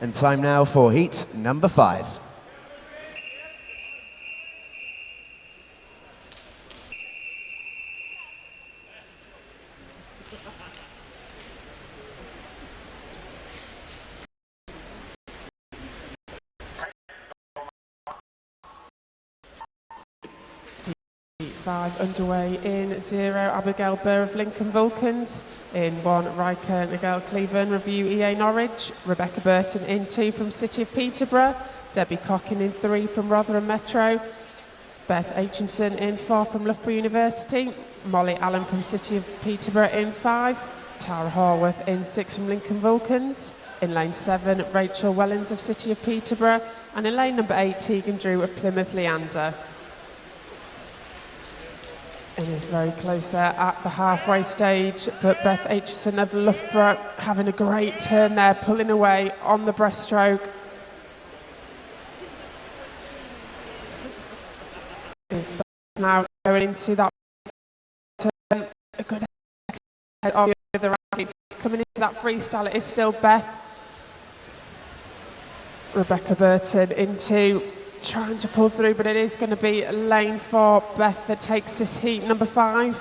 And time now for heat number 5. Heat 5 underway in 0, Abigail Burr of Lincoln Vulcans. In 1, Riker Nigel Cleveland, Review EA Norwich. Rebecca Burton in 2 from City of Peterborough. Debbie Cockin in 3 from Rotherham Metro. Beth Aitchison in 4 from Loughborough University. Molly Allen from City of Peterborough in 5. Tara Horworth in 6 from Lincoln Vulcans. In lane 7, Rachel Wellens of City of Peterborough. And in lane number 8, Tegan Drew of Plymouth Leander. It is very close there at the halfway stage, but Beth Aitchison of Loughborough having a great turn there, pulling away on the breaststroke. Is now going into that turn, a good head of the other athletes coming into that freestyle. It is still Beth. Rebecca Burton into trying to pull through, but it is going to be lane 4, Beth, that takes this heat number 5.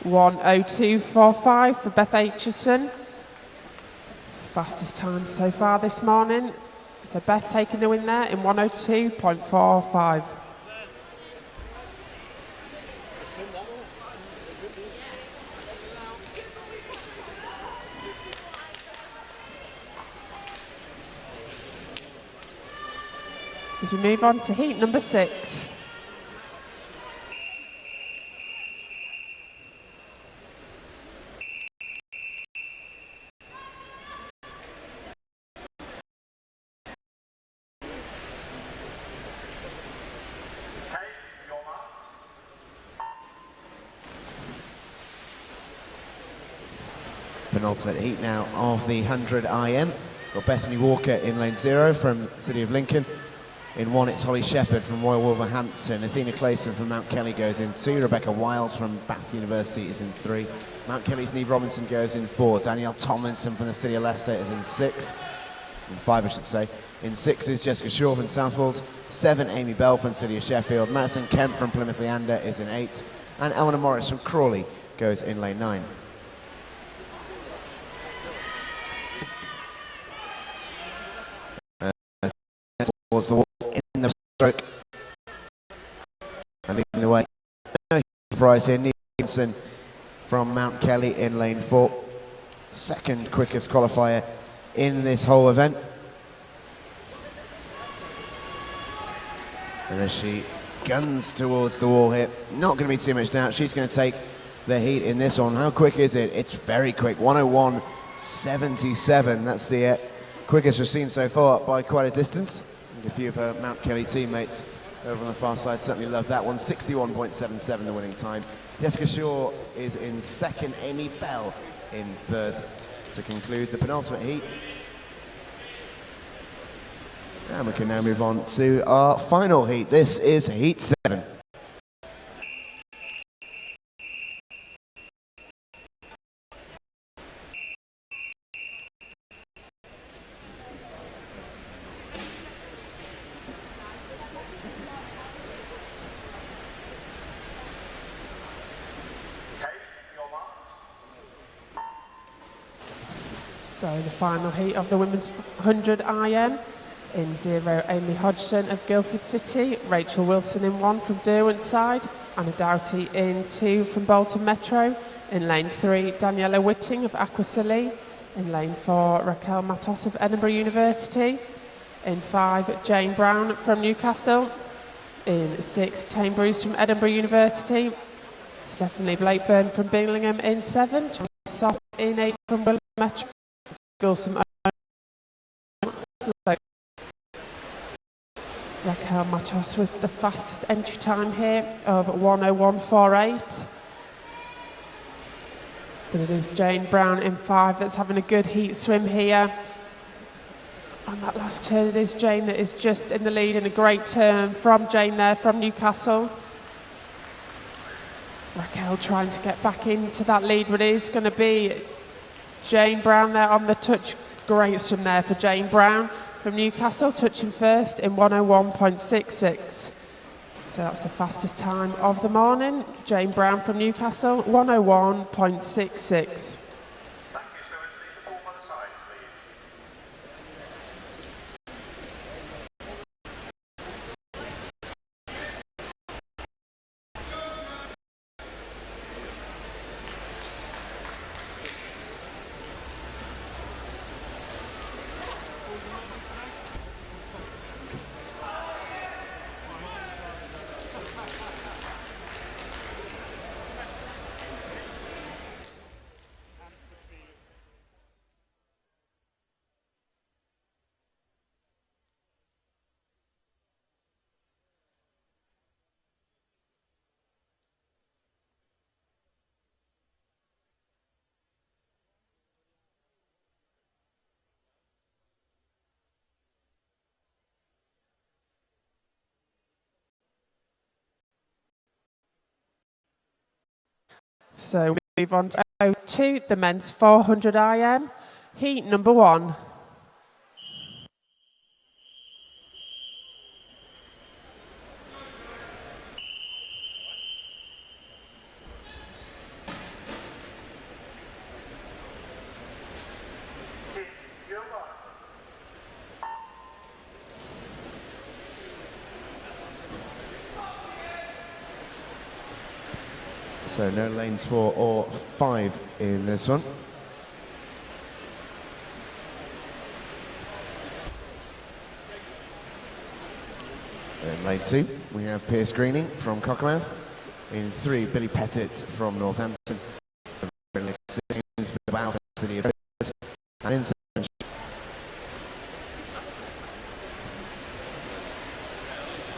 1:02.45 for Beth Aitchison. Fastest time so far this morning. So Beth taking the win there in 1:02.45. As we move on to heat number 6. Penultimate heat now of the 100 IM. Got Bethany Walker in lane 0 from City of Lincoln. In 1, it's Holly Shepherd from Royal Wolverhampton. Athena Clayton from Mount Kelly goes in 2. Rebecca Wiles from Bath University is in 3. Mount Kelly's Neve Robinson goes in 4. Danielle Tomlinson from the City of Leicester is in 6. In 5, I should say. In 6 is Jessica Shaw from Southwold. 7, Amy Bell from City of Sheffield. Madison Kemp from Plymouth Leander is in 8. And Eleanor Morris from Crawley goes in lane 9. Towards the wall in the stroke. And leading the way. No surprise here, Nielsen from Mount Kelly in lane 4. Second quickest qualifier in this whole event. And as she guns towards the wall here, not going to be too much doubt, she's going to take the heat in this one. How quick is it? It's very quick, 1:01.77. That's the quickest we've seen so far by quite a distance. And a few of her Mount Kelly teammates over on the far side certainly love that one. 61.77 the winning time. Jessica Shaw is in 2nd, Amy Bell in 3rd to conclude the penultimate heat. And we can now move on to our final heat. This is heat 7. So the final heat of the women's 100 IM. In 0, Amy Hodgson of Guildford City. Rachel Wilson in 1 from Derwent Anna Doughty in 2 from Bolton Metro. In lane 3, Daniela Whitting of Aquasili. In lane 4, Raquel Matos of Edinburgh University. In 5, Jane Brown from Newcastle. In 6, Tame Bruce from Edinburgh University. Stephanie Blakeburn from Birmingham in 7. Soft in 8 from William Metro. Raquel Matos with the fastest entry time here of 1:01.48. But it is Jane Brown in 5 that's having a good heat swim here. On that last turn, it is Jane that is just in the lead, and a great turn from Jane there from Newcastle. Raquel trying to get back into that lead, but it is going to be Jane Brown there on the touch Great swim there for Jane Brown from Newcastle, touching first in 101.66. So that's the fastest time of the morning. Jane Brown from Newcastle, 101.66. So we move on to the men's 400 IM, heat number 1. So no lanes 4 or 5 in this one. In lane 2, we have Pierce Greening from Cockermouth. In 3, Billy Pettit from Northampton. In lane 6, Bilbao from City of Bedford. And in 7,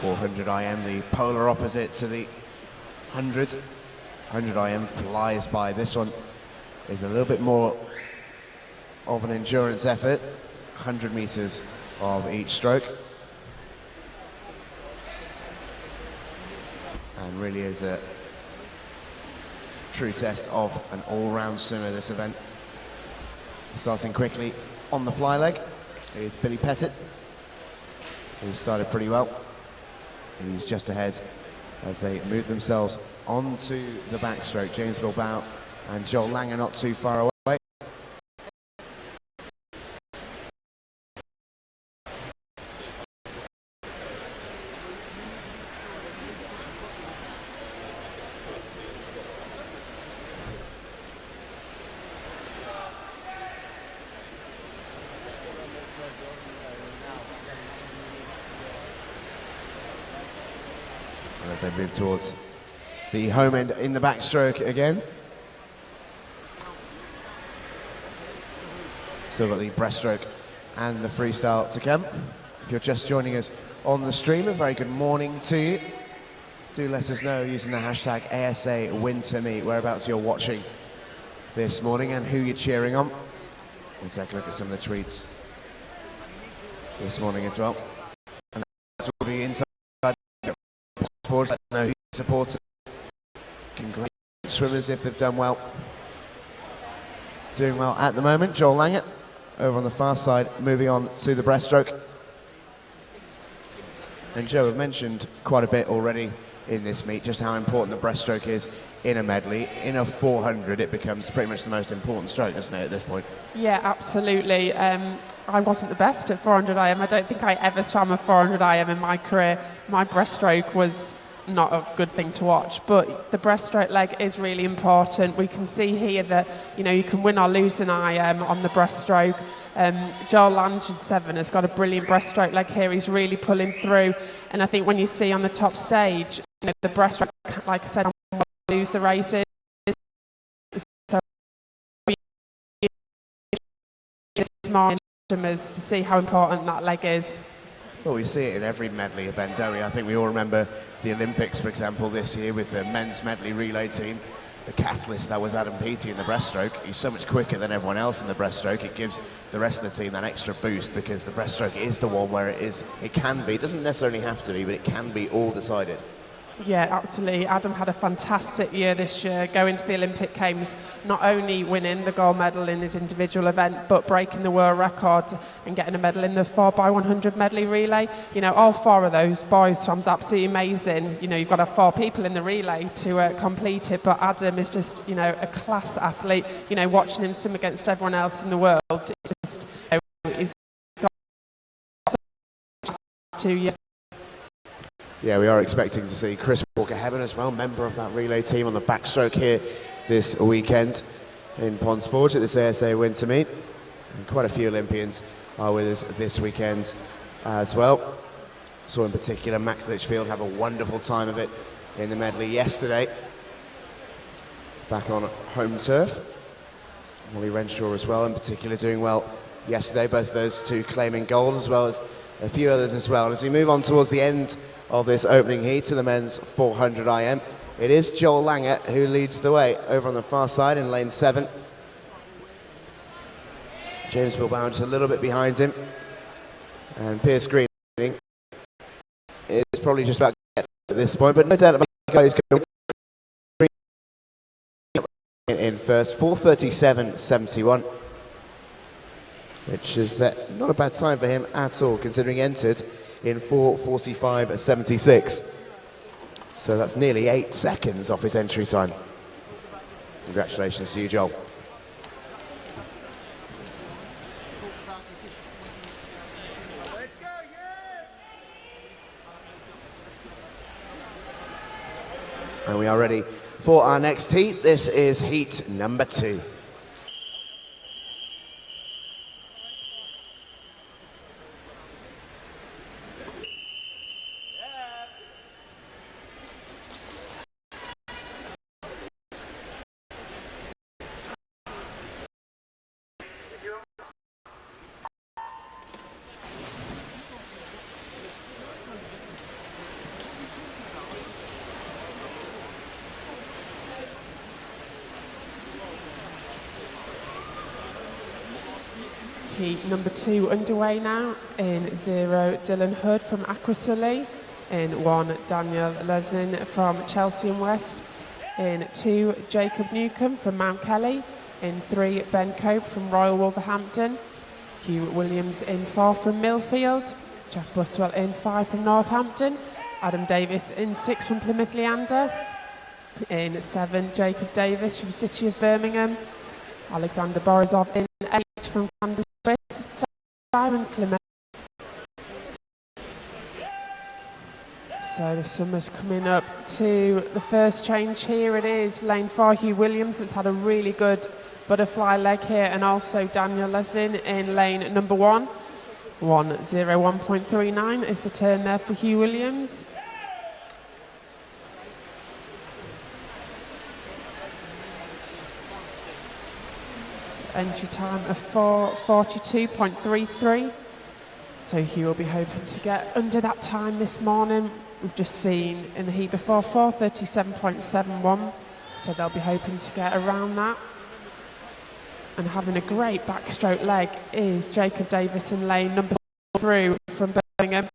400 IM, the polar opposite to the 100. 100 IM flies by. This one is a little bit more of an endurance effort. 100 meters of each stroke. And really is a true test of an all-round swimmer, this event. Starting quickly on the fly leg is Billy Pettit, who started pretty well. He's just ahead as they move themselves onto the backstroke. James Bilbao and Joel Langer not too far away. As they move towards the home end in the backstroke again. Still got the breaststroke and the freestyle to come. If you're just joining us on the stream, a very good morning to you. Do let us know using the hashtag ASA Winter Meet whereabouts you're watching this morning and who you're cheering on. We'll take a look at some of the tweets this morning as well. And that's will be inside. Let know who supports. Congratulate swimmers if they've done well. Doing well at the moment. Joel Langer over on the far side, moving on to the breaststroke. And Joe, we've mentioned quite a bit already in this meet just how important the breaststroke is in a medley. In a 400, it becomes pretty much the most important stroke, doesn't it, at this point? Yeah, absolutely. I wasn't the best at 400 IM. I don't think I ever swam a 400 IM in my career. My breaststroke was not a good thing to watch, but the breaststroke leg is really important. We can see here that, you know, you can win or lose an IM on the breaststroke. Joel Langer 7 has got a brilliant breaststroke leg here. He's really pulling through, and I think when you see on the top stage, you know, the breaststroke, like I said, lose the races. So smart to see how important that leg is. Well, we see it in every medley event, don't we? I think we all remember the Olympics, for example, this year with the men's medley relay team. The catalyst, that was Adam Peaty in the breaststroke. He's so much quicker than everyone else in the breaststroke. It gives the rest of the team that extra boost because the breaststroke is the one where it can be, it doesn't necessarily have to be, but it can be all decided. Yeah, absolutely. Adam had a fantastic year this year, going to the Olympic Games, not only winning the gold medal in his individual event, but breaking the world record and getting a medal in the 4x100 medley relay. You know, all four of those boys, Tom's absolutely amazing. You know, you've got to have four people in the relay to complete it, but Adam is just, you know, a class athlete. You know, watching him swim against everyone else in the world, it's just, you know, he's got so much 2 years. Yeah, we are expecting to see Chris Walker-Hebben as well, member of that relay team on the backstroke here this weekend in Ponds Forge at this ASA Winter Meet. And quite a few Olympians are with us this weekend as well. Saw in particular Max Litchfield have a wonderful time of it in the medley yesterday, back on home turf. Molly Renshaw as well in particular doing well yesterday, both those two claiming gold as well as a few others as well. And as we move on towards the end of this opening heat to the men's 400 IM, it is Joel Langer who leads the way over on the far side in lane 7. James Bilbao just a little bit behind him, and Pierce Green is probably just about to get at this point, but no doubt about the guy who's going to in first, 4:37.71. Which is not a bad time for him at all, considering he entered in 4:45.76. So that's nearly 8 seconds off his entry time. Congratulations to you, Joel. And we are ready for our next heat. This is heat number 2. Heat number 2 underway now. In 0, Dylan Hood from Aquasully. In 1, Daniel Lesin from Chelsea and West. In 2, Jacob Newcomb from Mount Kelly. In 3, Ben Cope from Royal Wolverhampton. Hugh Williams in 4 from Millfield. Jack Buswell in 5 from Northampton. Adam Davis in 6 from Plymouth Leander. In 7, Jacob Davis from City of Birmingham. Alexander Borisov in 8 from Candace Swiss. Simon Clement. So the summer's coming up to the first change here. It is lane 4, Hugh Williams, that's had a really good butterfly leg here, and also Daniel Leslin in lane number 1. 1:01.39 is the turn there for Hugh Williams. Entry time of 4:42.33. So Hugh will be hoping to get under that time this morning. We've just seen in the heat before 4:37.71. So they'll be hoping to get around that. And having a great backstroke leg is Jacob Davis in lane number 3 from Birmingham.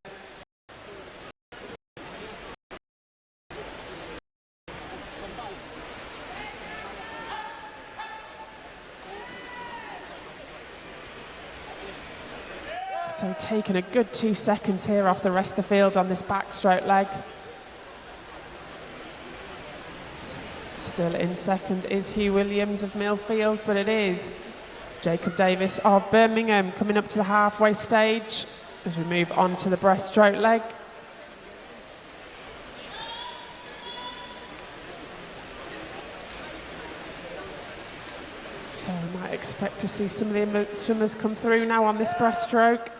So taking a good 2 seconds here off the rest of the field on this backstroke leg. Still in second is Hugh Williams of Millfield, but it is Jacob Davis of Birmingham coming up to the halfway stage as we move on to the breaststroke leg. So we might expect to see some of the swimmers come through now on this breaststroke.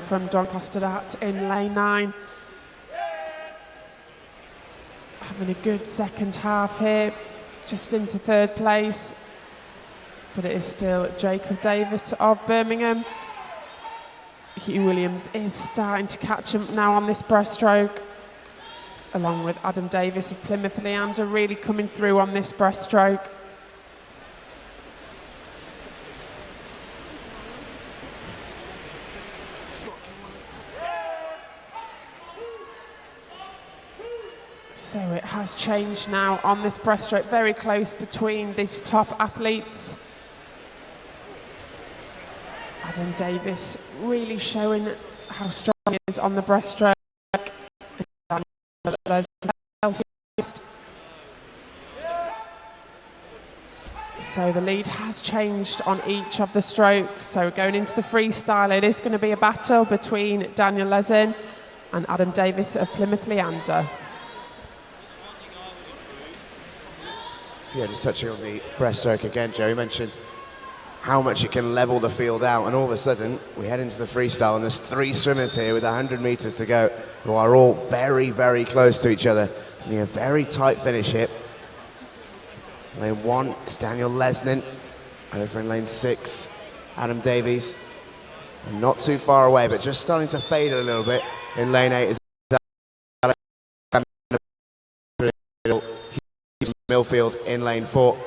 From Doncaster Arts in lane 9. Having a good second half here, just into third place. But it is still Jacob Davis of Birmingham. Hugh Williams is starting to catch him now on this breaststroke, along with Adam Davis of Plymouth Leander really coming through on this breaststroke. has changed now on this breaststroke, very close between these top athletes. Adam Davis really showing how strong he is on the breaststroke. So the lead has changed on each of the strokes. So going into the freestyle, it is going to be a battle between Daniel Lesin and Adam Davis of Plymouth Leander. Yeah, just touching on the breaststroke again, Joe, you mentioned how much it can level the field out, and all of a sudden we head into the freestyle and there's 3 swimmers here with 100 meters to go who are all very, very close to each other. And a very tight finish here. Lane 1 is Daniel Lesin. Over in lane 6, Adam Davies. And not too far away, but just starting to fade a little bit. In lane 8 is Millfield in lane 4.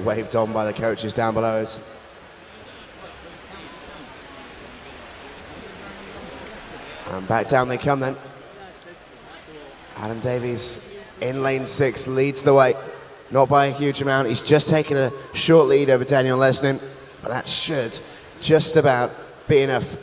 Waved on by the coaches down below us. And back down they come then. Adam Davies in lane 6 leads the way. Not by a huge amount. He's just taken a short lead over Daniel Lesin, but that should just about be enough.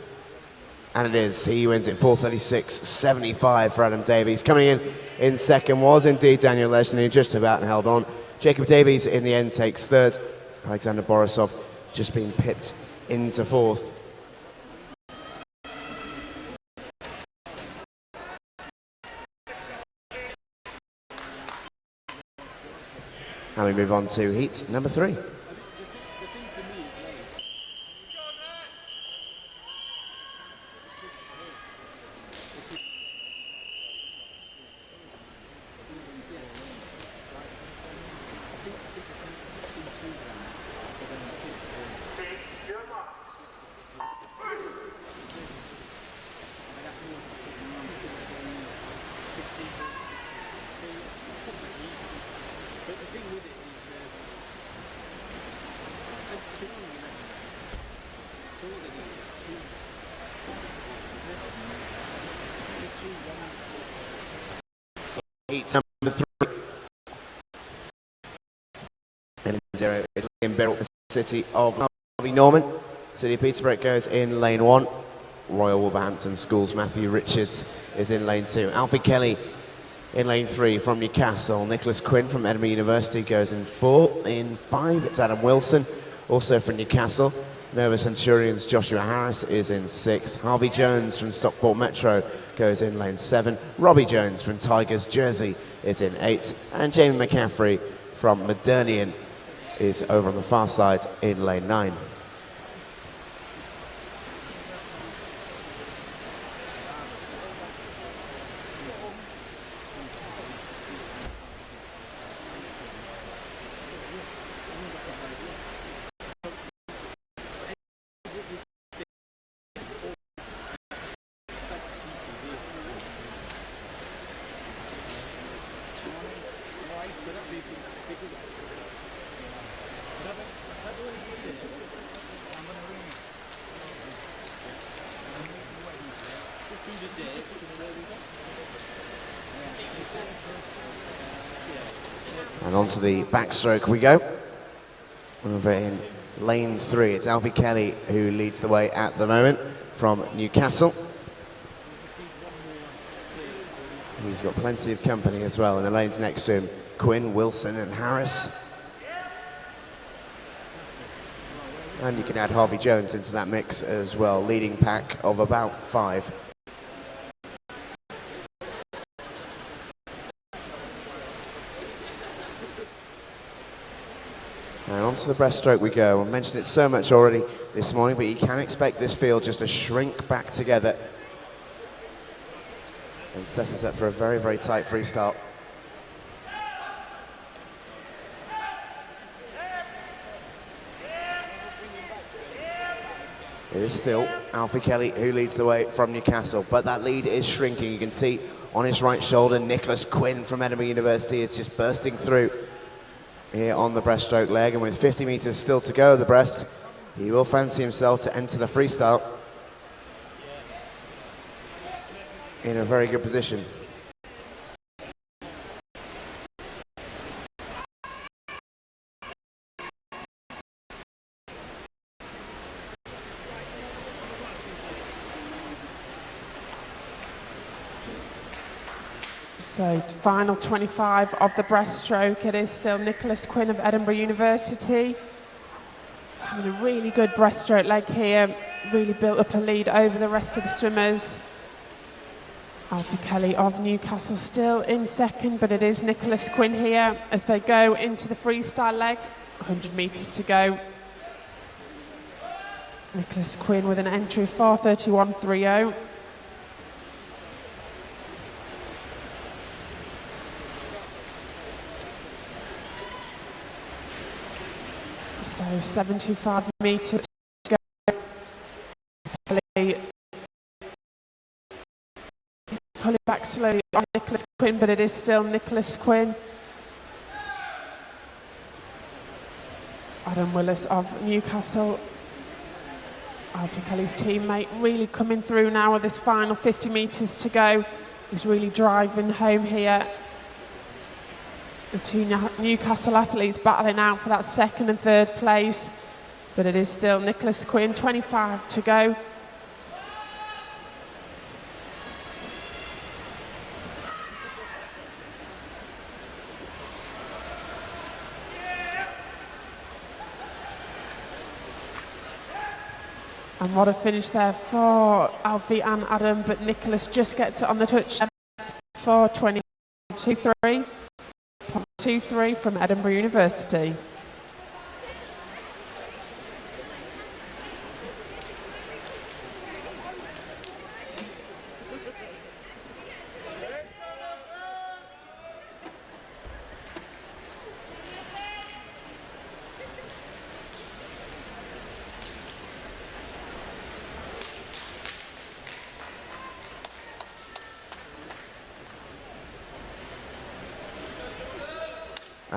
And it is. He wins it 4:36.75 for Adam Davies. Coming in second was indeed Daniel Lesin, who just about held on. Jacob Davies in the end takes third. Alexander Borisov just being pipped into fourth. And we move on to heat number 3. Heat number 3. And 0 in Birrell, the city of Harvey Norman. City of Peterborough goes in lane 1. Royal Wolverhampton Schools, Matthew Richards is in lane 2. Alfie Kelly in lane 3 from Newcastle. Nicholas Quinn from Edinburgh University goes in 4. In 5, it's Adam Wilson, also from Newcastle. Nova Centurions' Joshua Harris is in 6. Harvey Jones from Stockport Metro goes in lane 7. Robbie Jones from Tigers Jersey is in 8. And Jamie McCaffrey from Modernian is over on the far side in lane 9. And onto the backstroke we go. Over in lane 3, it's Alfie Kelly who leads the way at the moment from Newcastle. He's got plenty of company as well in the lanes next to him. Quinn, Wilson and Harris. And you can add Harvey Jones into that mix as well, leading pack of about 5. And onto the breaststroke we go. I mentioned it so much already this morning, but you can expect this field just to shrink back together and set us up for a very, very tight freestyle. It is still Alfie Kelly who leads the way from Newcastle, but that lead is shrinking. You can see on his right shoulder, Nicholas Quinn from Edinburgh University is just bursting through here on the breaststroke leg, and with 50 meters still to go of the breast, he will fancy himself to enter the freestyle. in a very good position. So final 25 of the breaststroke. It is still Nicholas Quinn of Edinburgh University. Having a really good breaststroke leg here. Really built up a lead over the rest of the swimmers. Alfie Kelly of Newcastle still in second, but it is Nicholas Quinn here as they go into the freestyle leg. 100 metres to go. Nicholas Quinn with an entry of 4:31.30. So 75 metres to go. Pull it back slowly on Nicholas Quinn, but it is still Nicholas Quinn. Adam Willis of Newcastle, Alfie Kelly's teammate, really coming through now with this final 50 metres to go. He's really driving home here. The two Newcastle athletes battling out for that second and third place, but it is still Nicholas Quinn, 25 to go. And what a finish there for Alfie and Adam, but Nicholas just gets it on the touch for 22.3 from Edinburgh University.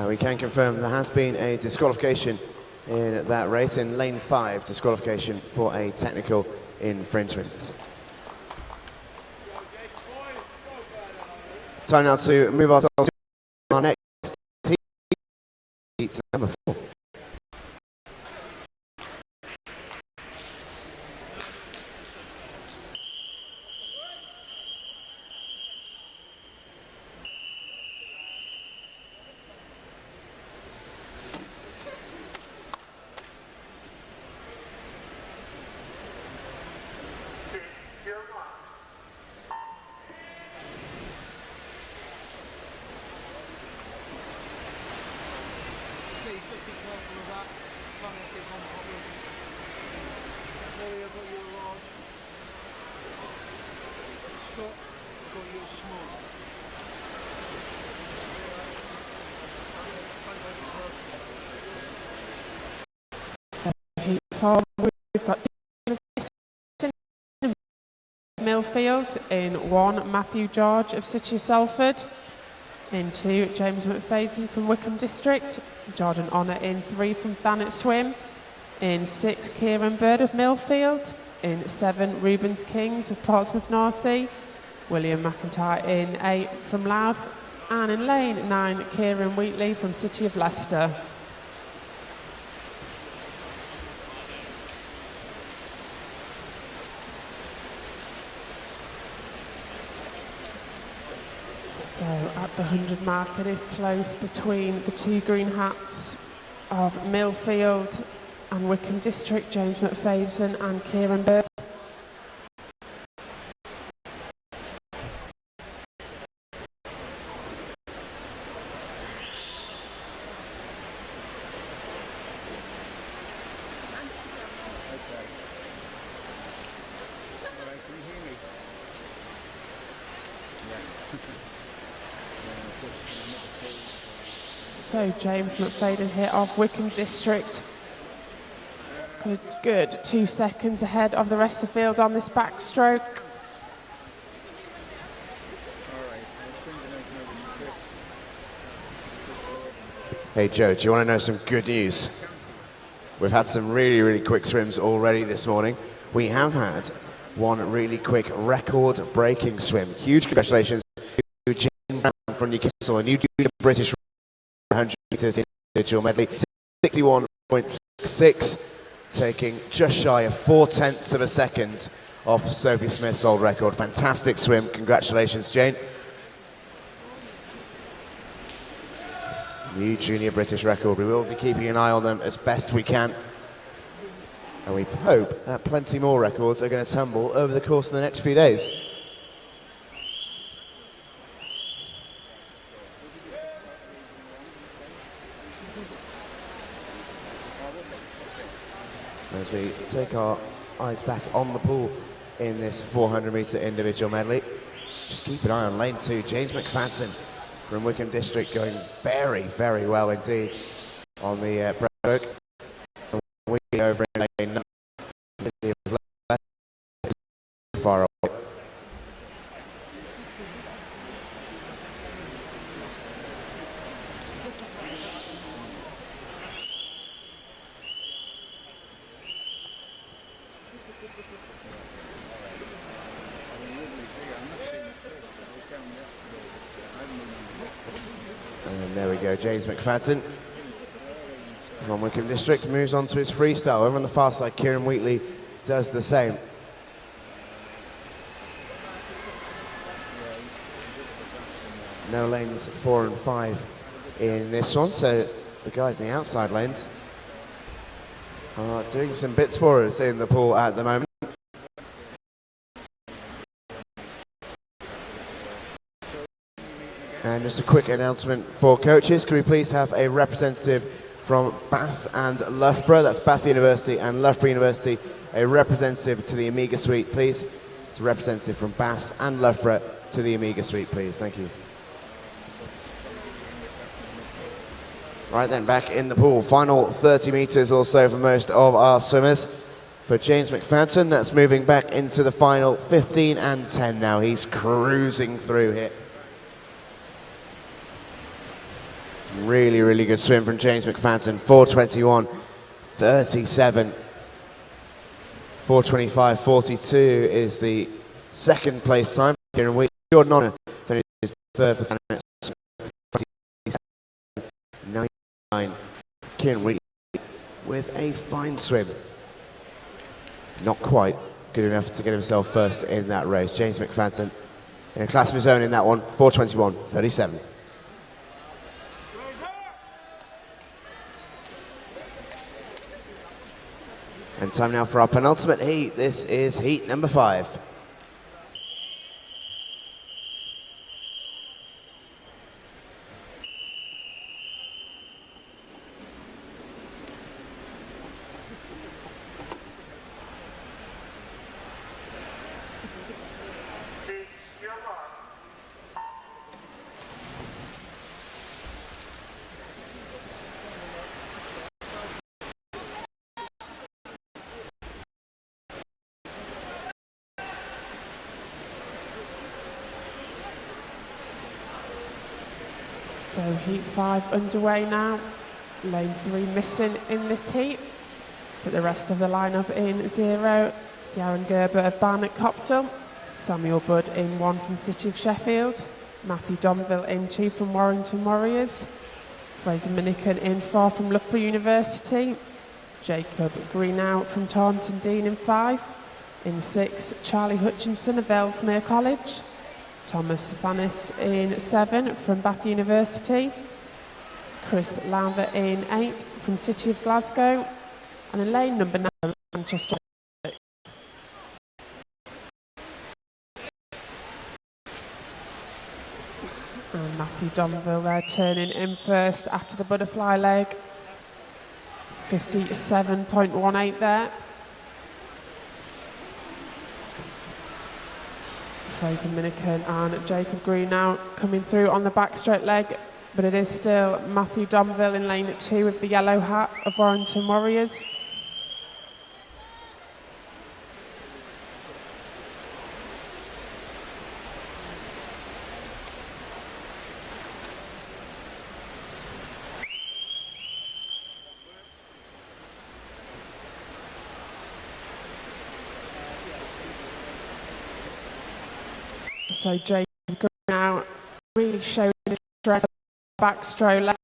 We can confirm there has been a disqualification in that race in lane 5, disqualification for a technical infringement. Time now to move ourselves to our next heat, number 4. We've got Millfield in 1, Matthew George of City of Salford. In 2, James McFadden from Wickham District. Jordan Honour in 3 from Thanet Swim. In 6, Kieran Bird of Millfield. In 7, Rubens Kings of Portsmouth Northsea. William McIntyre in 8 from Louth. And in lane 9, Kieran Wheatley from City of Leicester. So at the 100 mark, it is close between the two green hats of Millfield and Wickham District, James McFadden and Kieran Bird. So James McFadden here of Wickham District. Good 2 seconds ahead of the rest of the field on this backstroke. Hey Joe, do you want to know some good news? We've had some really quick swims already this morning. We have had one really quick record-breaking swim. Huge congratulations to Jane Brown from Newcastle, a new junior British 100 metres individual medley, 61.6, taking just shy of 0.4 of a second off Sophie Smith's old record. Fantastic swim. Congratulations, Jane. New junior British record. We will be keeping an eye on them as best we can. And we hope that plenty more records are going to tumble over the course of the next few days. As we take our eyes back on the pool in this 400 metre individual medley, just keep an eye on lane 2. James McFadden from Wickham District going very, very well indeed on the Breaststroke. We over in lane 9. Far away. And there we go, James McFadden from Wickham District moves on to his freestyle. Over on the far side, Kieran Wheatley does the same. No lanes 4 and 5 in this one, so the guys in the outside lanes are doing some bits for us in the pool at the moment. And just a quick announcement for coaches. Can we please have a representative from Bath and Loughborough? That's Bath University and Loughborough University. A representative to the Amiga Suite, please. It's a representative from Bath and Loughborough to the Amiga Suite, please. Thank you. Right then, back in the pool. Final 30 metres or so for most of our swimmers. For James McFadden, that's moving back into the final 15 and 10 now. He's cruising through here. Really, really good swim from James McFadden. 4:21.37. 4:25.42 is the second place time. Kieran Wheatley, Jordan Honor finishes third for the minutes. 9. Kieran Wheatley with a fine swim. Not quite good enough to get himself first in that race. James McFadden in a class of his own in that one. 4:21.37. And time now for our penultimate heat. This is heat number 5. So heat 5 underway now. Lane 3 missing in this heat. But the rest of the lineup in 0. Yaron Gerber of Barnet Copdale. Samuel Budd in 1 from City of Sheffield. Matthew Domville in 2 from Warrington Warriors. Fraser Minican in 4 from Loughborough University. Jacob Greenow from Taunton Dean in 5. In 6, Charlie Hutchinson of Ellesmere College. Thomas Fannis in 7 from Bath University. Chris Lowther in 8 from City of Glasgow. And in lane number 9, Manchester. And Matthew Domville there turning in first after the butterfly leg. 57.18 there. Fraser Minican and Jacob Green now coming through on the backstroke leg, but it is still Matthew Domville in lane 2 with the yellow hat of Warrington Warriors. So Jacob Green now really showing his strength of the backstroke leg.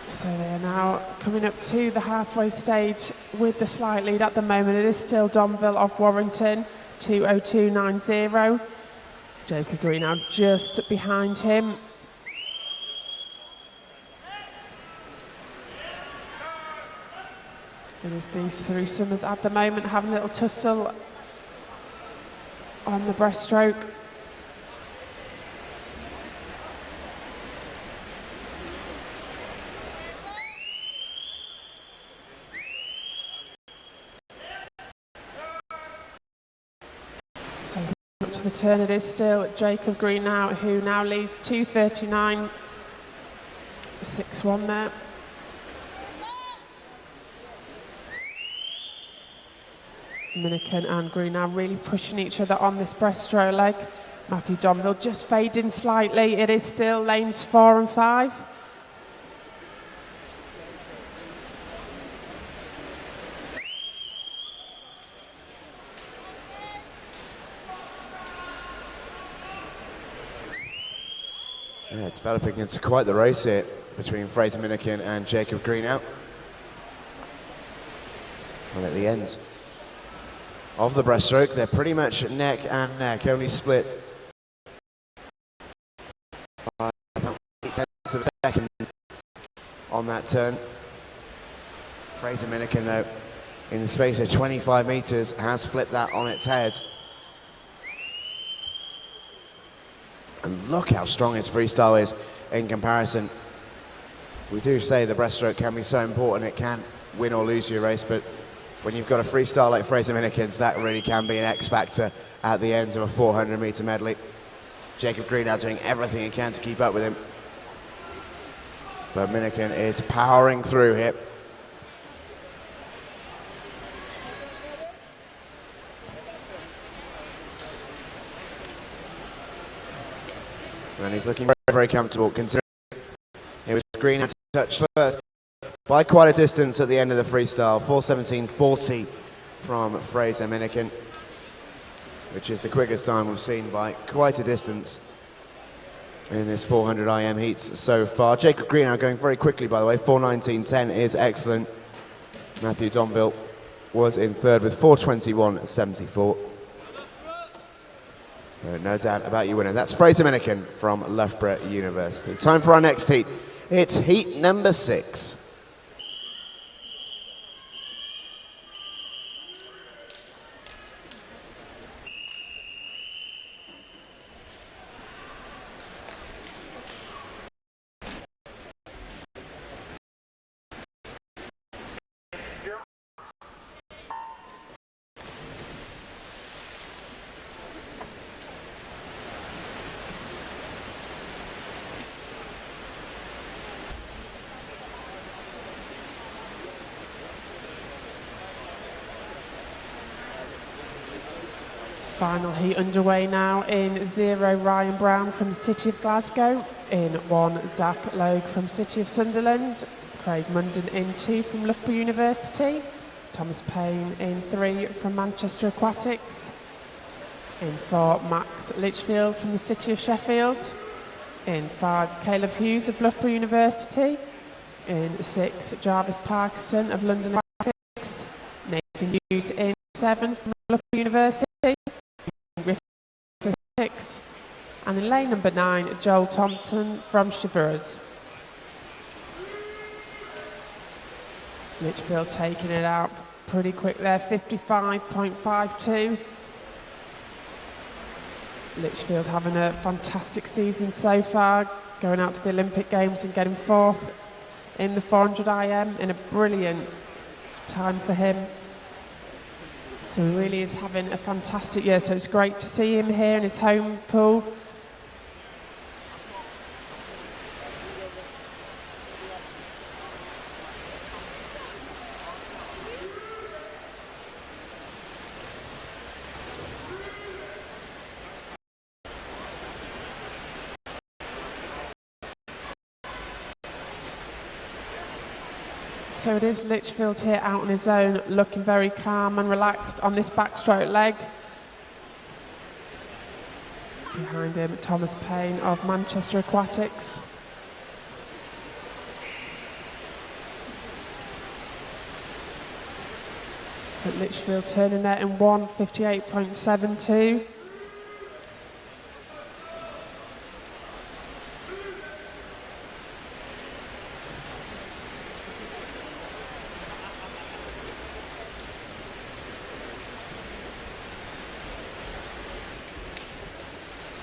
So they are now coming up to the halfway stage with the slight lead at the moment. It is still Donville of Warrington, 2:02.90. Jacob Green now just behind him. It is these three swimmers at the moment having a little tussle on the breaststroke. So up to the turn, it is still Jacob Green now, who now leads 2:39.61 there. Minikin and Green now really pushing each other on this breaststroke leg. Matthew Donville just fading slightly. It is still lanes 4 and 5. Yeah, it's developing into quite the race here between Fraser Minikin and Jacob Green out. And at the end of the breaststroke, they're pretty much neck and neck, only split by about 8 tenths of a second on that turn. Fraser Minikin, though, in the space of 25 meters, has flipped that on its head. And look how strong his freestyle is in comparison. We do say the breaststroke can be so important, it can win or lose your race, but when you've got a freestyle like Fraser Minikin's, that really can be an X factor at the end of a 400-meter medley. Jacob Green now doing everything he can to keep up with him. But Minikin is powering through here. And he's looking very, very comfortable, considering it was Green had to touch first by quite a distance at the end of the freestyle. 4:17.40 from Fraser Minikin, which is the quickest time we've seen by quite a distance in this 400 IM heats so far. Jacob Green now going very quickly, by the way. 4:19.10 is excellent. Matthew Donville was in third with 4:21.74. No doubt about you winning. That's Fraser Minikin from Loughborough University. Time for our next heat. It's heat number 6. Final heat underway now in 0, Ryan Brown from the City of Glasgow. In 1, Zach Logue from City of Sunderland. Craig Munden in 2 from Loughborough University. Thomas Payne in 3 from Manchester Aquatics. In 4, Max Litchfield from the City of Sheffield. In 5, Caleb Hughes of Loughborough University. In 6, Jarvis Parkinson of London Aquatics. Nathan Hughes in 7 from Loughborough University. And in lane number 9, Joel Thompson from Chevreuse. Litchfield taking it out pretty quick there, 55.52. Litchfield having a fantastic season so far, going out to the Olympic Games and getting 4th in the 400 IM in a brilliant time for him. So he really is having a fantastic year, so it's great to see him here in his home pool. So it is Litchfield here out on his own, looking very calm and relaxed on this backstroke leg. Behind him, Thomas Payne of Manchester Aquatics. But Litchfield turning there in 1:58.72.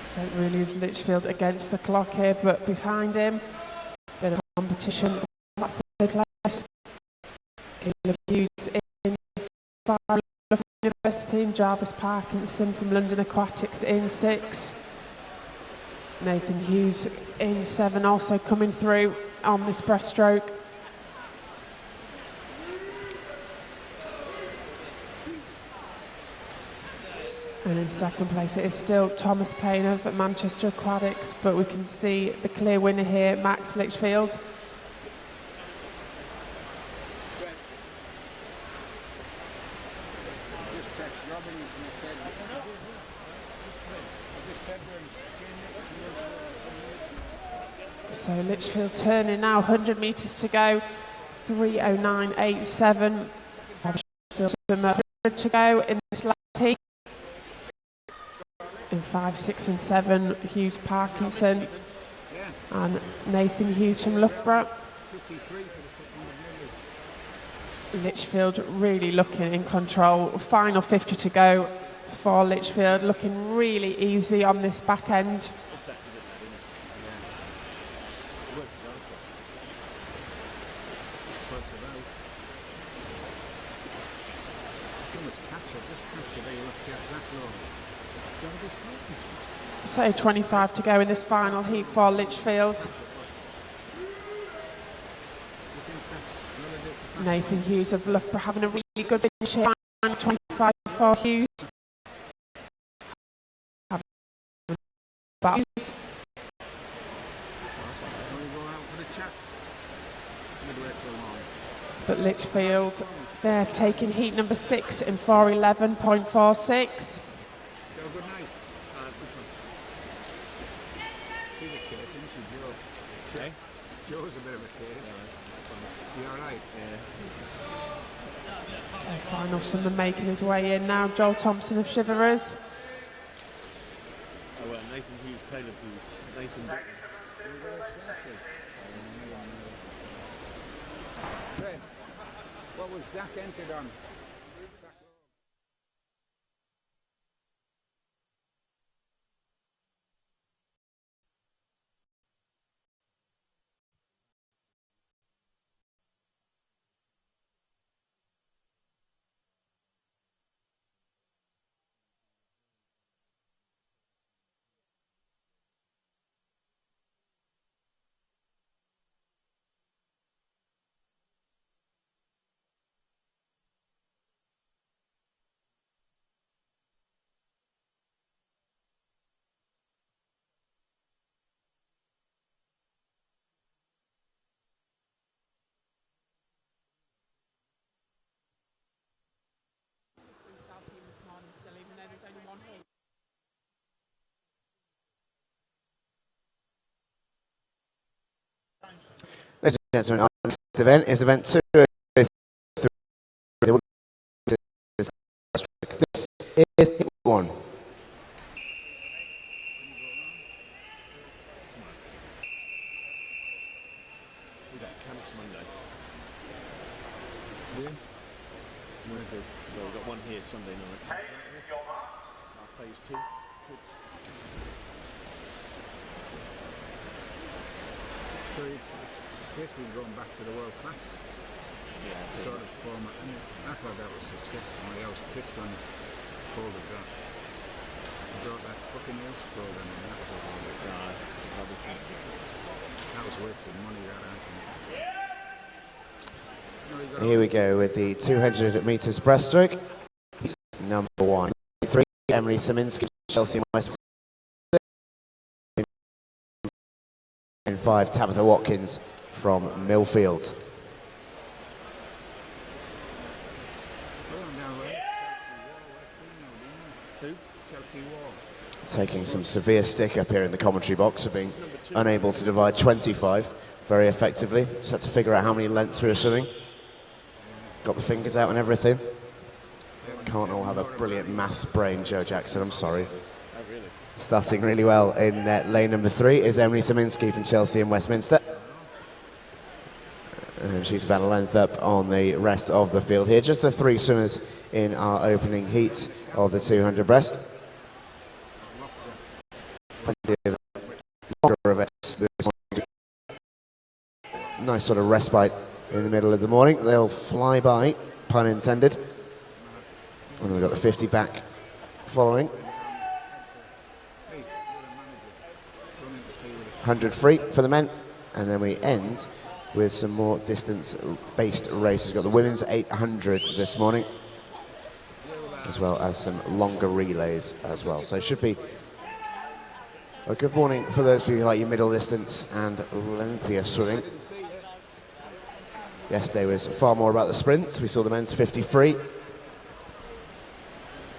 So it really is Litchfield against the clock here, but behind him, bit of competition for that third place. Caleb Hughes in University, and Jarvis Parkinson from London Aquatics in 6. Nathan Hughes in 7, also coming through on this breaststroke. And in second place, it is still Thomas Payne of Manchester Aquatics, but we can see the clear winner here, Max Litchfield. So Litchfield turning now, 100 metres to go, 3:09.87. Litchfield to go in this last heat. In 5, 6 and 7, Hughes Parkinson and Nathan Hughes from Loughborough. Litchfield really looking in control. Final 50 to go for Litchfield, looking really easy on this back end. So 25 to go in this final heat for Litchfield. Nathan Hughes of Loughborough having a really good finish here. 25 for Hughes. But Litchfield, they're taking heat number 6 in 4:11.46. Joe's a bit of a case. You all right? Yeah. Final summer making his way in now. Joel Thompson of Shiverers. Oh well, Nathan Hughes, Caleb Hughes, Nathan. Fred, what was Zach entered on? Freestyle team this morning still, even though there's only one heat. Ladies and gentlemen, our next event is event 203. This is heat 1. Well, we've got one here Sunday night. Phase 2. So it's basically going back to the world class sort of format. And I thought that was successful. I was pissed when Paul had got brought that fucking ace program and that was a that was wasted money, that I think. Here we go with the 200 metres breaststroke. Number 1, 3, Emily Szyminski, Chelsea West. And 5, Tabitha Watkins from Millfields. taking some severe stick up here in the commentary box of being unable to divide 25 very effectively. Just had to figure out how many lengths we were swimming. Got the fingers out and everything. Can't all have a brilliant maths brain, Joe Jackson, I'm sorry. Starting really well in lane number 3 is Emily Szyminski from Chelsea and Westminster. And she's about a length up on the rest of the field here. Just the 3 swimmers in our opening heat of the 200 breast. Nice sort of respite in the middle of the morning. They'll fly by, pun intended. And then we've got the 50 back following. 100 free for the men. And then we end with some more distance-based races. We've got the women's 800 this morning, as well as some longer relays as well. So it should be a good morning for those of you who like your middle distance and lengthier swimming. Yesterday was far more about the sprints. We saw the men's 50 free.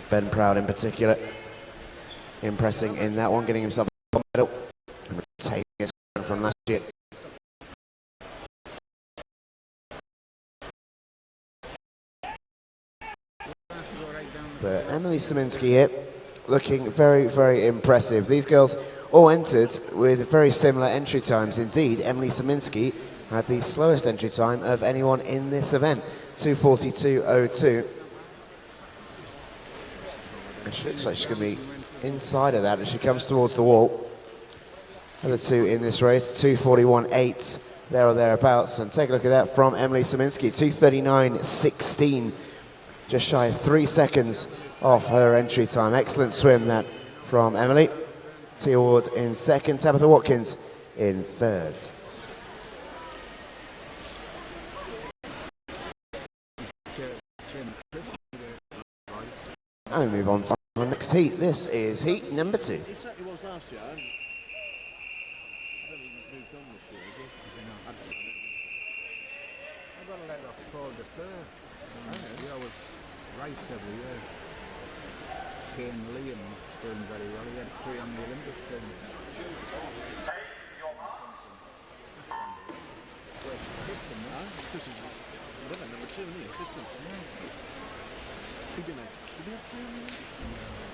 Ben Proud in particular impressing in that one, getting himself a medal and retaining his from last year. But Emily Szyminski here, looking very, very impressive. These girls all entered with very similar entry times. Indeed, Emily Szyminski had the slowest entry time of anyone in this event, 2:42.02. And she looks like she's going to be inside of that as she comes towards the wall. Other 2 in this race, 2:41.8, there or thereabouts. And take a look at that from Emily Szyminski, 2:39.16. Just shy of 3 seconds off her entry time. Excellent swim that from Emily. Tia Ward in second, Tabitha Watkins in third. And we move on to the next heat. This is heat number 2. It certainly was last year. I don't think he's moved on this year, is he? I've got to let off Paul de Fleur. He always writes every year. Shane Liam's doing very well. He had 3 on the Olympics. Whatever, number 2, isn't he? Assistant. Did he have 3 on the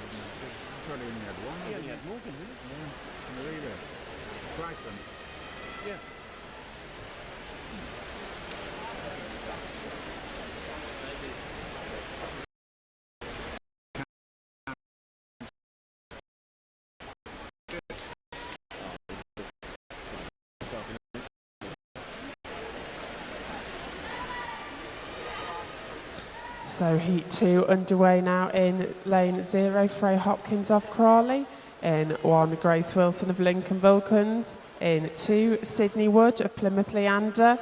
Olympics? I thought he only had 1. He only had Morgan, didn't he? Yeah, in the leader. Brighton. Yeah. So heat 2 underway now in lane 0, Freya Hopkins of Crawley. In 1, Grace Wilson of Lincoln Vulcans. In 2, Sydney Wood of Plymouth Leander.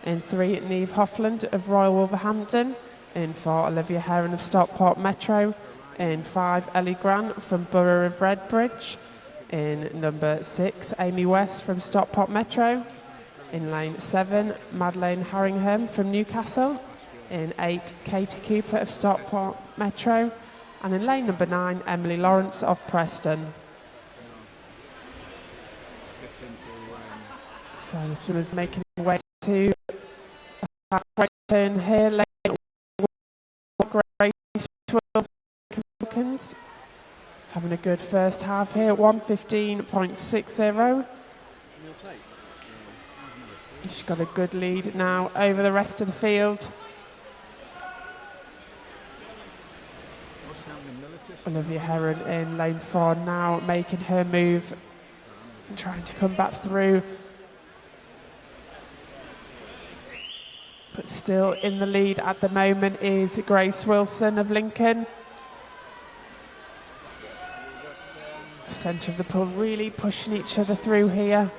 In 3, Neve Hoffland of Royal Wolverhampton. In 4, Olivia Heron of Stockport Metro. In 5, Ellie Grant from Borough of Redbridge. In number 6, Amy West from Stockport Metro. In lane 7, Madeleine Harringham from Newcastle. In 8, Katie Cooper of Stockport Metro. And in lane number 9, Emily Lawrence of Preston. So the swimmers making their way to the halfway turn here. Lane 1, Grace Wilkins having a good first half here, 1:15.60. She's got a good lead now over the rest of the field. Olivia Heron in lane 4 now, making her move and trying to come back through. But still in the lead at the moment is Grace Wilson of Lincoln. Centre of the pool really pushing each other through here.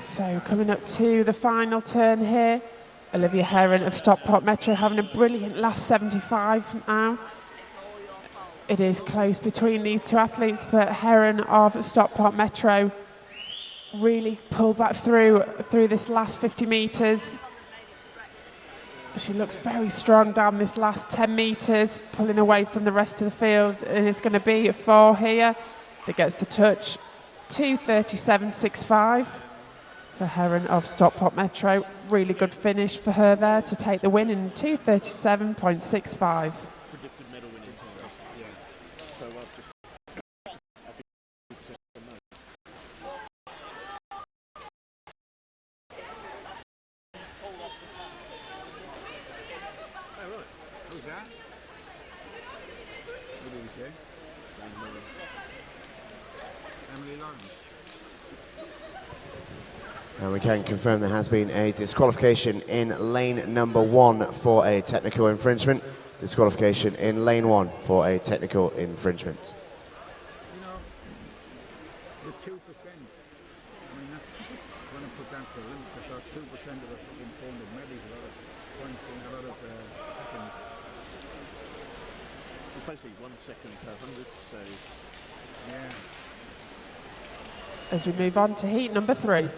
So coming up to the final turn here, Olivia Heron of Stockport Metro having a brilliant last 75 now. It is close between these two athletes, but Heron of Stockport Metro really pulled back through this last 50 metres. She looks very strong down this last 10 metres, pulling away from the rest of the field, and it's going to be a 4 here that gets the touch. 2:37.65 for Heron of Stockport Metro. Really good finish for her there to take the win in 2:37.65. Predicted medal winning time. Yeah. So I've just. Oh, right. Who's that? What did he say? Emily Lawrence. And we can confirm there has been a disqualification in lane number 1 for a technical infringement. Disqualification in lane 1 for a technical infringement. You know, the 2%, I mean, that's going to put down to the limit because 2% of the fucking 400 medleys, a lot of points and a lot of seconds. It's basically 1 second per 100, so. Yeah. As we move on to heat number 3.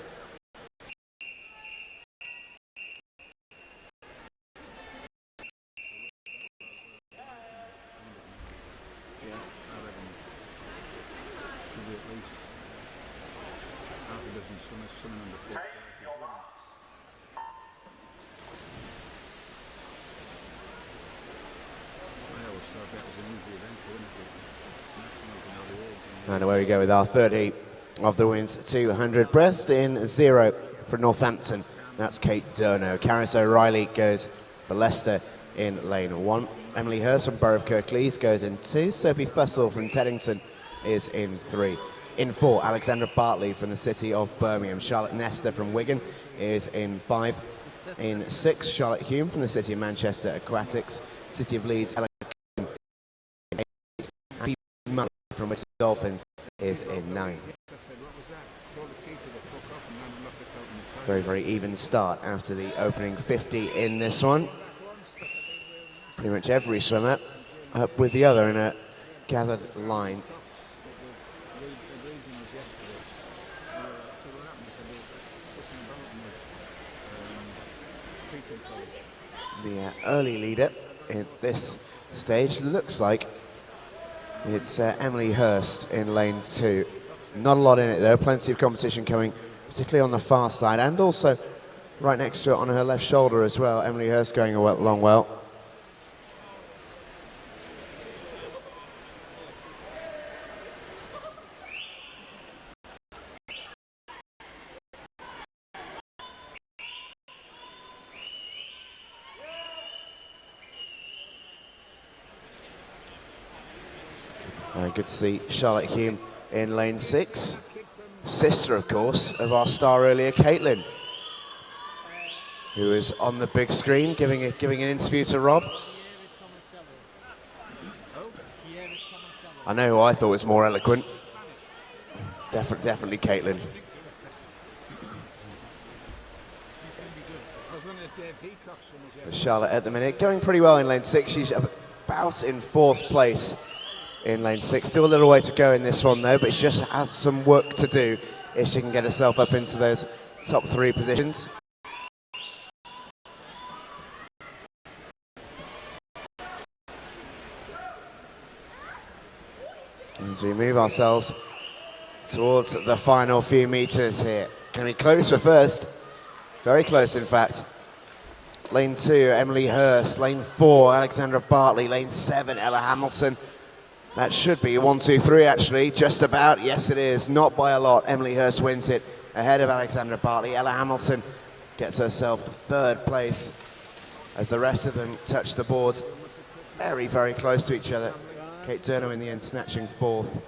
And away we go with our third heat of the women's 200 breast in 0 for Northampton. That's Kate Durno. Caris O'Reilly goes for Leicester in lane 1. Emily Hurst from Borough of Kirklees goes in 2. Sophie Fussell from Teddington is in 3. In 4, Alexandra Bartley from the city of Birmingham. Charlotte Nesta from Wigan is in 5. In 6, Charlotte Hume from the city of Manchester Aquatics. City of Leeds, Ella from West Dolphins is in 9. Very, very even start after the opening 50 in this one. Pretty much every swimmer up with the other in a gathered line. The early leader in this stage looks like it's Emily Hurst in lane 2. Not a lot in it though, plenty of competition coming, particularly on the far side, and also right next to it on her left shoulder as well. Emily Hurst going along well. Good to see Charlotte Hume in lane 6. Sister, of course, of our star earlier, Caitlin, who is on the big screen giving an interview to Rob. I know who I thought was more eloquent. Definitely Caitlin. Charlotte at the minute going pretty well in lane 6. She's about in 4th place in lane 6. Still a little way to go in this one though, but she just has some work to do if she can get herself up into those top 3 positions. As we move ourselves towards the final few meters here. Can be close for first. Very close in fact. Lane 2, Emily Hurst. Lane 4, Alexandra Bartley. Lane 7, Ella Hamilton. That should be 1, 2, 3 actually, just about. Yes it is, not by a lot. Emily Hurst wins it ahead of Alexandra Bartley. Ella Hamilton gets herself 3rd place as the rest of them touch the boards very, very close to each other. Kate Turner in the end snatching 4th.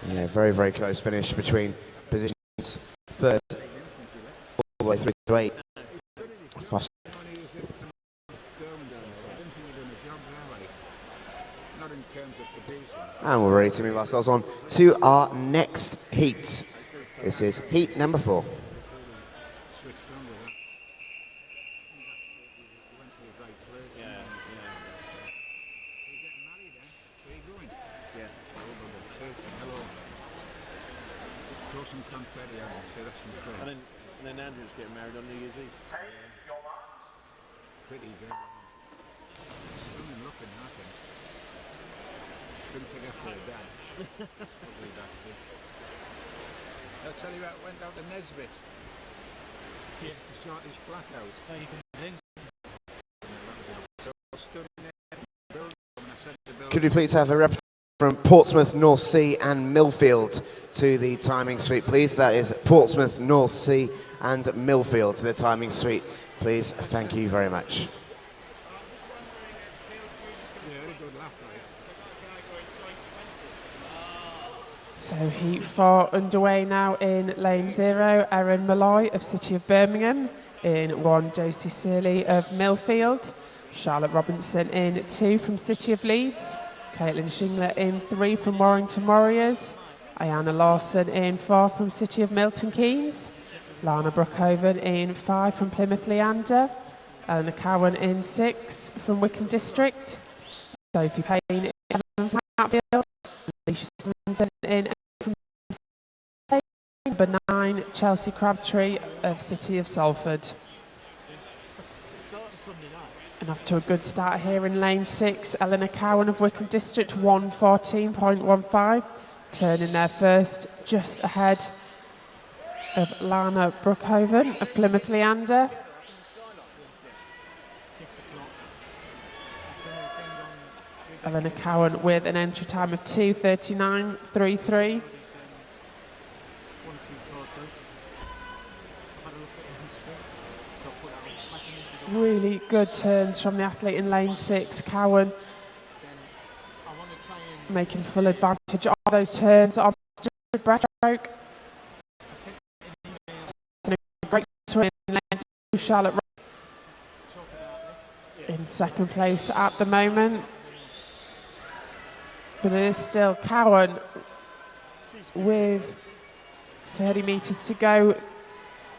Yeah, very, very close finish between positions 3rd all the way through to 8. And we're ready to move ourselves on to our next heat. This is heat number 4. Throw some confetti on it, set up some And then Andrew's getting married on New Year's Eve. pretty good. Stunning looking, I think. Couldn't take after her dad. Ugly bastard. I'll tell you what, went out to Nesbitt. Just to sort his flat out. Oh, you can So stood in there, building, and I said to the Could we please have a rep from Portsmouth, North Sea and Millfield to the timing suite, please? That is Portsmouth, North Sea and Millfield to the timing suite, please. Thank you very much. yeah, had a good laugh, like. So heat 4 underway now in lane 0. Erin Malloy of City of Birmingham. In 1, Josie Searley of Millfield. Charlotte Robinson in 2 from City of Leeds. Caitlin Shingler in 3 from Warrington Warriors. Ayana Lawson in 4 from City of Milton Keynes. Lana Brookhoven in 5 from Plymouth Leander. Eleanor Cowan in 6 from Wickham District. Sophie Payne in 7 from Hatfield. Alicia Stevenson in 8 from number 9, Chelsea Crabtree of City of Salford. And off to a good start here in lane 6, Eleanor Cowan of Wickham District, 1:14.15, turning their first just ahead of Lana Brookhoven of Plymouth Leander. Eleanor Cowan with an entry time of 2:39.33. Really good turns from the athlete in lane 6. Cowan making full advantage of those turns on breaststroke. Great swim in lane 2, Charlotte in second place at the moment. But it is still Cowan with 30 metres to go.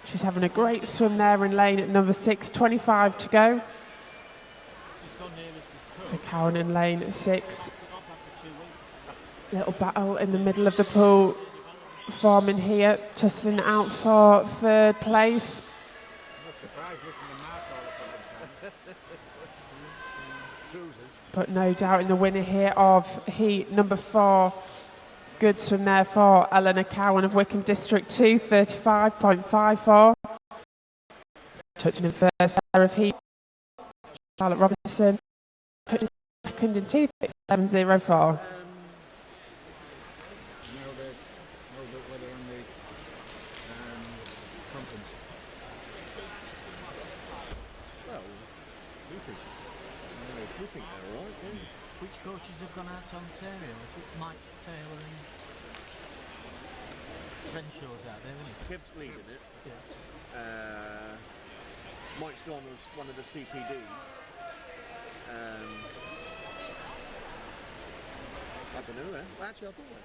She's having a great swim there in lane at number 6, 25 to go. For Cowan in lane 6. Little battle in the middle of the pool forming here, tussling out for 3rd place. But no doubt in the winner here of heat number 4. Good swim there for Eleanor Cowan of Wickham District 2, 35.54. Touching in first there of heat. Charlotte Robinson put in second in 2:37.04. Which coaches have gone out to Ontario? Is it Mike Taylor and Renshaw's out there, isn't he? Kib's leading it. Yeah. Mike's gone as one of the CPDs. I don't know, eh? Well, actually, I don't know.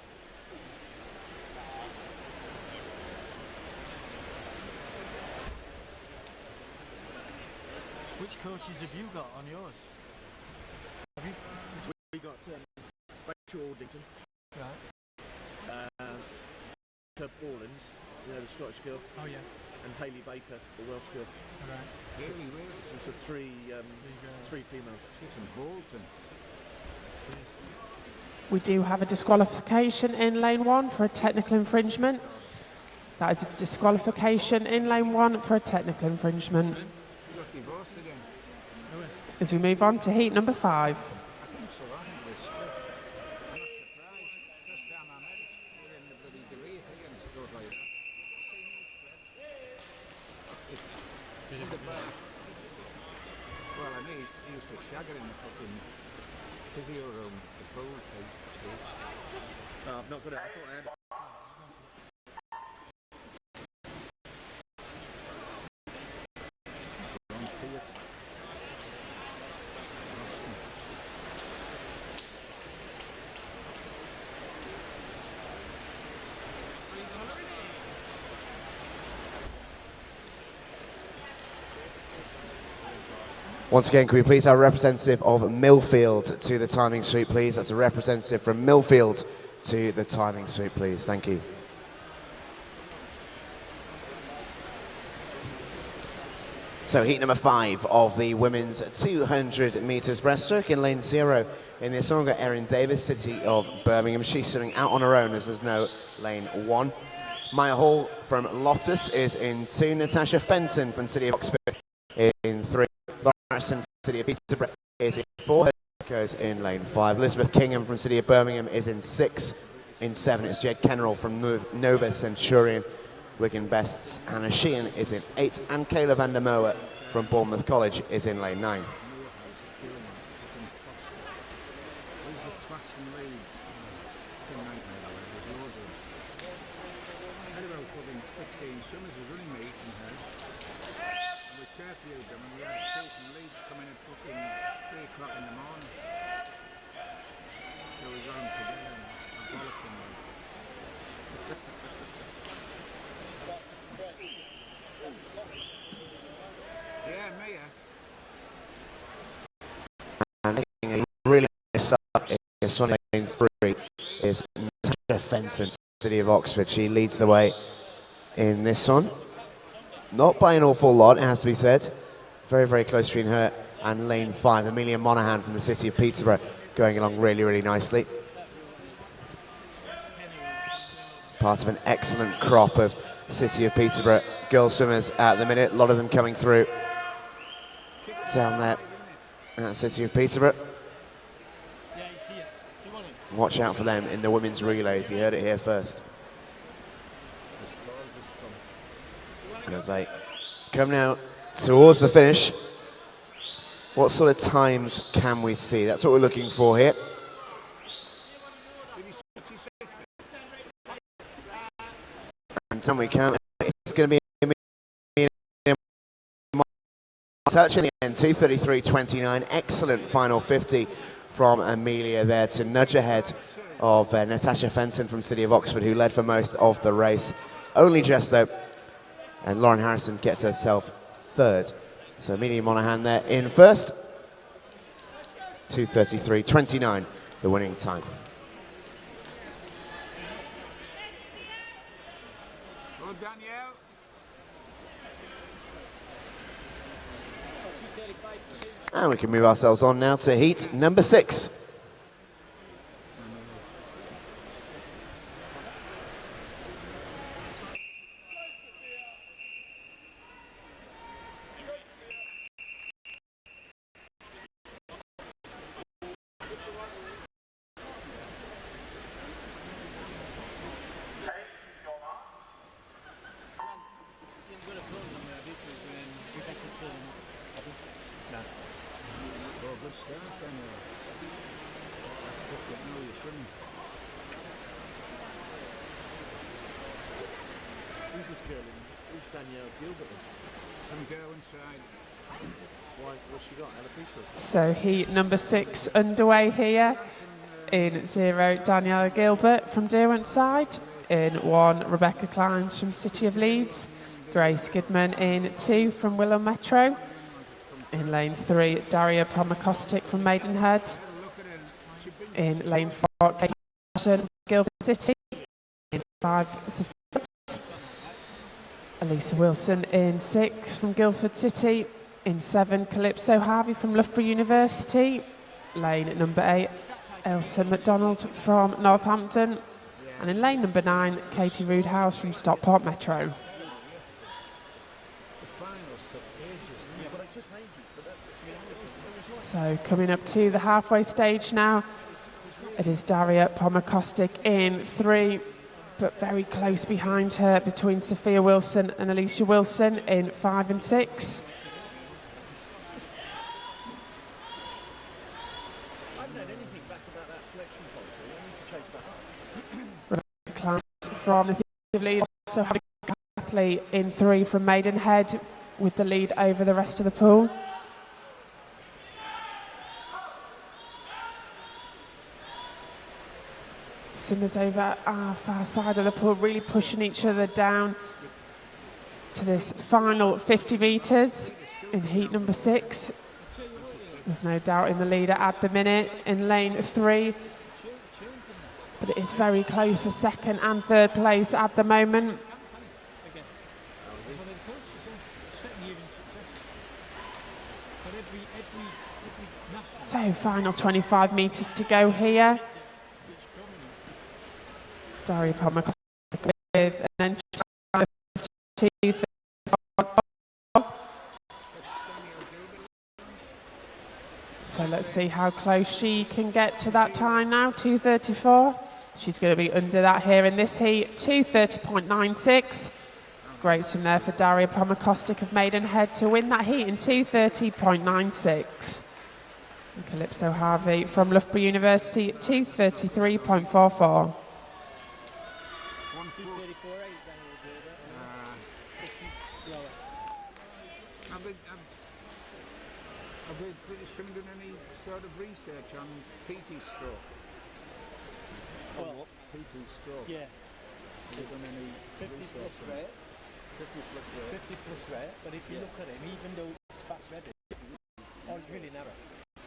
Which coaches have you got on yours? We got Rachel Aldington, Right. Herb Borland, the Scottish girl, Oh yeah. and Hayley Baker, the Welsh girl. Right. Really weird. So three females. She's from Bolton. We do have a disqualification in lane 1 for a technical infringement. That is a disqualification in lane 1 for a technical infringement. You got divorced again. As we move on to heat number 5. I think so, I think we're split. I'm not surprised. First time I met it, we're in the bloody delay again, stuff like that. See me, Fred? Well, I mean, he used to shag her in the fucking physio room, the pool thing. No, I've not got it. I thought I had it. Once again, can we please have a representative of Millfield to the timing suite, please? That's a representative from Millfield to the timing suite, please. Thank you. So heat number 5 of the women's 200 meters breaststroke in lane 0. In this one, we've got Erin Davis, City of Birmingham. She's swimming out on her own as there's no lane 1. Maya Hall from Loftus is in 2. Natasha Fenton from City of Oxford in 3. Lauren Harrison, City of Peterborough is in 4. Goes in lane 5. Elizabeth Kingham from City of Birmingham is in 6. In 7, it's Jed Kennerall from Nova Centurion. Wigan Best's Anna Sheehan is in 8. And Kayla van der Moa from Bournemouth College is in lane 9. And making a really nice start in this one, lane 3, is Natasha Fenton, City of Oxford. She leads the way in this one. Not by an awful lot, it has to be said. Very, very close between her and lane 5. Amelia Monaghan from the City of Peterborough going along really, really nicely. Part of an excellent crop of City of Peterborough girl swimmers at the minute. A lot of them coming through down there at City of Peterborough. Watch out for them in the women's relays. You heard it here first. And as they come now towards the finish, what sort of times can we see? That's what we're looking for here. And time we can, it's going to be touch in the end, 2:33.29. Excellent final 50 from Amelia there to nudge ahead of Natasha Fenton from City of Oxford, who led for most of the race. Only just though, and Lauren Harrison gets herself 3rd. So Amelia Monaghan there in 1st. 2:33.29, the winning time. And we can move ourselves on now to heat number 6. Who's this girl? Who's Danielle Gilbert? Some girl inside. Why? What's she got? Alopecia? So heat number 6 underway here. In 0, Danielle Gilbert from Derwentside. In 1, Rebecca Clines from City of Leeds. Grace Goodman in 2 from Willow Metro. In lane 3, Daria Pomakostic from Maidenhead. In lane 4, Katie Ashton from Guildford City. In 5, Sophia Elisa Wilson in 6 from Guildford City. In 7, Calypso Harvey from Loughborough University. Lane number 8, Ailsa McDonald from Northampton. And in lane number 9, Katie Roodhouse from Stockport Metro. So coming up to the halfway stage now, it is Daria Pomakostic in 3, but very close behind her between Sophia Wilson and Alicia Wilson in 5 and 6. I haven't heard anything back about that selection policy. I need to chase that up. Rebecca Clines from the City of Leeds, also having Athlete in 3 from Maidenhead with the lead over the rest of the pool. Swimmers over our far side of the pool really pushing each other down to this final 50 metres in heat number 6. There's no doubt in the leader at the minute in lane 3, but it is very close for 2nd and 3rd place at the moment. So final 25 metres to go here. Daria Palmer with an entry time of 2:35. So let's see how close she can get to that time now, 2:34. She's going to be under that here in this heat, 2:30.96. Great swim there for Daria Pomakostic of Maidenhead to win that heat in 2:30.96. And Calypso Harvey from Loughborough University at 2:33.44. Have the British Swim done any sort of research on PT stroke? Well, PT stroke? yeah. Have they done any 50 plus research on rate. 50 plus rate? 50 plus rate, but if you look at him, even though it's fast ready, oh, it's really narrow.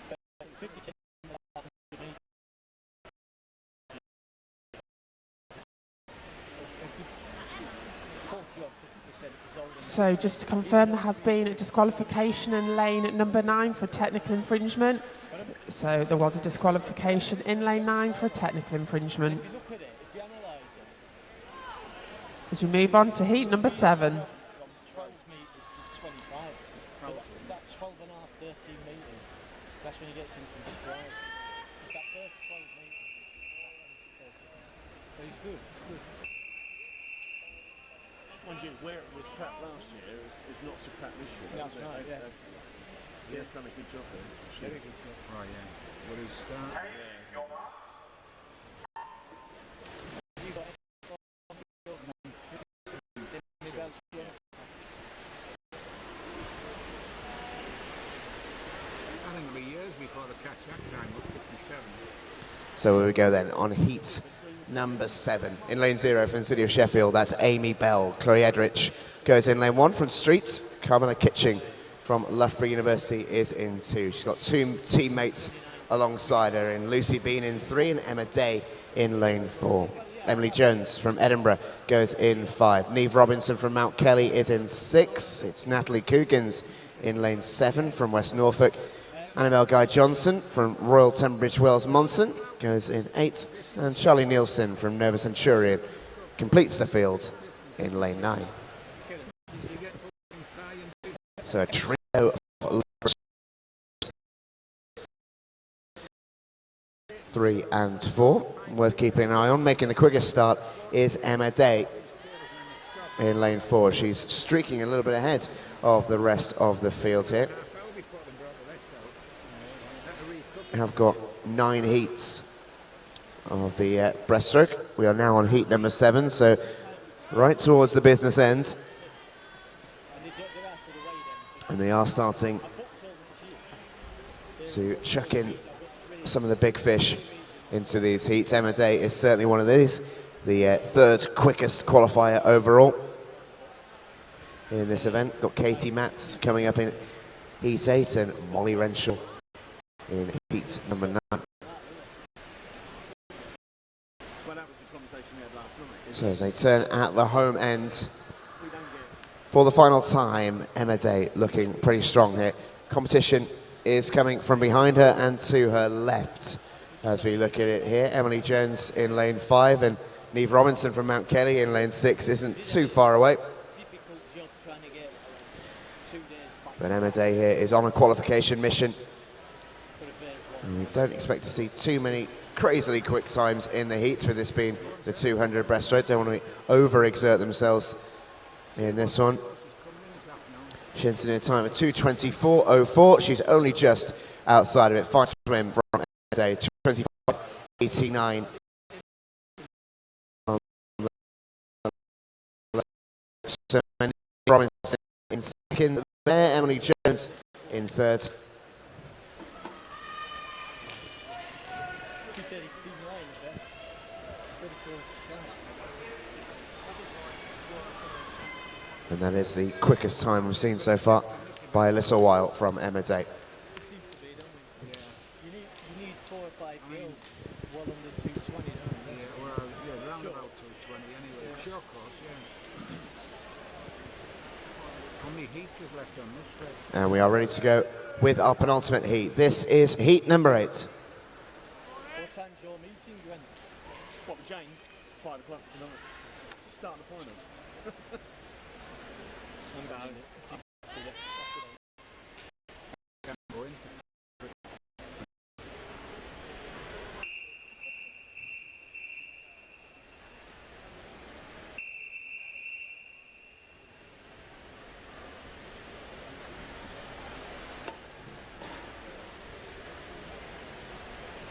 But 50 So just to confirm, there has been a disqualification in lane number 9 for technical infringement. So there was a disqualification in lane 9 for a technical infringement. As we move on to heat number 7. 12 metres to 25. So that's 12 and a half, 13 metres. That's when he gets into stride. It's that first 12 metres. But he's good. He's good. Mind you, where it was crap last year is not so crap this year. That's right, yeah. He has done a good job there. Very good job. Oh yeah. What is that? You got I think it'll be years before they catch that time, up 57. So here we go then on heat number 7. In lane 0 from the City of Sheffield, that's Amy Bell. Chloe Edrich goes in lane 1 from Street. Carmela Kitching from Loughborough University is in 2. She's got 2 teammates alongside her in Lucy Bean in 3 and Emma Day in lane 4. Emily Jones from Edinburgh goes in 5. Neve Robinson from Mount Kelly is in 6. It's Natalie Coogans in lane 7 from West Norfolk. Annabelle Guy-Johnson from Royal Tunbridge Wells Monson goes in 8. And Charlie Nielsen from Nova Centurion completes the field in lane 9. So a trio of 3 and 4. Worth keeping an eye on. Making the quickest start is Emma Day in lane 4. She's streaking a little bit ahead of the rest of the field here. Have got 9 heats of the breaststroke. We are now on heat number 7, so right towards the business end. And they are starting to chuck in some of the big fish into these heats. Emma Day is certainly one of these, the 3rd quickest qualifier overall in this event. Got Katie Matz coming up in heat 8 and Molly Renshaw in heat number 9. Well, that was the conversation we had last night. So as they turn at the home end for the final time, Emma Day looking pretty strong here. Competition is coming from behind her and to her left as we look at it here. Emily Jones in lane 5 and Neve Robinson from Mount Kelly in lane 6 isn't too far away. But Emma Day here is on a qualification mission. And we don't expect to see too many crazily quick times in the heats, with this being the 200 breaststroke. Don't want to overexert themselves in this one. She entered in a time of 2:24.04. She's only just outside of it. Fine swim from Emma Day, 25.89. Robinson in second there, Emily Jones in 3rd. And that is the quickest time we've seen so far by a little while from Emma Day. You need 4 or 5 girls well under 220, don't you? Yeah, well, yeah, around about 220 anyway. Sure, of course, yeah. How many heats is left on this bit? And we are ready to go with our penultimate heat. This is heat number 8. What time's your meeting, Gwen? What, with Jane? 5 o'clock tonight. Start the finals. Go in.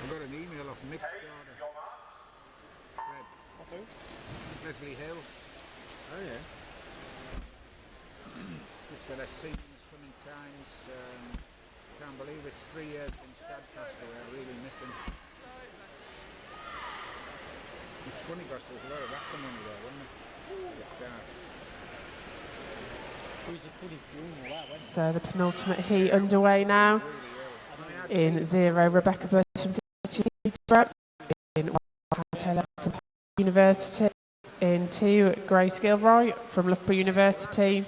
I got an email off Mick's daughter. Fred. Off who? Leslie Hill. Oh yeah. Just said I've seen the swimming times. Can't believe it's 3 years since Dad passed away. I really miss him. It's funny because there was a lot of acrimony there, wasn't there? At the start. Who's a fully funeral, that went. So the penultimate heat underway now. In 0, Rebecca Burton from Peterborough. In 1, Taylor from University. In 2, Grace Gilroy from Loughborough University.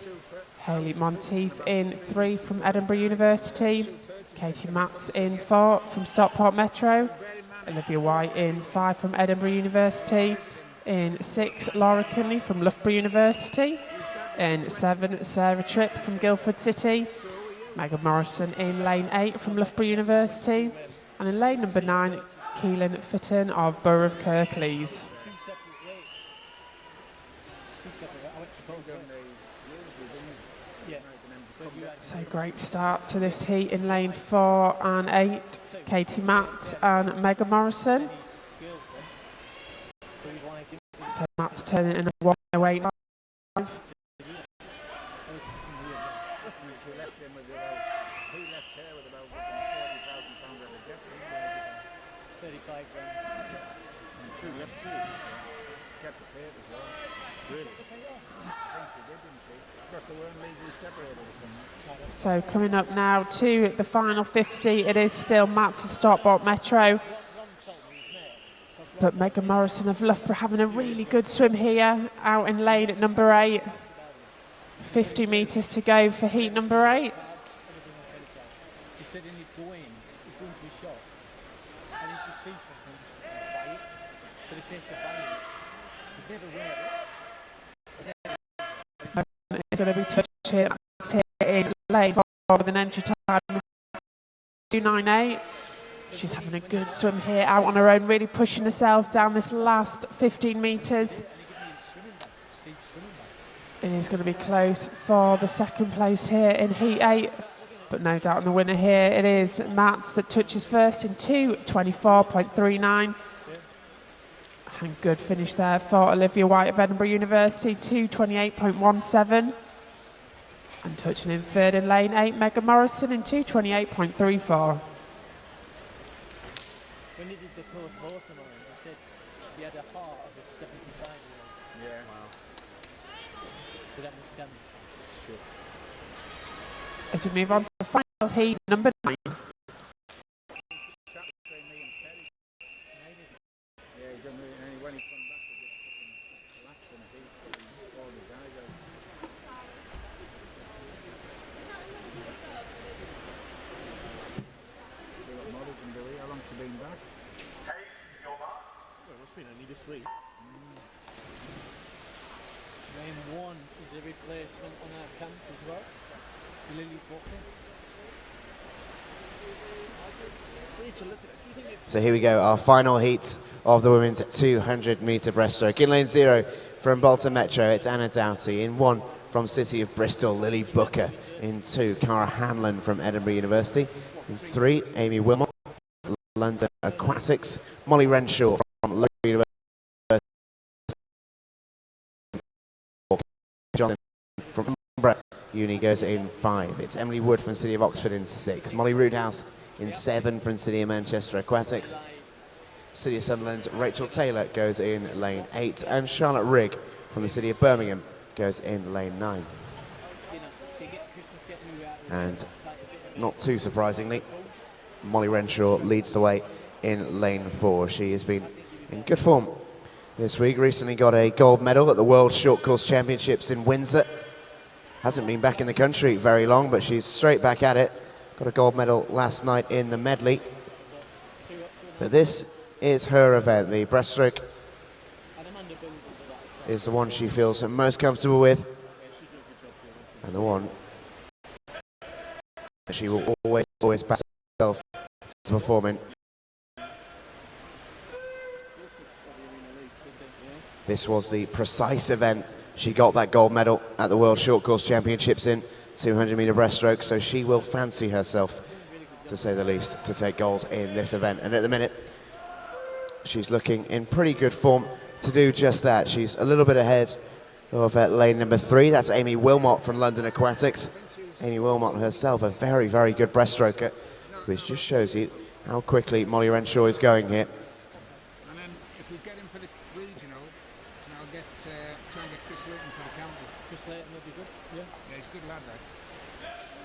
Hayley Monteith in 3 from Edinburgh University. Katie Matz in 4 from Stockport Metro. Olivia White in 5 from Edinburgh University. In 6, Laura Kinley from Loughborough University. In 7, Sarah Tripp from Guildford City. Megan Morrison in lane 8 from Loughborough University. And in lane number 9, Keelan Fitton of Borough of Kirklees. So great start to this heat in lane 4 and 8. Katie Matz and Megan Morrison. So Matz turning in a 1:08.5. He left here with about £40,000 worth of debt. 35 grand. And left too. Kept the paid as well. Really? I think she did, didn't she? Because they weren't legally separated or something. So coming up now to the final 50, it is still Matz of Stockport Metro. But Megan Morrison of Loughborough having a really good swim here, out in lane at number 8. 50 metres to go for heat number 8. He said he need to go in, he's going to a shop, and he just sees something, just buy it, for the sake of buying it. He'd never wear it. It's going to be touching in lane 4 with an entry time of 2:98. She's having a good swim here, out on her own, really pushing herself down this last 15 metres. It is going to be close for the second place here in heat 8. But no doubt on the winner here, it is Matz that touches first in 2:24.39. And good finish there for Olivia White of Edinburgh University, 2:28.17. And touching in third in lane 8, Megan Morrison in 2:28.34. When he did the post-mortem on him, he said he had a heart of a 75-year-old. Yeah. Wow. With that much damage. Sure. As we move on to the final heat, number 9. Chat between me and Terry. Yeah, he's done really, and when he come back, he just fucking collapsed in a heat. All the guys out. See what model can do here. How long's she been back? Well, it's been only this week. Lane 1 is a replacement on our camp as well. Lily Booker. We need to look at it. Do you think it's So here we go, our final heat of the women's 200 metre breaststroke. In lane 0 from Bolton Metro, it's Anna Doughty. In 1 from City of Bristol, Lily Booker. In 2, Cara Hanlon from Edinburgh University. In 3, Amy Wilmot, London Aquatics. Molly Renshaw from Loughborough University. John from Edinburgh Uni goes in 5. It's Emily Wood from City of Oxford in 6. Molly Roodhouse in 7 from City of Manchester Aquatics. City of Sunderland's Rachel Taylor goes in lane 8. And Charlotte Rigg from the City of Birmingham goes in lane 9. And not too surprisingly, Molly Renshaw leads the way in lane 4. She has been in good form this week. Recently got a gold medal at the World Short Course Championships in Windsor. Hasn't been back in the country very long, but she's straight back at it. Got a gold medal last night in the medley. But this is her event. The breaststroke is the one she feels most comfortable with, and the one she will always back herself to perform in. This was the precise event she got that gold medal at the World Short Course Championships in 200-meter breaststroke, so she will fancy herself, to say the least, to take gold in this event. And at the minute, she's looking in pretty good form to do just that. She's a little bit ahead of lane number 3. That's Amy Wilmot from London Aquatics. Amy Wilmot herself, a very, very good breaststroker, which just shows you how quickly Molly Renshaw is going here. And then if we get him for the regional, and I'll try and get Chris Layton for the county. Chris Layton would be good, yeah. Yeah, he's a good lad, that.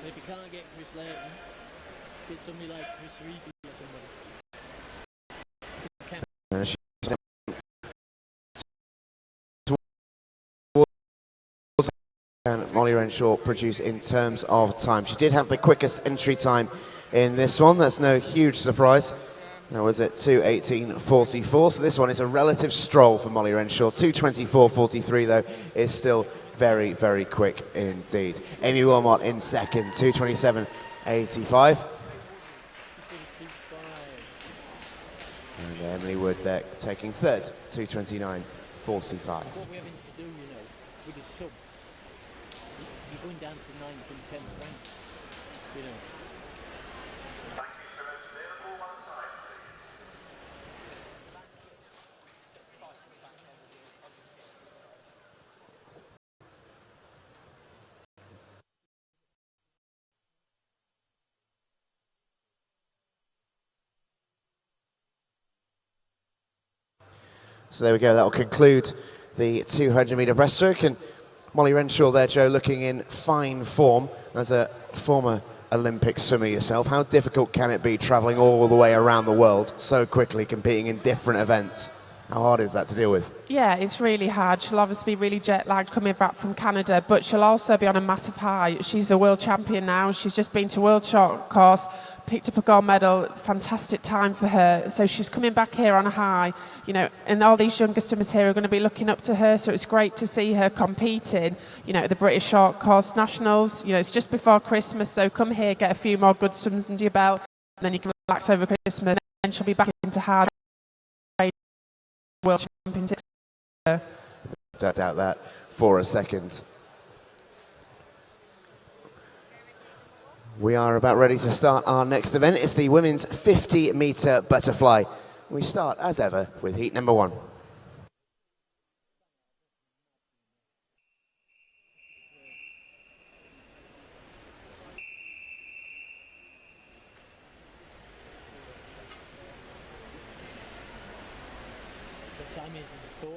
But if you can't get Chris Layton, get somebody like Chris Reedy or somebody. And she's and Molly Renshaw produced in terms of time. She did have the quickest entry time in this one. That's no huge surprise. That was at 2:18.44. So this one is a relative stroll for Molly Renshaw. 2:24.43 though is still very, very quick indeed. Amy Wilmot in second, 2:27.85. And Emily Wood there taking third, 2:29.45. What we're having to do, you know, with the subs, you're going down to 9th and 10th ranks, you know. So there we go, that will conclude the 200-meter breaststroke, and Molly Renshaw there, Joe, looking in fine form. As a former Olympic swimmer yourself, how difficult can it be travelling all the way around the world so quickly, competing in different events? How hard is that to deal with? Yeah, it's really hard. She'll obviously be really jet lagged coming back from Canada, but she'll also be on a massive high. She's the world champion now. She's just been to World Short Course, picked up a gold medal, fantastic time for her. So she's coming back here on a high, you know, and all these younger swimmers here are going to be looking up to her. So it's great to see her competing, you know, at the British Short Course Nationals. You know, it's just before Christmas, so come here, get a few more good swims under your belt, and then you can relax over Christmas, and then she'll be back into hard World Championships. Don't doubt that for a second. We are about ready to start our next event. It's the women's 50-meter butterfly. We start, as ever, with heat number 1. What time is this? 4?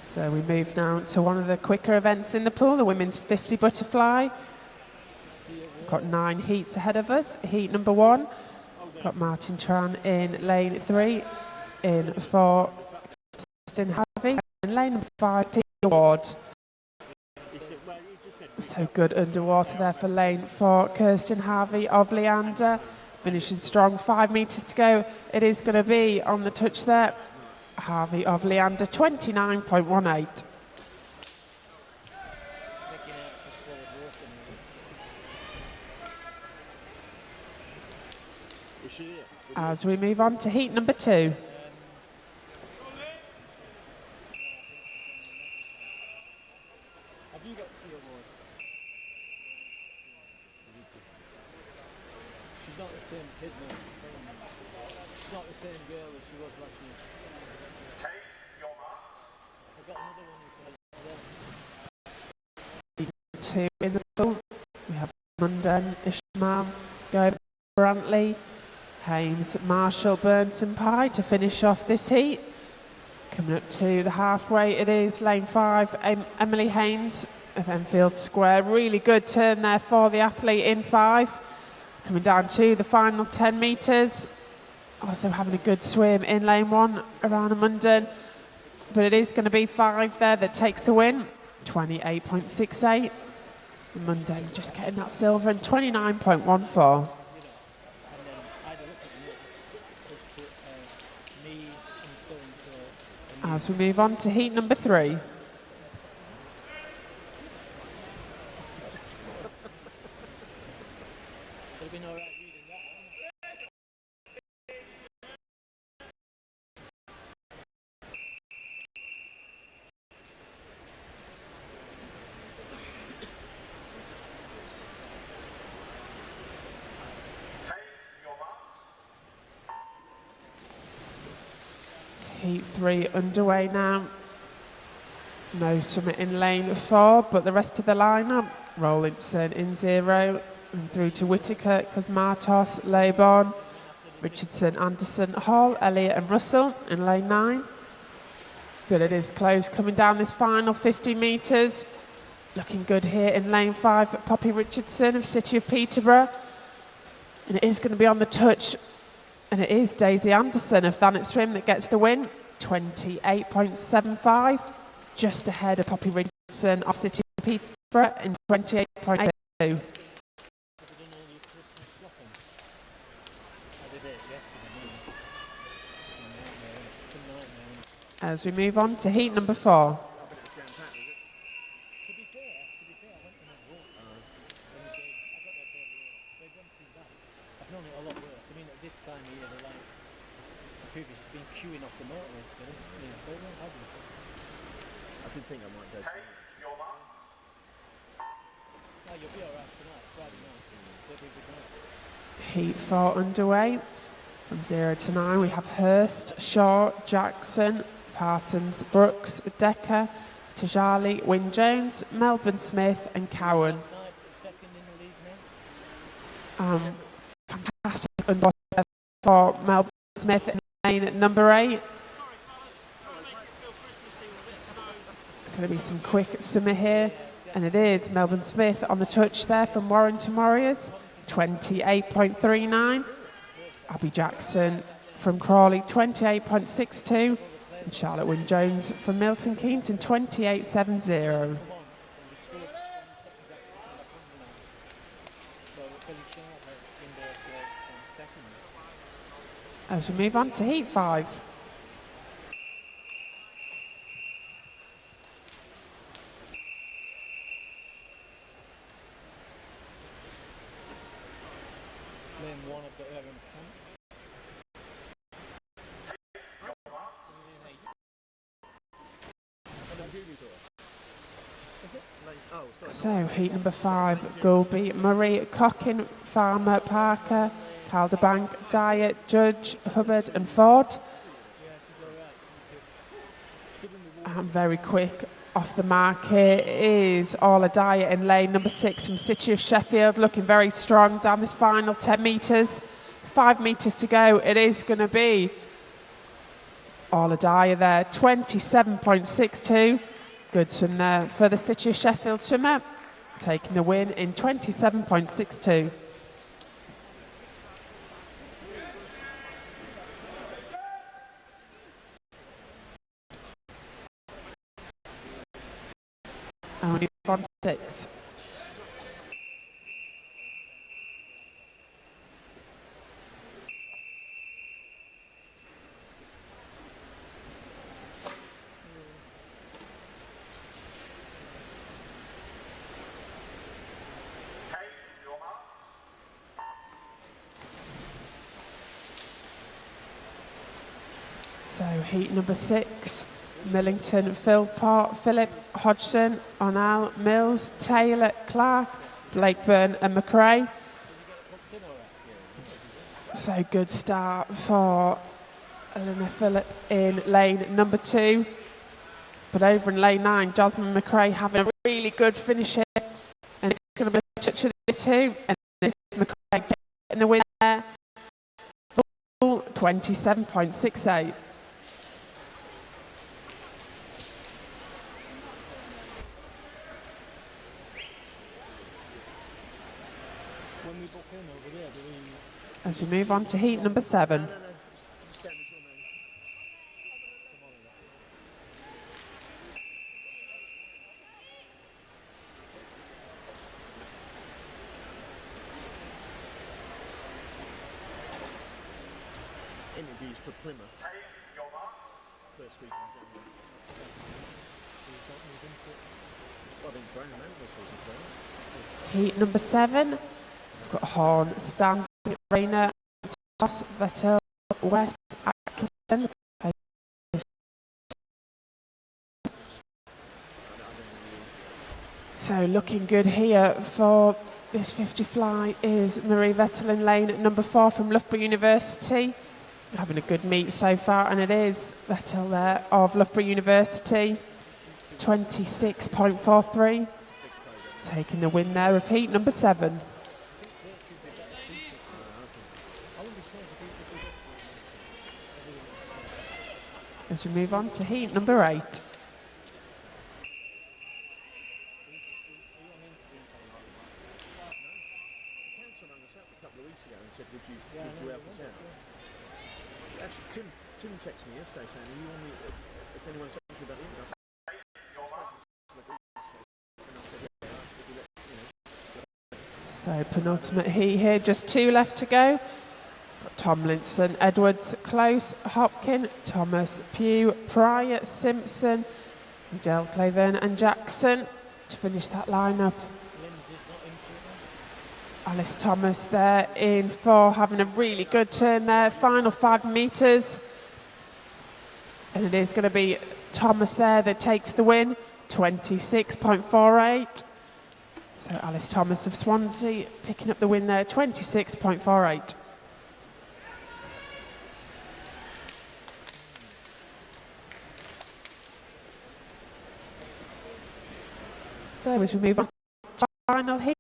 So we move now to one of the quicker events in the pool, the women's 50 butterfly. Got 9 heats ahead of us. Heat number 1, got Martin Tran in lane 3, in 4, Kirsten Harvey, in lane number 5, Tia Ward. So good underwater there for lane 4, Kirsten Harvey of Leander. Finishing strong, 5 metres to go. It is going to be on the touch there. Harvey of Leander, 29.18. As we move on to heat number 2. Have you got Tia Ward? She's not the same kid now. She's not the same girl as she was last year. I've got another one. 2 in the pool. We have Munden, Ishmael, Go Brantley, Haynes, Marshall, Burnson, Pye to finish off this heat. Coming up to the halfway, it is lane 5, Emily Haynes of Enfield Square. Really good turn there for the athlete in 5. Coming down to the final 10 metres. Also having a good swim in lane 1, Arana Munden. but it is going to be 5 there that takes the win. 28.68. Monday just getting that silver and 29.14. And then I had a look at me and so and so. As we move on to heat number 3. Would have been alright reading that. Heat 3 underway now. No summit in lane 4, but the rest of the lineup. Rollinson in 0, and through to Whitaker, Cosmatos, Leybourne, Richardson, Anderson, Hall, Elliott and Russell in lane 9. But it is close coming down this final 50 metres. Looking good here in lane 5, Poppy Richardson of City of Peterborough. And it is going to be on the touch. And it is Daisy Anderson of Thanet Swim that gets the win. 28.75. Just ahead of Poppy Richardson of City of Peterborough in 28.82. As we move on to heat number 4. I've known it a lot worse. I mean, at this time of year, they're like, previously been queuing off the motorway to get in. You know, they won't have them. I did think I might go to Oh, you'll be alright tonight, Friday night. It'll be a good night. Heat 4 underway. From 0 to 9, we have Hurst, Shaw, Jackson, Parsons, Brooks, Decker, Tajali, Wyn Jones, Melbourne Smith and Cowan. Tonight, second in the league now. Fantastic underway for Melbourne Smith in lane number 8. It's going to be some quick summer here. And it is Melbourne Smith on the touch there from Warrington Warriors. 28.39. Abby Jackson from Crawley, 28.62. And Charlotte Wyn Jones from Milton Keynes in 28.70. As we move on to heat 5. Lane 1 of the Camp. So heat number 5, Gulby, Murray, Cockin, Farmer, Parker, Calderbank, Dyer, Judge, Hubbard and Ford. And very quick off the mark here is Orla Dyer in lane number 6 from City of Sheffield, looking very strong down this final 10 metres. 5 metres to go. It is going to be Orla Dyer there, 27.62. Good swim there for the City of Sheffield swimmer, taking the win in 27.62. And we move on to 6. So heat number 6, Millington, Philip, Hodgson, Onal, Mills, Taylor, Clark, Blakeburn and McRae. So good start for Eleanor Phillip in lane number 2. But over in lane 9, Jasmine McRae having a really good finish here. And it's going to be a touch of this too. And this is McRae getting the win there. 27.68. As we move on to heat number 7. Portuguese for Plymouth. First week in January. Well, I think Brown and was as well. Heat number 7. We've got Horn, Stand, Rayner, Toss, Vettel, West, Atkinson. So looking good here for this 50 fly is Marie Vettel in lane number 4 from Loughborough University. Having a good meet so far, and it is Vettel there of Loughborough University, 26.43. Taking the win there of heat number 7. As we move on to heat number 8. Tim texted me yesterday saying, "Are you on the? If anyone's talking about it, So penultimate heat here, just 2 left to go. Got Tomlinson, Edwards, Close, Hopkin, Thomas, Pugh, Pryor, Simpson, Gel Claven and Jackson to finish that lineup. Alice Thomas there in 4, having a really good turn there. Final 5 metres. And it is going to be Thomas there that takes the win, 26.48. So Alice Thomas of Swansea picking up the win there, 26.48. So as we move on to the final heat.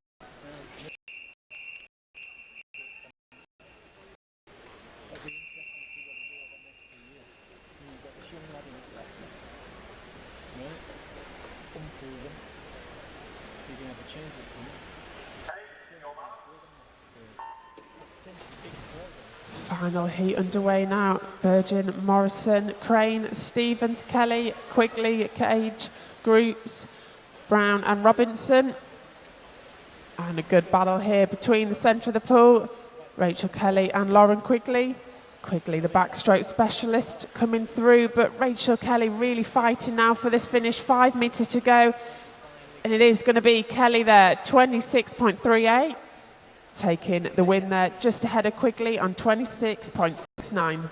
Final heat underway now. Virgin, Morrison, Crane, Stevens, Kelly, Quigley, Cage, Groups, Brown and Robinson. And a good battle here between the centre of the pool, Rachel Kelly and Lauren Quigley. Quigley, the backstroke specialist, coming through, but Rachel Kelly really fighting now for this finish. 5 metres to go. And it is going to be Kelly there, 26.38. Taking the win there, just ahead of Quigley on 26.69.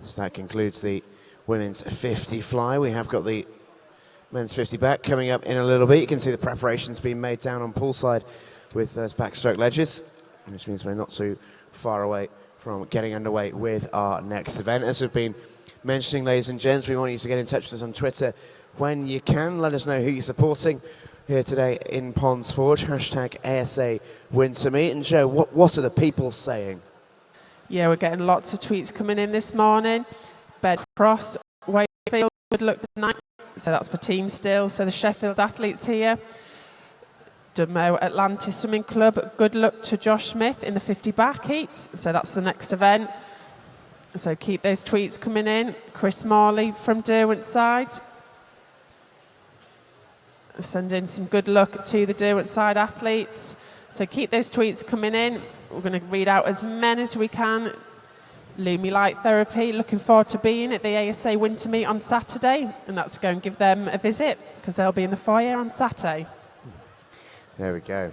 So that concludes the women's 50 fly. We have got the men's 50 back coming up in a little bit. You can see the preparations being made down on poolside with those backstroke ledges, which means we're not too far away from getting underway with our next event. As we've been mentioning, ladies and gents, we want you to get in touch with us on Twitter when you can. Let us know who you're supporting here today in Ponds Forge. Hashtag ASA Winter Meet. And Joe, what are the people saying? Yeah, we're getting lots of tweets coming in this morning. Bed Cross, Wakefield, good luck tonight. So that's for team still. So the Sheffield athletes here. Dunmo Atlantis Swimming Club, good luck to Josh Smith in the 50 back heats. So that's the next event. So keep those tweets coming in. Chris Morley from Derwent side. Sending some good luck to the Derwent side athletes. So keep those tweets coming in. We're going to read out as many as we can. Lumi Light Therapy, looking forward to being at the ASA Winter Meet on Saturday, and that's going to give them a visit because they'll be in the foyer on Saturday. There we go.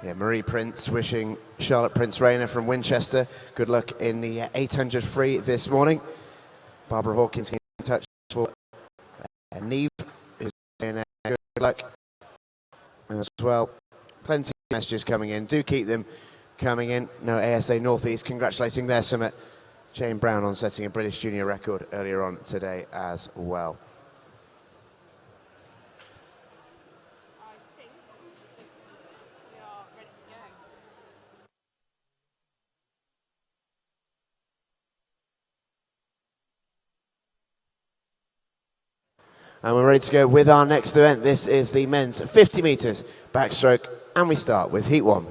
Yeah, Marie Prince wishing Charlotte Prince Rayner from Winchester good luck in the 800 free this morning. Barbara Hawkins getting in touch for Neve, who's saying good luck as well. Plenty of messages coming in. Do keep them coming in. No, ASA Northeast congratulating their summit. Jane Brown on setting a British junior record earlier on today as well. I think we are ready to go. And we're ready to go with our next event. This is the men's 50 metres backstroke And we start with heat 1.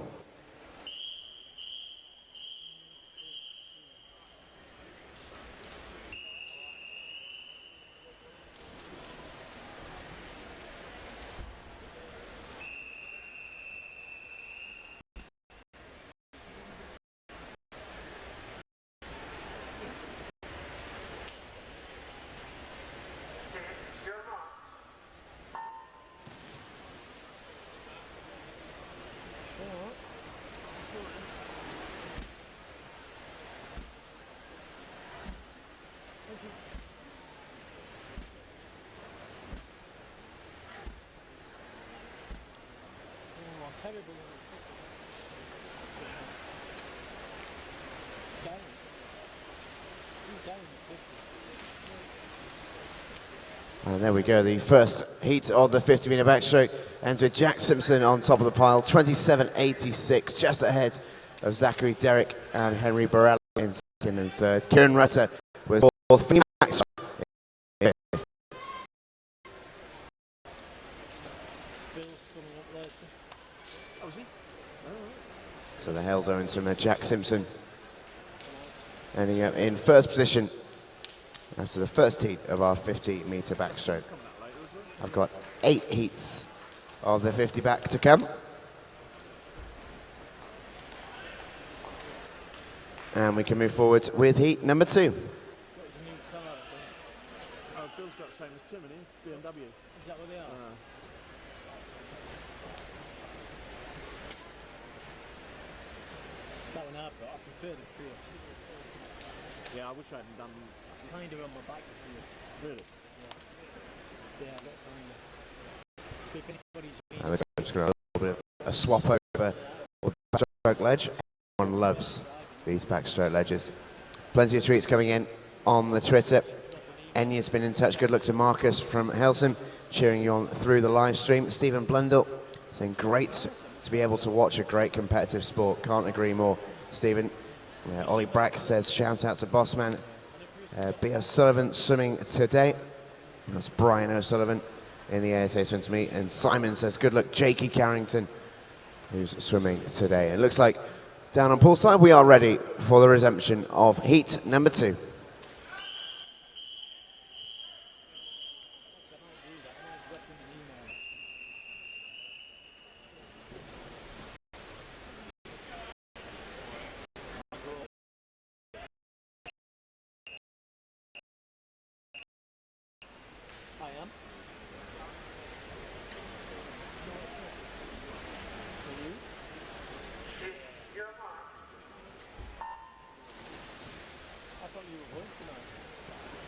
Terrible. Down. He's down at 50. And there we go, the first heat of the 50-metre backstroke ends with Jack Simpson on top of the pile, 27.86, just ahead of Zachary Derrick and Henry Borrelli in second and third. Kieran Rutter was fourth. So the hails are into Jack Simpson, ending up in first position after the first heat of our 50-metre backstroke. I've got 8 heats of the 50 back to come. And we can move forward with heat number 2. Bill's got the same as Tim, isn't he? BMW. Is that what they are? That one I've got, I prefer the Prius. Yeah, I wish I hadn't done. It's kind of on my back, the Prius. Really? Yeah, I got kind of. If anybody's And we're just going to a little bit of a swap over the backstroke ledge. Everyone loves these backstroke ledges. Plenty of tweets coming in on the Twitter. Enya's been in touch. Good luck to Marcus from Helsing, cheering you on through the live stream. Stephen Blundell saying great to be able to watch a great competitive sport. Can't agree more, Stephen. Ollie Brack says shout out to Bossman. B. O'Sullivan swimming today. That's Brian O'Sullivan in the ASA Winter Meet. And Simon says good luck, Jakey Carrington, who's swimming today. It looks like down on poolside we are ready for the resumption of heat number 2.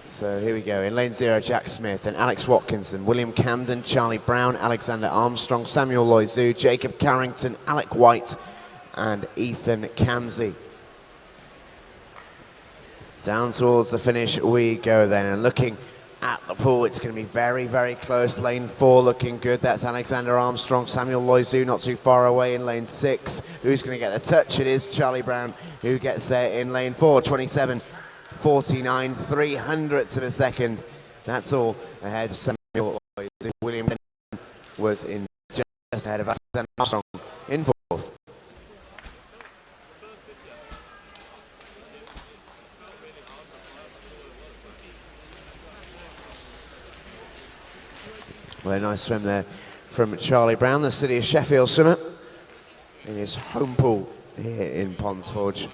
So here we go, in lane 0, Jack Smith and Alex Watkinson, William Camden, Charlie Brown, Alexander Armstrong, Samuel Loizu, Jacob Carrington, Alec White and Ethan Camsey. Down towards the finish we go then, and looking at the pool, it's going to be very, very close. Lane 4 looking good, that's Alexander Armstrong, Samuel Loizu not too far away in lane 6. Who's going to get the touch? It is Charlie Brown who gets there in lane 4, 27.49, 300ths of a second. That's all ahead of Samuel Loizu. William was in just ahead of Alexander Armstrong in 4th. Well, a nice swim there from Charlie Brown, the City of Sheffield swimmer, in his home pool here in Ponds Forge.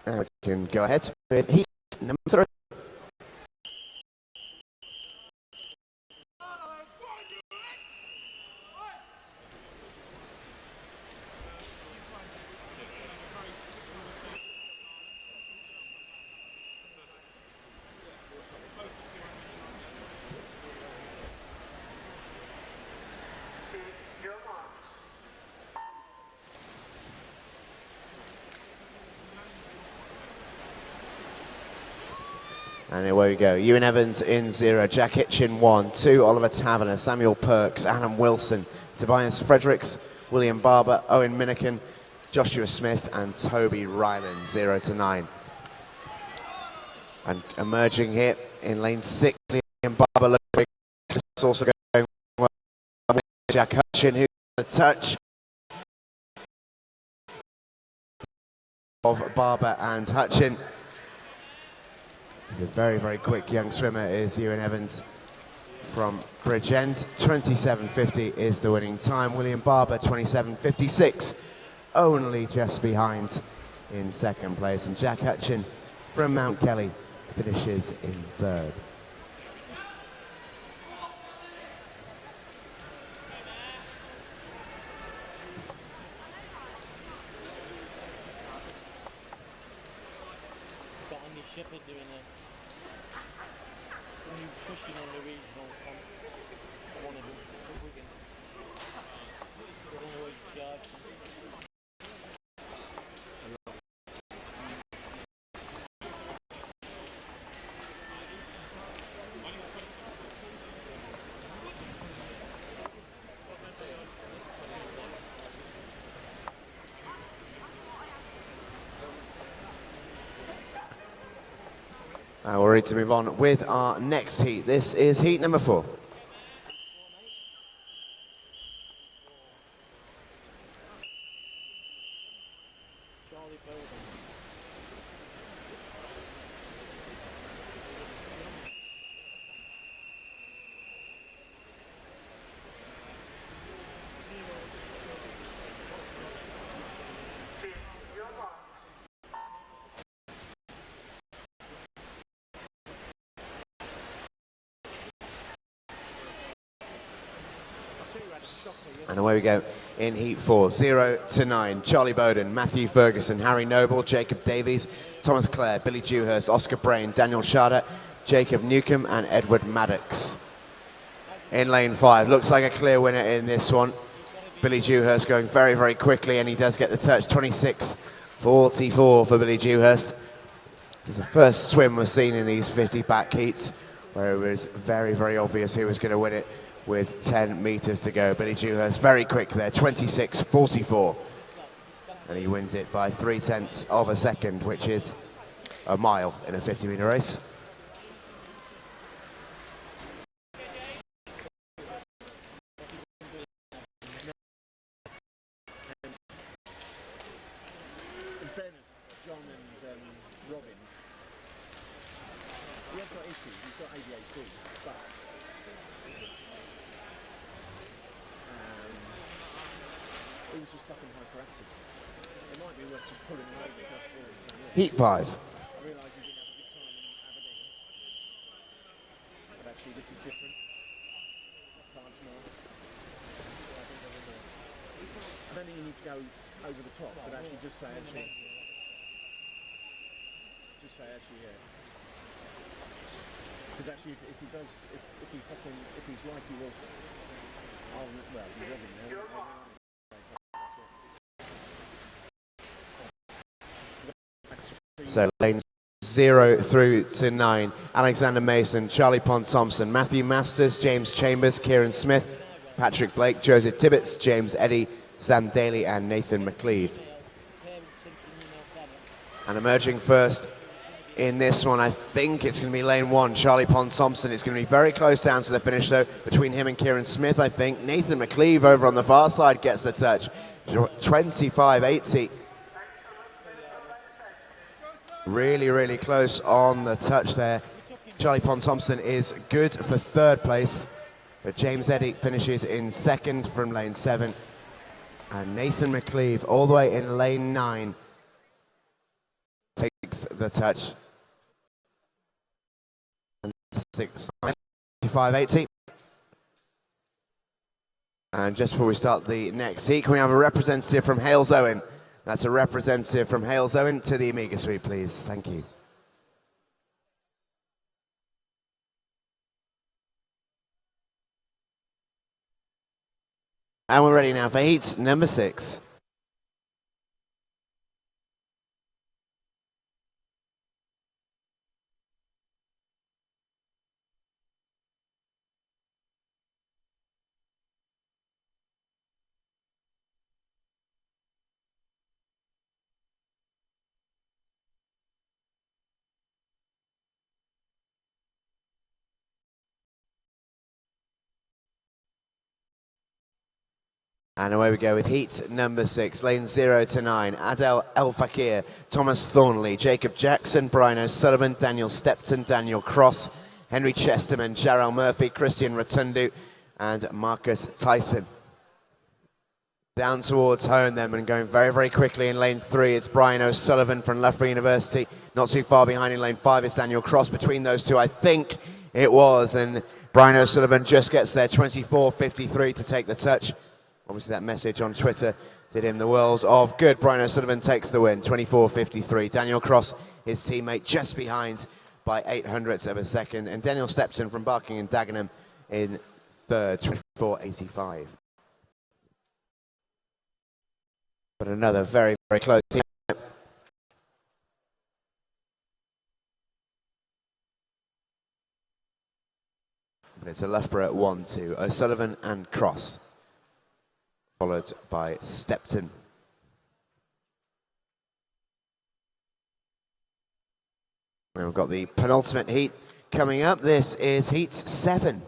And we can go ahead with heat number 3. And away we go. Ewan Evans in 0, Jack Hitchin 1, 2, Oliver Taverner, Samuel Perks, Adam Wilson, Tobias Fredericks, William Barber, Owen Minikin, Joshua Smith and Toby Ryland, 0 to 9. And emerging here in lane 6, William Barber looking also going well with Jack Hitchin, who's on the touch of Barber and Hutchin. He's a very, very quick young swimmer, is Ewan Evans from Bridgend. 27.50 is the winning time. William Barber, 27.56, only just behind in second place. And Jack Hutchin from Mount Kelly finishes in third. Shepherd doing a nutrition on the regional comp. One of them for Wigan. They don't always charge. We're ready to move on with our next heat. This is heat number 4. And away we go in heat 4, 0 to 9. Charlie Bowden, Matthew Ferguson, Harry Noble, Jacob Davies, Thomas Clare, Billy Dewhurst, Oscar Brain, Daniel Sharda, Jacob Newcomb and Edward Maddox. In lane 5, looks like a clear winner in this one. Billy Dewhurst going very, very quickly, and he does get the touch. 26.44 for Billy Dewhurst. The first swim was seen in these 50 back heats, where it was very, very obvious who was going to win it with 10 meters to go. Billy Dewhurst very quick there, 26.44. And he wins it by 0.3 of a second, which is a mile in a 50-meter race. In fairness, John and Robin, he has got issues, he's got ADHD, but he was just fucking hyperactive. It might be worth just pulling him over across the field and saying, yeah. Heat 5. I realise you didn't have a good time in Aberdeen, but actually this is different. Times more. I don't think you need to go over the top, but actually just say actually. Just say actually, yeah. Because actually, if he does, if he's like he was, well, he's Robin now. So lanes 0 through to 9. Alexander Mason, Charlie Pond Thompson, Matthew Masters, James Chambers, Kieran Smith, Patrick Blake, Joseph Tibbets, James Eddy, Sam Daly and Nathan McLeave. And emerging first in this one, I think it's going to be lane 1, Charlie Pond Thompson. It's going to be very close down to the finish though, between him and Kieran Smith, I think. Nathan McLeave over on the far side gets the touch. 25.80. Really, really close on the touch there. Charlie Pond Thompson is good for third place, but James Eddy finishes in second from lane 7. And Nathan McLeave all the way in lane 9 takes the touch. 25.80. And just before we start the next heat, can we have a representative from Hales Owen? That's a representative from Hales Owen to the Amiga Suite, please. Thank you. And we're ready now for heat number 6. And away we go with heat number 6, lanes 0 to 9. Adel El Fakir, Thomas Thornley, Jacob Jackson, Brian O'Sullivan, Daniel Stepton, Daniel Cross, Henry Chesterman, Jarrell Murphy, Christian Rotundu, and Marcus Tyson. Down towards home then, and going very, very quickly in lane 3, it's Brian O'Sullivan from Loughborough University. Not too far behind in lane 5 is Daniel Cross. Between those two, I think it was, and Brian O'Sullivan just gets there, 24.53 to take the touch. Obviously that message on Twitter did him the world of good. Brian O'Sullivan takes the win, 24.53. Daniel Cross, his teammate, just behind by 800ths of a second. And Daniel Stepson from Barking and Dagenham in third, 24.85. But another very, very close team. But it's a Loughborough at 1-2. O'Sullivan and Cross, followed by Stepton. And we've got the penultimate heat coming up. This is heat 7.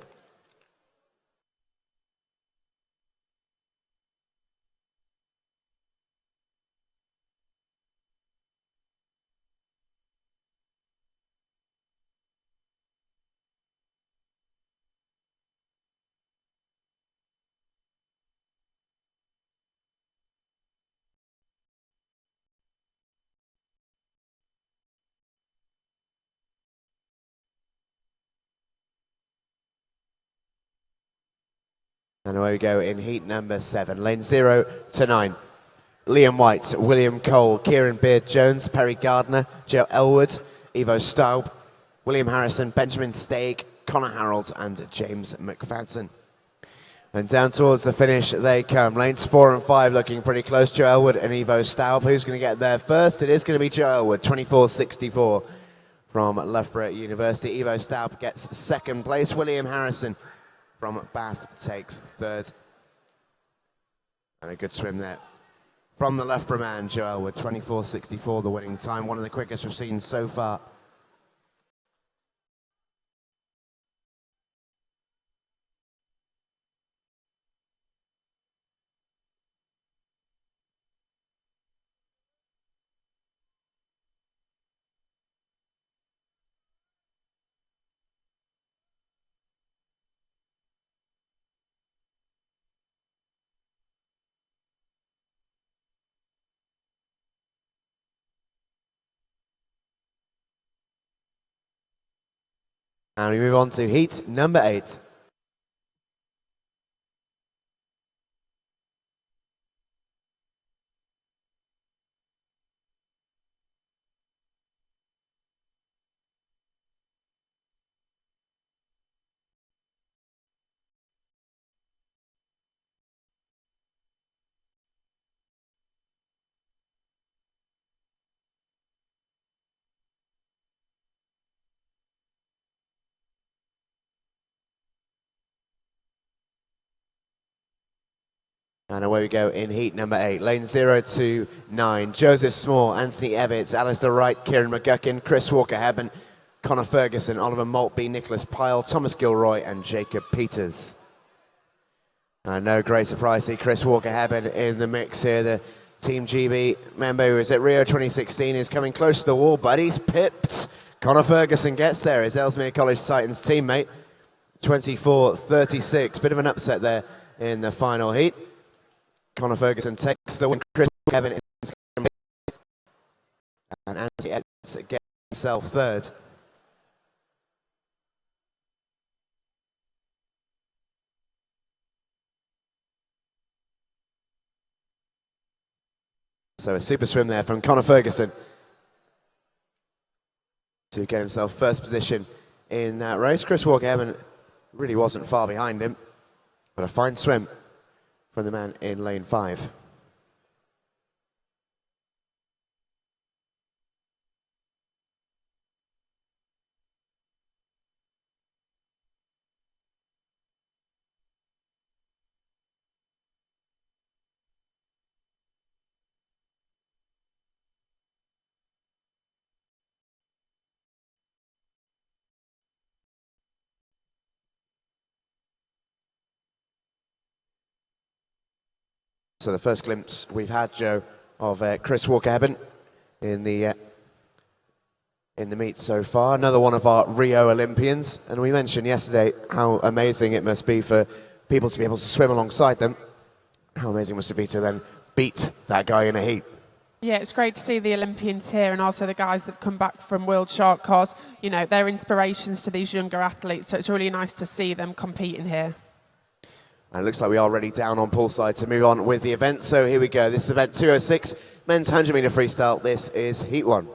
And away we go in heat number 7, lane 0 to 9. Liam White, William Cole, Kieran Beard-Jones, Perry Gardner, Joe Elwood, Evo Staub, William Harrison, Benjamin Stagg, Connor Harold, and James McFadden. And down towards the finish they come. Lanes 4 and 5 looking pretty close. Joe Elwood and Evo Staub. Who's going to get there first? It is going to be Joe Elwood, 24.64 from Loughborough University. Evo Staub gets second place. William Harrison from Bath takes third. And a good swim there from the Loughborough man, Joe Elwood, 24.64 the winning time. One of the quickest we've seen so far. And we move on to heat number 8. And away we go in heat number 8, lane 0 to 9. Joseph Small, Anthony Evitts, Alistair Wright, Kieran McGuckin, Chris Walker-Hebben, Connor Ferguson, Oliver Maltby, Nicholas Pyle, Thomas Gilroy, and Jacob Peters. And no great surprise to see Chris Walker-Hebben in the mix here. The Team GB member who was at Rio 2016 is coming close to the wall, but he's pipped. Connor Ferguson gets there, his Ellesmere College Titans teammate, 24.36. Bit of an upset there in the final heat. Connor Ferguson takes the win. Chris Kevin and Anthony Evans gets himself third. So a super swim there from Connor Ferguson to get himself first position in that race. Chris Walker-Hebben really wasn't far behind him, but a fine swim from the man in lane 5. So the first glimpse we've had, Joe, of Chris Walker-Hebben in the meet so far. Another one of our Rio Olympians. And we mentioned yesterday how amazing it must be for people to be able to swim alongside them. How amazing must it be to then beat that guy in a heat? Yeah, it's great to see the Olympians here and also the guys that have come back from World Short Course. You know, they're inspirations to these younger athletes, so it's really nice to see them competing here. And it looks like we are already down on poolside to move on with the event. So here we go. This is event 206, men's 100 metre freestyle. This is heat 1.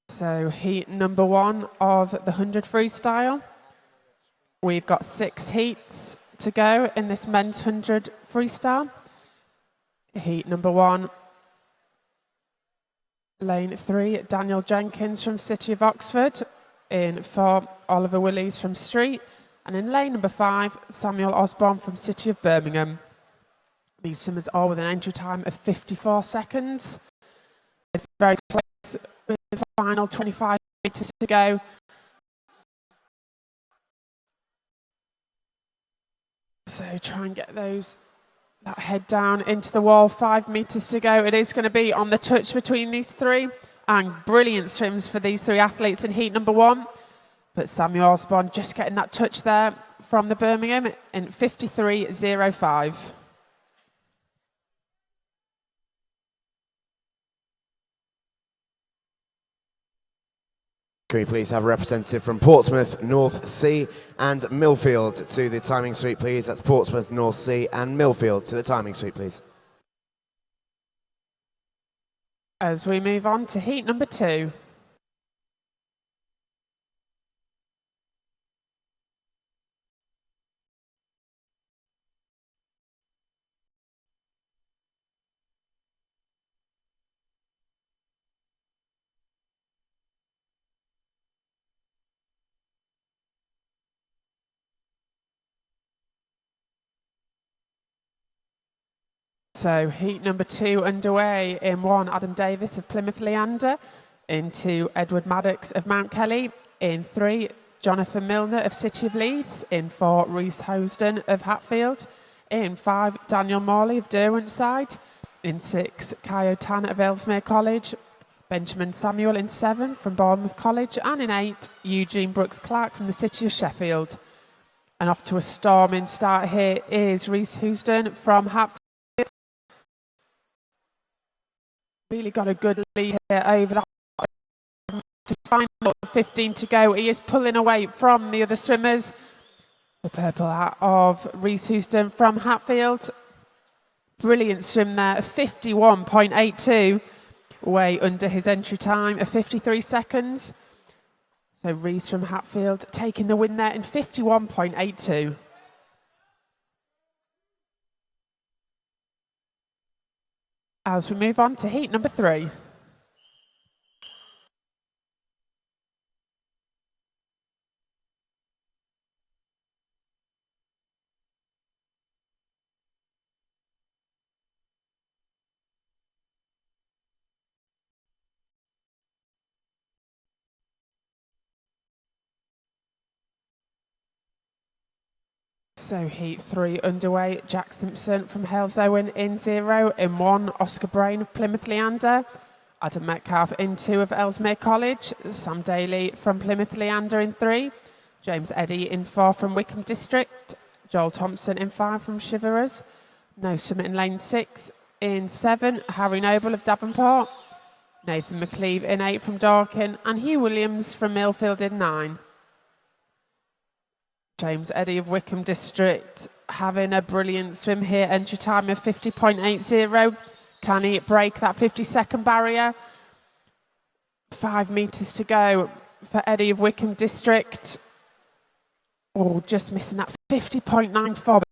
So heat number 1 of the 100 freestyle. We've got 6 heats to go in this men's 100 freestyle. Heat number 1, lane 3, Daniel Jenkins from City of Oxford. In 4, Oliver Willies from Street. And in lane number 5, Samuel Osborne from City of Birmingham. These swimmers are with an entry time of 54 seconds. It's very close with the final 25 metres to go. So try and get that head down into the wall. 5 metres to go. It is going to be on the touch between these three. And brilliant swims for these 3 athletes in heat number 1. But Samuel Osborne just getting that touch there from the Birmingham in 53.05. Can we please have a representative from Portsmouth, North Sea and Millfield to the timing suite, please? That's Portsmouth, North Sea and Millfield to the timing suite, please. As we move on to heat number 2. So heat number 2 underway. In 1, Adam Davis of Plymouth Leander. In 2, Edward Maddox of Mount Kelly. In 3, Jonathan Milner of City of Leeds. In 4, Rhys Housden of Hatfield. In 5, Daniel Morley of Derwentsside. In 6, Kaio Tan of Ellesmere College. Benjamin Samuel in 7 from Bournemouth College. And in 8, Eugene Brooks-Clark from the City of Sheffield. And off to a storming start here is Rhys Housden from Hatfield. Really got a good lead here over that. Just final 15 to go. He is pulling away from the other swimmers. The purple hat of Rhys Housden from Hatfield. Brilliant swim there, 51.82. Way under his entry time of 53 seconds. So Rhys from Hatfield taking the win there in 51.82. As we move on to heat number 3. So heat 3 underway. Jack Simpson from Hales Owen in 0. In 1, Oscar Brain of Plymouth Leander. Adam Metcalf in 2 of Ellesmere College. Sam Daly from Plymouth Leander in 3. James Eddy in 4 from Wickham District. Joel Thompson in 5 from Chivalrous. No Summit in lane 6. In 7, Harry Noble of Davenport. Nathan McLeave in 8 from Dorking. And Hugh Williams from Millfield in 9. James Eddy of Wickham District having a brilliant swim here. Entry time of 50.80. Can he break that 50-second barrier? 5 metres to go for Eddy of Wickham District. Oh, just missing that 50.94.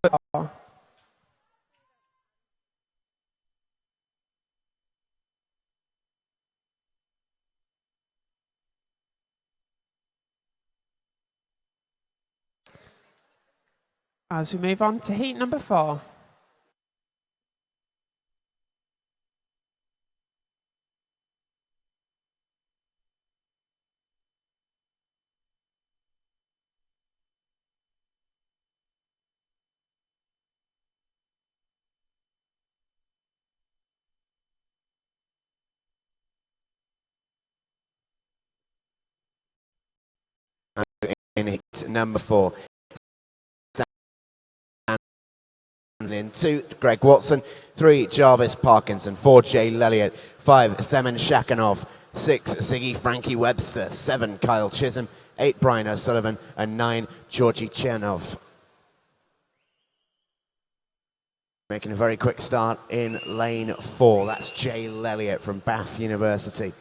As we move on to heat number 4. In heat number 4. In 2, Greg Watson. 3, Jarvis Parkinson. 4, Jay Lelliott. 5, Semen Shakhanov. 6, Ziggy Frankie Webster. 7, Kyle Chisholm. 8, Brian O'Sullivan. And 9, Georgie Chernov. Making a very quick start in lane 4. That's Jay Lelliott from Bath University.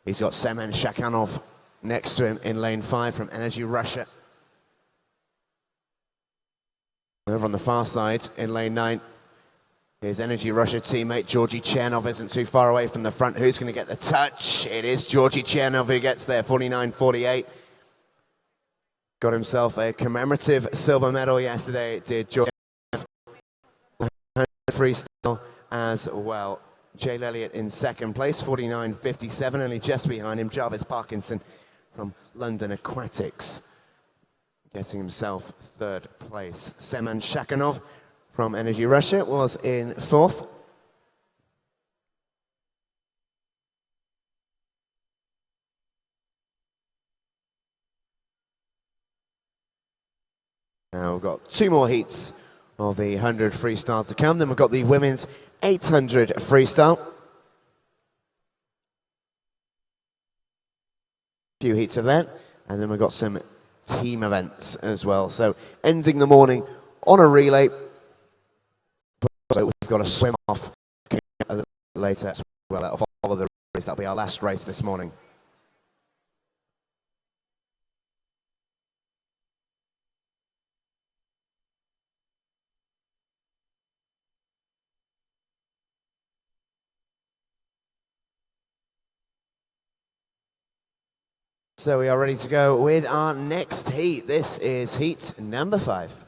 He's got Semen Shakhanov next to him in lane 5 from Energy Russia. Over on the far side in lane 9, his Energy Russia teammate Georgie Chernov isn't too far away from the front. Who's going to get the touch? It is Georgie Chernov who gets there, 49.48. Got himself a commemorative silver medal yesterday. It did Georgie Freestyle as well. Jay Lelliott in second place, 49.57, only just behind him, Jarvis Parkinson from London Aquatics, getting himself third place. Semen Shakhanov from Energy Russia was in fourth. Now we've got 2 more heats of the 100 freestyle to come. Then we've got the women's 800 freestyle. A few heats of that, and then we've got some team events as well. So ending the morning on a relay. So we've got a swim off a little later as well. Of all of the races, that'll be our last race this morning. So we are ready to go with our next heat. This is heat number 5.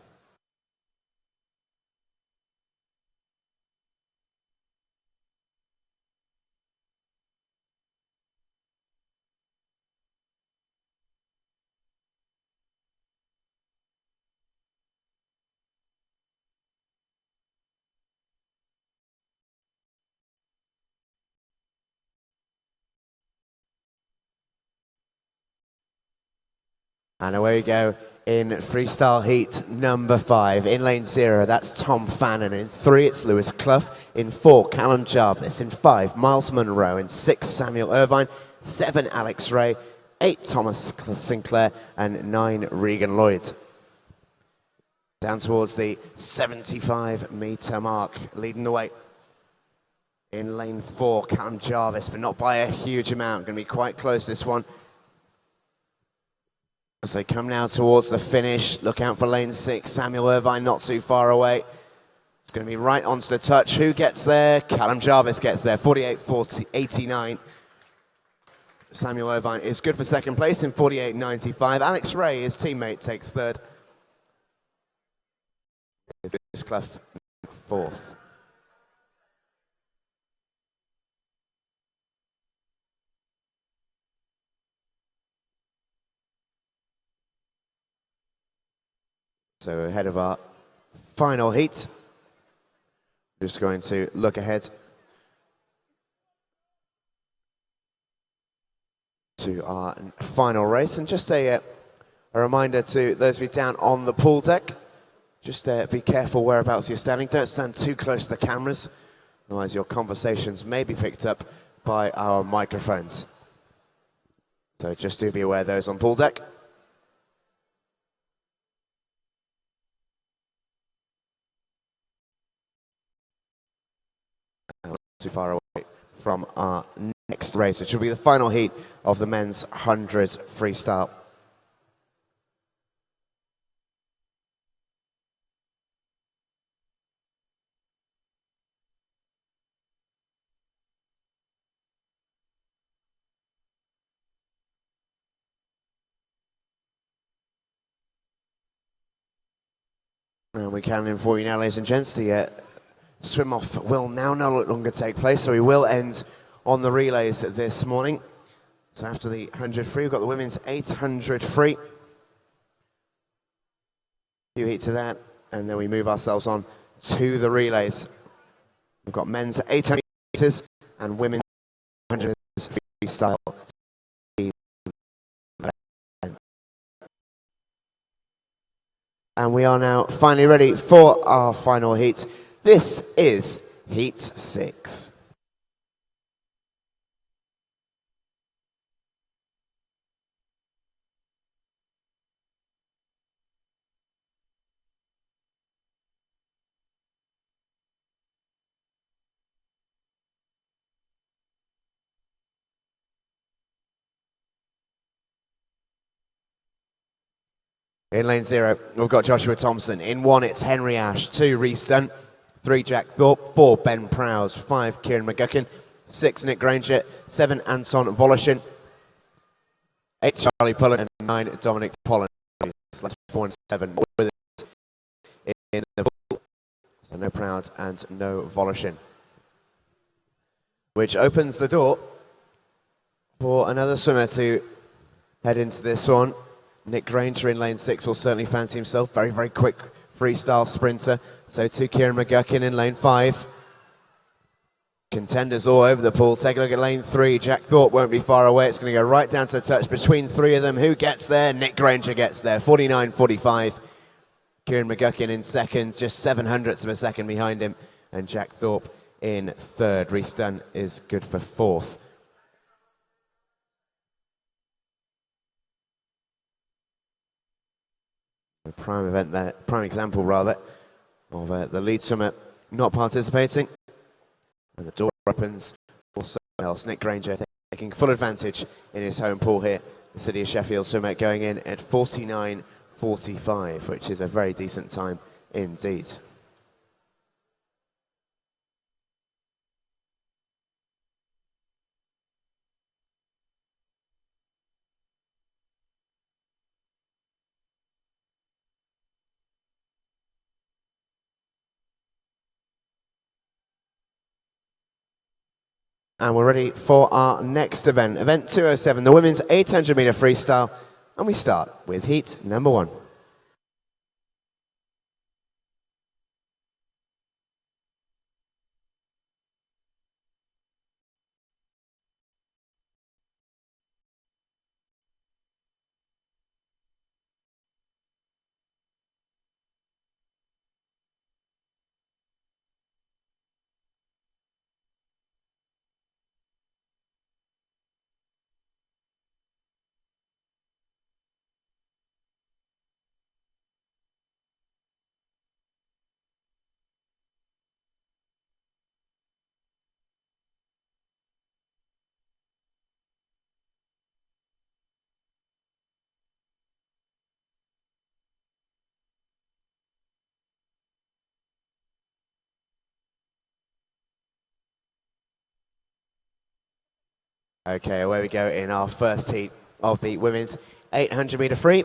And away we go in freestyle heat number 5. In lane 0, that's Tom Fannin. In 3, it's Lewis Clough. In 4, Callum Jarvis. In 5, Miles Munro. In 6, Samuel Irvine. 7, Alex Ray. 8, Thomas Sinclair. And 9, Regan Lloyd. Down towards the 75-metre mark, leading the way. In lane 4, Callum Jarvis, but not by a huge amount. Going to be quite close, this one. As they come now towards the finish, look out for lane 6, Samuel Irvine not too far away. It's going to be right onto the touch. Who gets there? Callum Jarvis gets there, 48.89. Samuel Irvine is good for second place in 48.95. Alex Ray, his teammate, takes third. This Clough fourth. So ahead of our final heat, just going to look ahead to our final race. And just a reminder to those of you down on the pool deck, just be careful whereabouts you're standing. Don't stand too close to the cameras, otherwise your conversations may be picked up by our microphones. So just do be aware of those on pool deck. Too far away from our next race, which will be the final heat of the men's 100 freestyle. And we can in for you now, ladies and gents. The swim off will now no longer take place, so we will end on the relays this morning. So after the 100 free, we've got the women's 800 free. A few heats of that, and then we move ourselves on to the relays. We've got men's 800 meters and women's 100 freestyle. And we are now finally ready for our final heat. This is Heat 6. In lane 0, we've got Joshua Thompson. In 1, it's Henry Ash. 2, Rhys Dunn. 3, Jack Thorpe. 4, Ben Prowse. 5, Kieran McGuckin. 6, Nick Granger. 7, Anton Voloshin. 8, Charlie Pullen. And 9, Dominic Pollen. Last 4 and 7 with us in the pool. So no Prowse and no Voloshin. Which opens the door for another swimmer to head into this one. Nick Granger in lane 6 will certainly fancy himself. Very, very quick freestyle sprinter. So too Kieran McGuckin in lane 5. Contenders all over the pool. Take a look at lane 3. Jack Thorpe won't be far away. It's going to go right down to the touch between 3 of them. Who gets there? Nick Granger gets there. 49.45. Kieran McGuckin in second, just 0.07 of a second behind him. And Jack Thorpe in third. Rhys Dunn is good for fourth. A prime event there, prime example rather, of the lead swimmer not participating. And the door opens for someone else. Nick Granger taking full advantage in his home pool here. The City of Sheffield swimmer going in at 49.45, which is a very decent time indeed. And we're ready for our next event, event 207, the women's 800 meter freestyle. And we start with heat number 1. Okay, away we go in our first heat of the women's 800 meter free.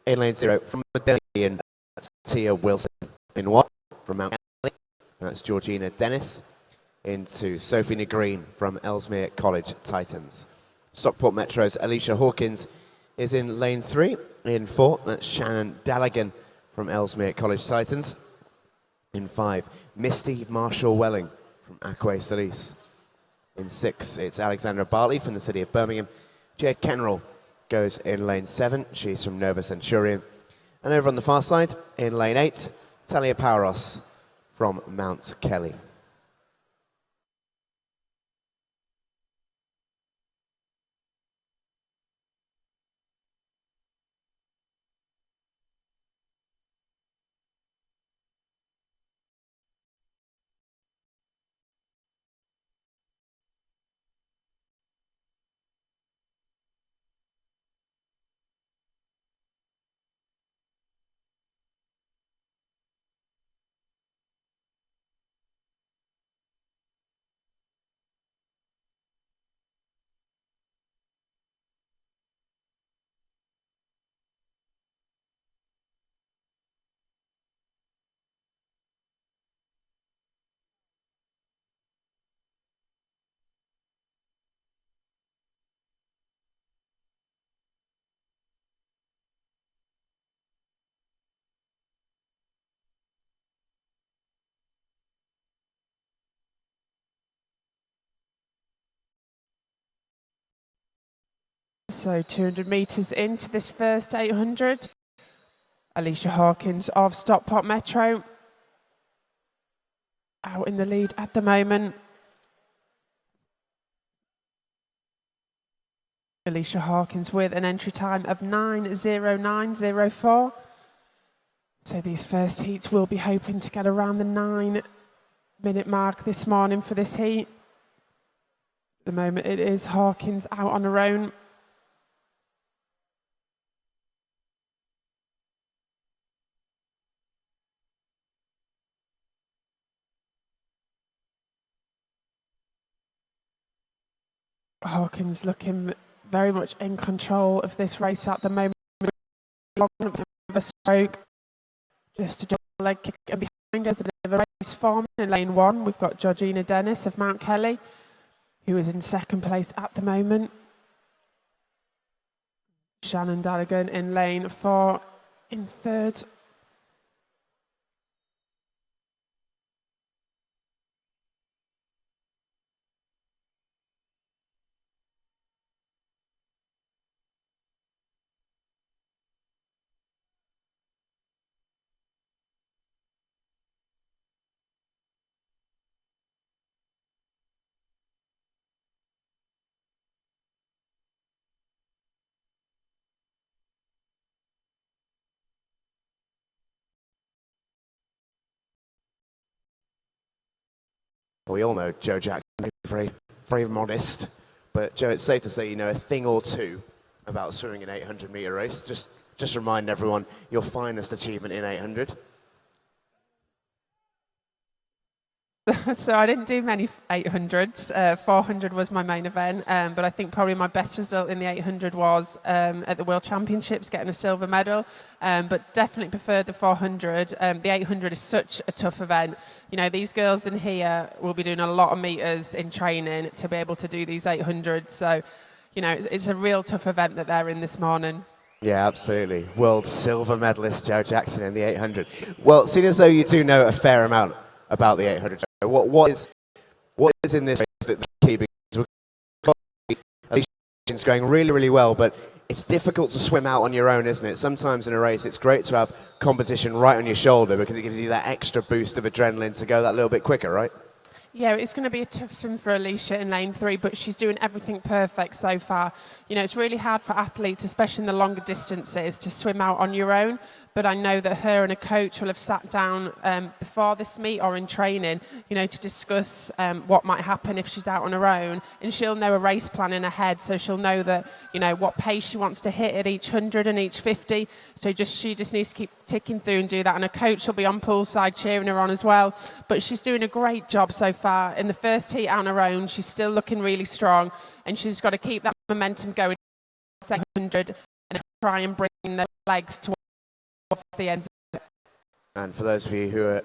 In lane 0 from Medley, and that's Tia Wilson. In 1 from Mount Kelly, that's Georgina Dennis. Into Sophie Negreen from Ellesmere College Titans. Stockport Metro's Alicia Hawkins is in lane 3. In 4, that's Shannon Dallaghan from Ellesmere College Titans. In 5, Misty Marshall-Welling from Aquay Solis. In 6, it's Alexandra Bartley from the City of Birmingham. Jade Kenrell goes in lane 7. She's from Nova Centurion. And over on the far side, in lane 8, Talia Pauros from Mount Kelly. So 200 metres into this first 800. Alicia Hawkins of Stockport Metro out in the lead at the moment. Alicia Hawkins with an entry time of 9:09:04. So these first heats will be hoping to get around the 9-minute mark this morning for this heat. At the moment it is Hawkins out on her own. Hawkins looking very much in control of this race at the moment. A stroke, just a double leg kick, and behind us a bit of a race forming in lane 1. We've got Georgina Dennis of Mount Kelly, who is in second place at the moment. Shannon Dallaghan in lane 4 in third. We all know Joe Jackson is very, very modest, but Joe, it's safe to say you know a thing or two about swimming an 800-metre race. Just remind everyone your finest achievement in 800. So I didn't do many 800s. 400 was my main event, but I think probably my best result in the 800 was at the World Championships, getting a silver medal. But definitely preferred the 400. The 800 is such a tough event. You know, these girls in here will be doing a lot of meters in training to be able to do these 800s. So, you know, it's a real tough event that they're in this morning. Yeah, absolutely. World silver medalist Joe Jackson in the 800. Well, seeing as though you do know a fair amount about the 800, what is in this race that the key? Because Alicia's going really, really well, but it's difficult to swim out on your own, isn't it? Sometimes in a race, it's great to have competition right on your shoulder because it gives you that extra boost of adrenaline to go that little bit quicker, right? Yeah, it's going to be a tough swim for Alicia in lane 3, but she's doing everything perfect so far. You know, it's really hard for athletes, especially in the longer distances, to swim out on your own. But I know that her and a coach will have sat down before this meet or in training, you know, to discuss what might happen if she's out on her own. And she'll know a race plan in her head, so she'll know that, you know, what pace she wants to hit at each 100 and each 50. So she just needs to keep ticking through and do that. And a coach will be on poolside cheering her on as well. But she's doing a great job so far. In the first heat out on her own, she's still looking really strong, and she's got to keep that momentum going. 100 and try and bring the legs towards the end. And for those of you who are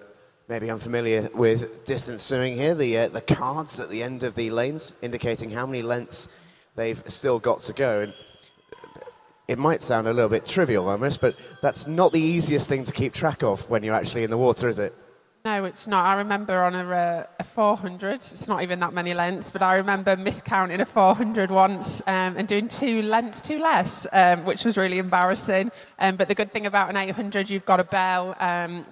maybe unfamiliar with distance swimming here, the cards at the end of the lanes indicating how many lengths they've still got to go. And it might sound a little bit trivial almost, but that's not the easiest thing to keep track of when you're actually in the water, is it? No, it's not. I remember on a 400, it's not even that many lengths, but I remember miscounting a 400 once and doing 2 lengths too less, which was really embarrassing. But the good thing about an 800, you've got a bell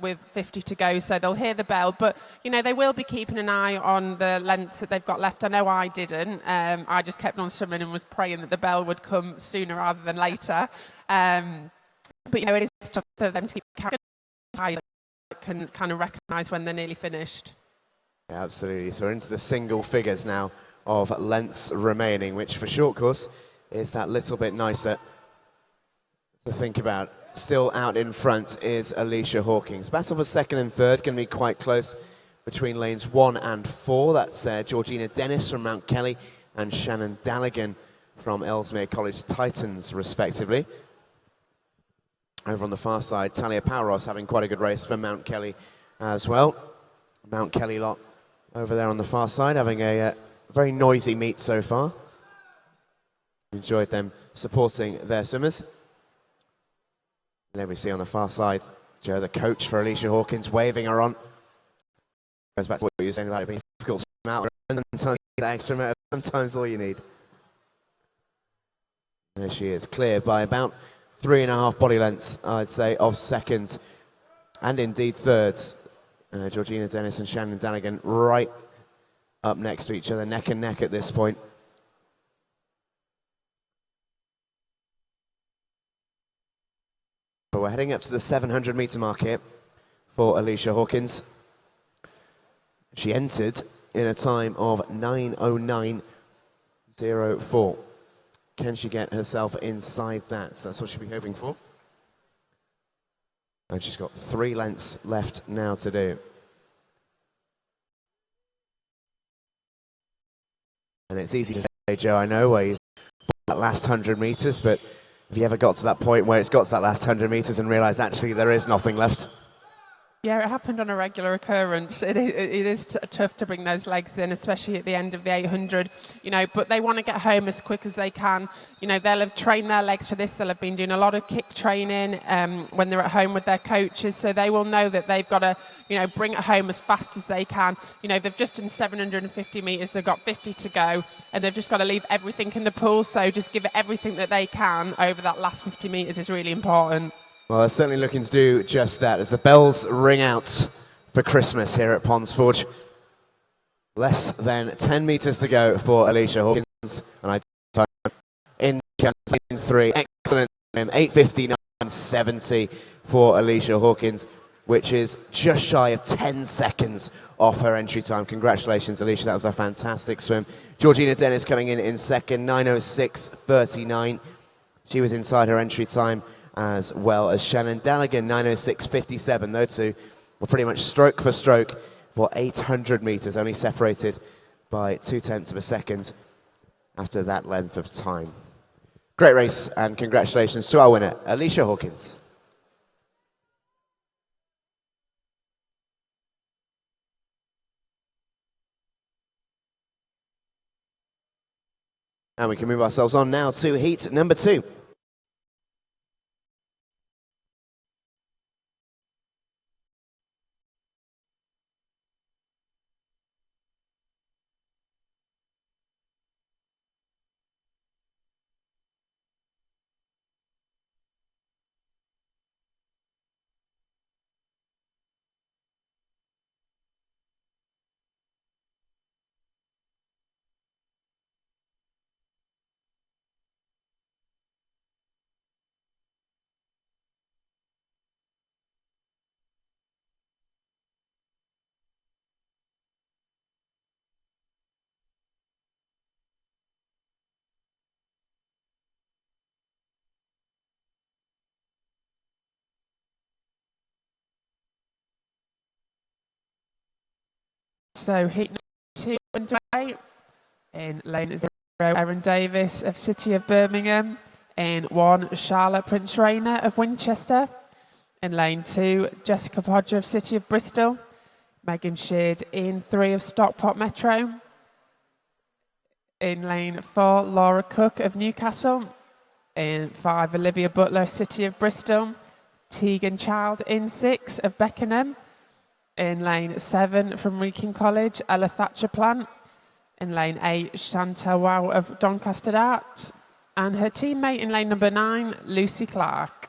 with 50 to go, so they'll hear the bell. But, you know, they will be keeping an eye on the lengths that they've got left. I know I didn't. I just kept on swimming and was praying that the bell would come sooner rather than later. But, you know, it is tough for them to keep can kind of recognise when they're nearly finished. Yeah, absolutely. So we're into the single figures now of lengths remaining, which for short course is that little bit nicer to think about. Still out in front is Alicia Hawkins. Battle for second and third, going to be quite close between lanes 1 and 4. That's Georgina Dennis from Mount Kelly and Shannon Dallaghan from Ellesmere College Titans, respectively. Over on the far side, Talia Powros having quite a good race for Mount Kelly as well. Mount Kelly lot over there on the far side having a very noisy meet so far. Enjoyed them supporting their swimmers. And then we see on the far side, Joe, the coach for Alicia Hawkins, waving her on. Goes back to what you were saying about it being difficult to swim out, and sometimes you get that extra minute, sometimes all you need. There she is, clear by about 3.5 body lengths, I'd say, of second and indeed third. Georgina Dennis and Shannon Danigan right up next to each other, neck and neck at this point. But we're heading up to the 700 metre mark here for Alicia Hawkins. She entered in a time of 9:09.04. Can she get herself inside that? So that's what she'll be hoping for. And she's got 3 lengths left now to do. And it's easy to say, Joe, I know, where you that last 100 metres, but have you ever got to that point where it's got to that last 100 metres and realised actually there is nothing left? Yeah, it happened on a regular occurrence. It is tough to bring those legs in, especially at the end of the 800, you know, but they want to get home as quick as they can. You know, they'll have trained their legs for this. They'll have been doing a lot of kick training when they're at home with their coaches, so they will know that they've got to, you know, bring it home as fast as they can. You know, they've just done 750 metres, they've got 50 to go, and they've just got to leave everything in the pool, so just give it everything that they can over that last 50 metres is really important. Well, they're certainly looking to do just that as the bells ring out for Christmas here at Ponds Forge. Less than 10 metres to go for Alicia Hawkins, and I time in 3. Excellent time, 8:59.70 for Alicia Hawkins, which is just shy of 10 seconds off her entry time. Congratulations, Alicia, that was a fantastic swim. Georgina Dennis coming in second, 9:06.39. She was inside her entry time, as well as Shannon Danigan, 9:06.57. Those two were pretty much stroke for stroke for 800 metres, only separated by 0.2 of a second after that length of time. Great race, and congratulations to our winner, Alicia Hawkins. And we can move ourselves on now to heat number 2. So heat number 2 underway. In lane 0, Erin Davis of City of Birmingham. In 1, Charlotte Prince Rayner of Winchester. In lane 2, Jessica Podger of City of Bristol. Megan Sheard in 3 of Stockport Metro. In lane 4, Laura Cook of Newcastle. In 5, Olivia Butler of City of Bristol. Tegan Child in 6 of Beckenham. In lane 7 from Wrekin College, Ella Thatcher Plant. In lane 8, Chantal Wow of Doncaster Arts. And her teammate in lane number 9, Lucy Clark.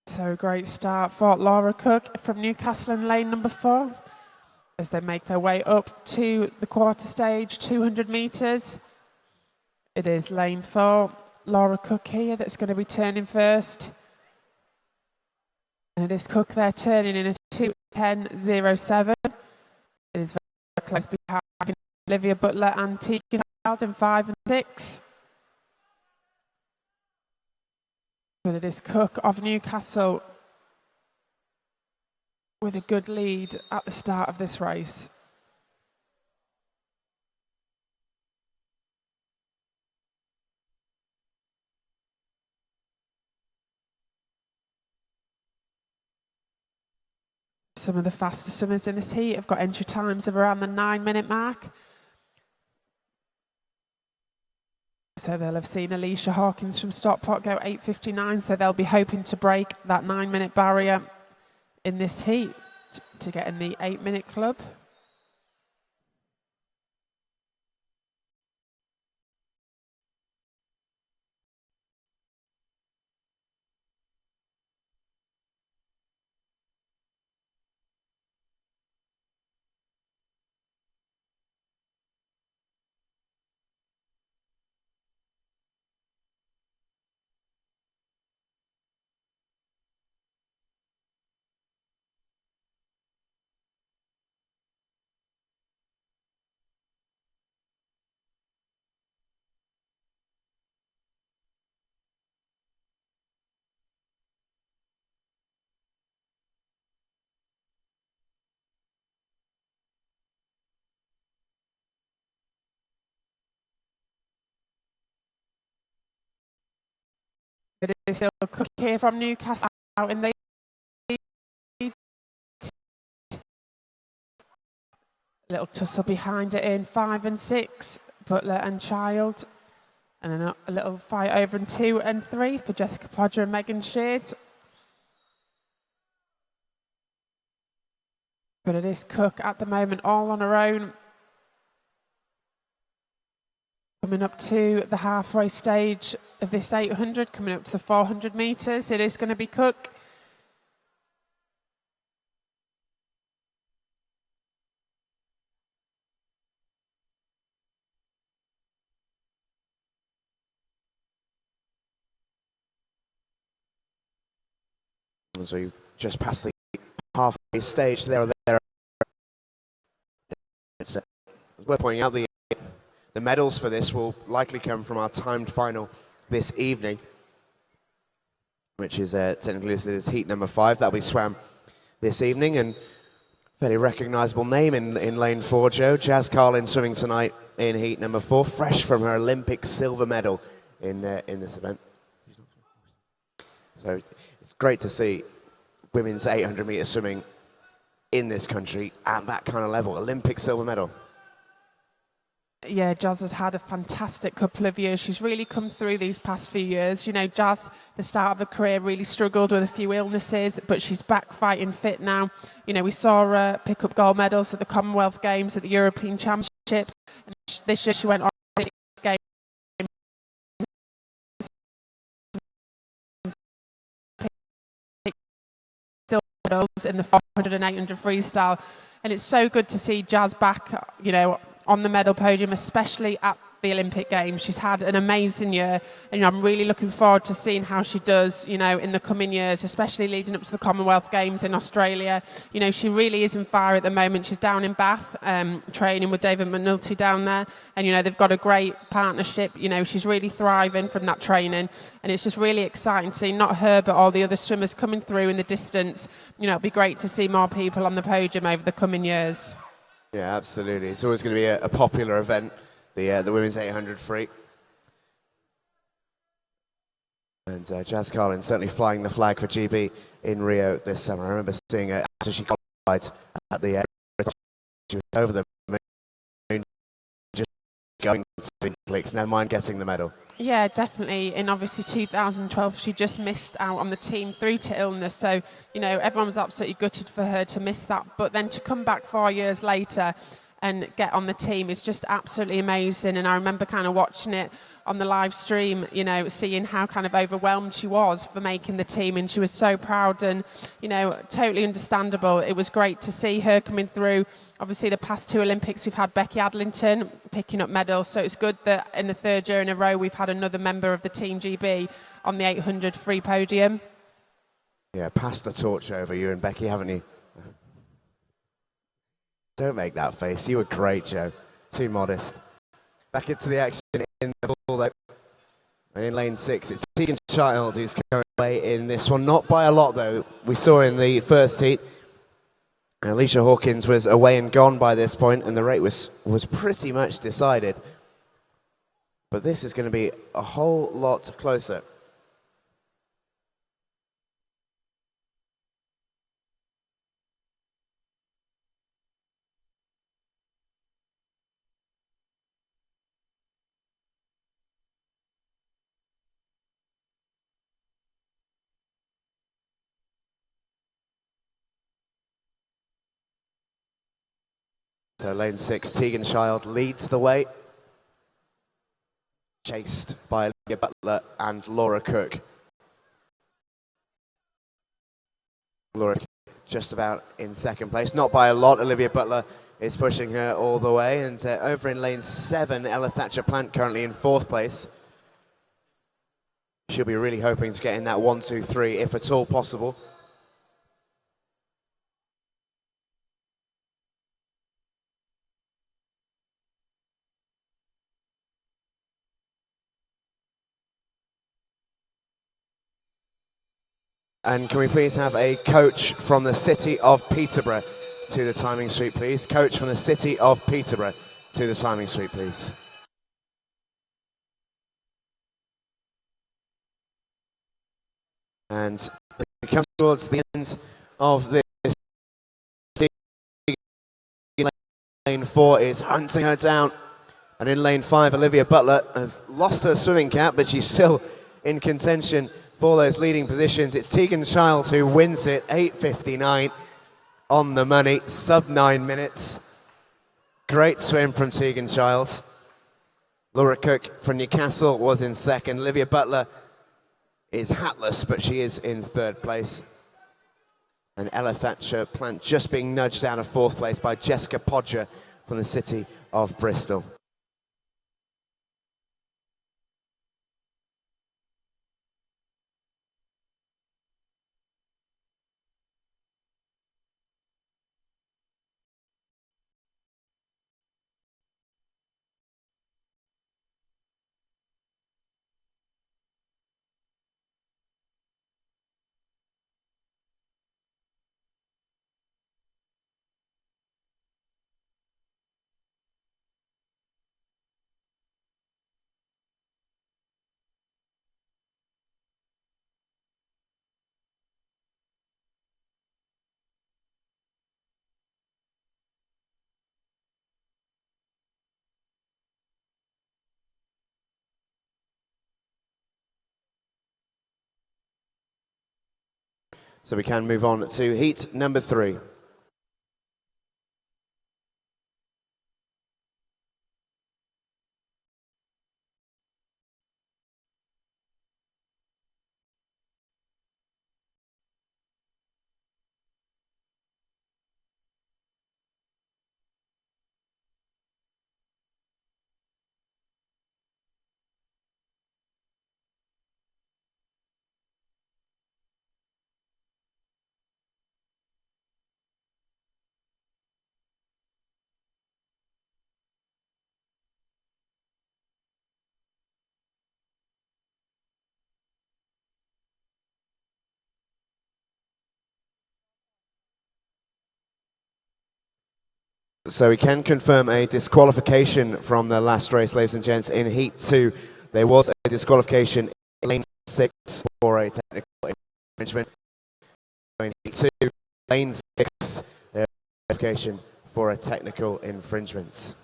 So great start for Laura Cook from Newcastle in lane number 4 as they make their way up to the quarter stage, 200 metres. It is lane 4, Laura Cook here, that's going to be turning first. And it is Cook there turning in a 2:10.07. It is very close behind Olivia Butler and Tegan Child in 5 and 6. But it is Cook of Newcastle with a good lead at the start of this race. Some of the faster swimmers in this heat have got entry times of around the 9-minute mark. So they'll have seen Alicia Hawkins from Stockport go 8:59, so they'll be hoping to break that 9-minute barrier in this heat to get in the 8-minute club. It is still Cook here from Newcastle out in the lead. Little tussle behind it in 5 and 6, Butler and Child. And then a little fight over in 2 and 3 for Jessica Podger and Megan Sheard. But it is Cook at the moment all on her own. Coming up to the halfway stage of this 800, coming up to the 400 metres, it is going to be Cook. So you just passed the halfway stage there. It's worth pointing out the medals for this will likely come from our timed final this evening, which is technically listed as heat number 5. That'll be swam this evening, and fairly recognisable name in lane 4, Joe. Jazz Carlin swimming tonight in heat number 4, fresh from her Olympic silver medal in this event. So it's great to see women's 800 metre swimming in this country at that kind of level, Olympic silver medal. Yeah, Jazz has had a fantastic couple of years. She's really come through these past few years. You know, Jazz, the start of her career, really struggled with a few illnesses, but she's back fighting fit now. You know, we saw her pick up gold medals at the Commonwealth Games, at the European Championships. And this year she went on the Games. Still medals in the 400 and 800 freestyle. And it's so good to see Jazz back, you know, on the medal podium, especially at the Olympic Games. She's had an amazing year, and I'm really looking forward to seeing how she does, you know, in the coming years, especially leading up to the Commonwealth Games in Australia. You know, she really is in fire at the moment. She's down in Bath, training with David McNulty down there, and, you know, they've got a great partnership. You know, she's really thriving from that training, and it's just really exciting to see not her, but all the other swimmers coming through in the distance. You know, it'd be great to see more people on the podium over the coming years. Yeah, absolutely. It's always going to be a popular event, the women's 800 free. And Jazz Carlin certainly flying the flag for GB in Rio this summer. I remember seeing her after she qualified at the she was over the moon, just going to Olympics, never mind getting the medal. Yeah, definitely. In obviously 2012, she just missed out on the team through to illness. So, you know, everyone was absolutely gutted for her to miss that. But then to come back 4 years later and get on the team is just absolutely amazing. And I remember kind of watching it on the live stream, you know, seeing how kind of overwhelmed she was for making the team, and she was so proud and, you know, totally understandable. It was great to see her coming through. Obviously, the past 2 Olympics, we've had Becky Adlington picking up medals, so it's good that in the 3rd year in a row, we've had another member of the Team GB on the 800 free podium. Yeah, passed the torch over you and Becky, haven't you? Don't make that face. You were great, Joe. Too modest. Back into the action in the ball, though. And in lane 6, it's Tegan Child who's going away in this one. Not by a lot, though. We saw in the first heat Alicia Hawkins was away and gone by this point, and the rate was pretty much decided. But this is going to be a whole lot closer. So lane 6, Tegan Child leads the way, chased by Olivia Butler and Laura Cook. Laura just about in second place, not by a lot. Olivia Butler is pushing her all the way, and over in lane 7, Ella Thatcher-Plant currently in 4th place. She'll be really hoping to get in that 1, 2, 3, if at all possible. And can we please have a coach from the city of Peterborough to the timing suite, please? Coach from the city of Peterborough to the timing suite, please. And we come towards the end of this. Lane 4 is hunting her down. And in lane 5, Olivia Butler has lost her swimming cap, but she's still in contention for those leading positions. It's Tegan Child who wins it, 8:59 on the money, sub 9 minutes. Great swim from Tegan Child. Laura Cook from Newcastle was in second. Olivia Butler is hatless, but she is in 3rd place. And Ella Thatcher-Plant just being nudged out of 4th place by Jessica Podger from the city of Bristol. So we can move on to heat number 3. So we can confirm a disqualification from the last race, ladies and gents. In Heat 2, there was a disqualification in lane 6 for a technical infringement. In Heat 2, lane 6, disqualification for a technical infringement.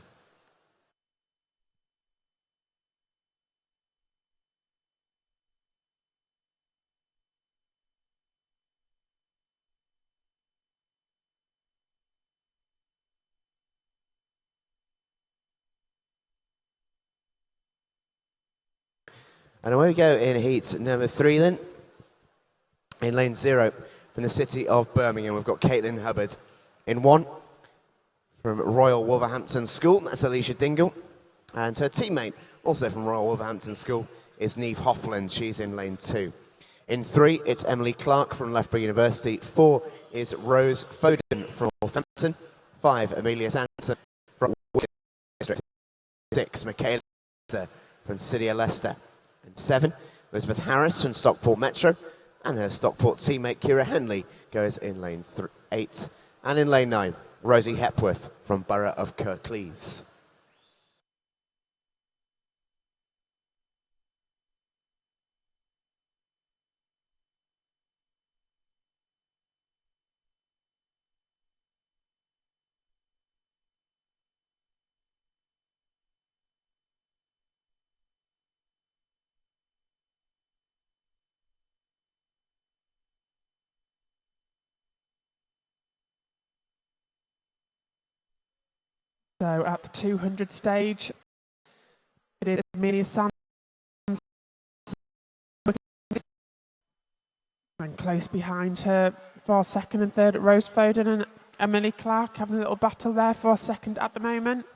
And away we go in heat number 3 then. In lane 0 from the city of Birmingham, we've got Caitlin Hubbard. In 1 from Royal Wolverhampton School, that's Alicia Dingle. And her teammate, also from Royal Wolverhampton School, is Neve Hoffland. She's in lane 2. In 3, it's Emily Clark from Loughborough University. 4 is Rose Foden from Wolverhampton. 5, Amelia Sanson from District. 6, Michaela from City of Leicester. And 7, Elizabeth Harris from Stockport Metro, and her Stockport teammate Kira Henley goes in lane 8. And in lane 9, Rosie Hepworth from Borough of Kirklees. So at the 200 stage, it is Amelia Sams and close behind her for second and third, Rose Foden and Emily Clark having a little battle there for second at the moment.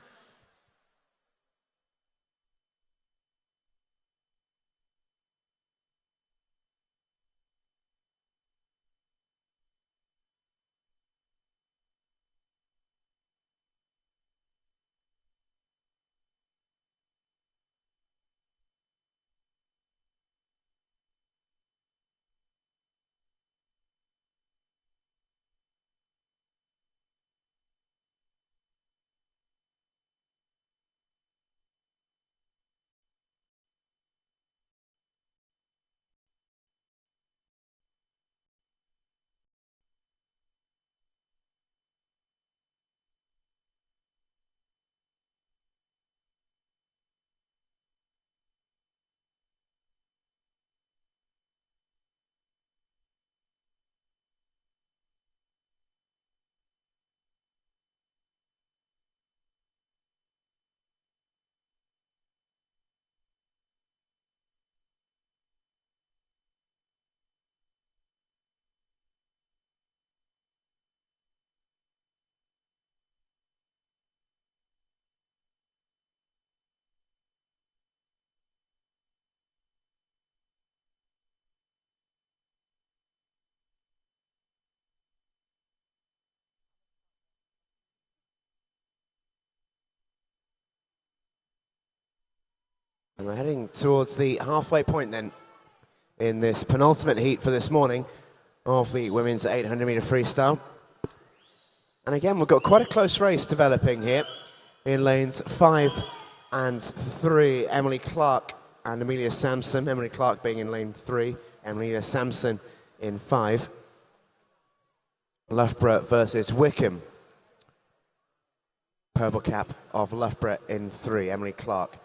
And we're heading towards the halfway point then in this penultimate heat for this morning of the women's 800 metre freestyle. And again, we've got quite a close race developing here in lanes 5 and 3. Emily Clark and Amelia Sampson. Emily Clark being in lane 3, Amelia Sampson in 5. Loughborough versus Wickham. Purple cap of Loughborough in 3, Emily Clark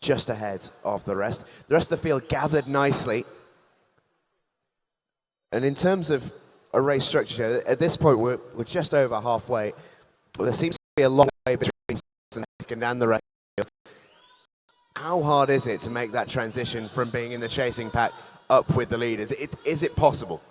just ahead of the rest. The rest of the field gathered nicely. And in terms of a race structure, at this point we're just over halfway. There seems to be a long way between second and the rest of the field. How hard is it to make that transition from being in the chasing pack up with the leaders? Is it possible?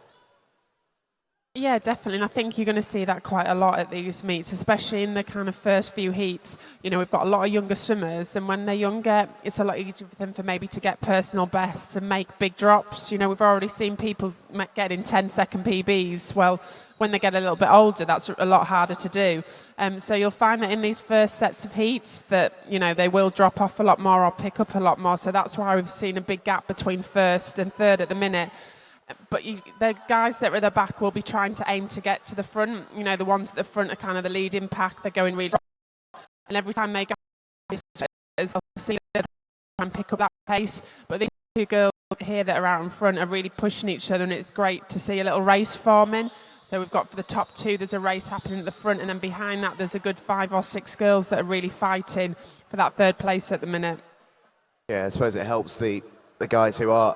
Yeah, definitely. And I think you're going to see that quite a lot at these meets, especially in the kind of first few heats. You know, we've got a lot of younger swimmers, and when they're younger, it's a lot easier for them maybe to get personal bests and make big drops. You know, we've already seen people getting 10-second PBs. Well, when they get a little bit older, that's a lot harder to do. So you'll find that in these first sets of heats that, you know, they will drop off a lot more or pick up a lot more. So that's why we've seen a big gap between first and third at the minute. But the guys that are at the back will be trying to aim to get to the front. You know, the ones at the front are kind of the leading pack. They're going really well. And every time they go, they'll see them try and pick up that pace. But these two girls here that are out in front are really pushing each other, and it's great to see a little race forming. So we've got for the top two, there's a race happening at the front, and then behind that, there's a good 5 or 6 girls that are really fighting for that third place at the minute. Yeah, I suppose it helps the guys who are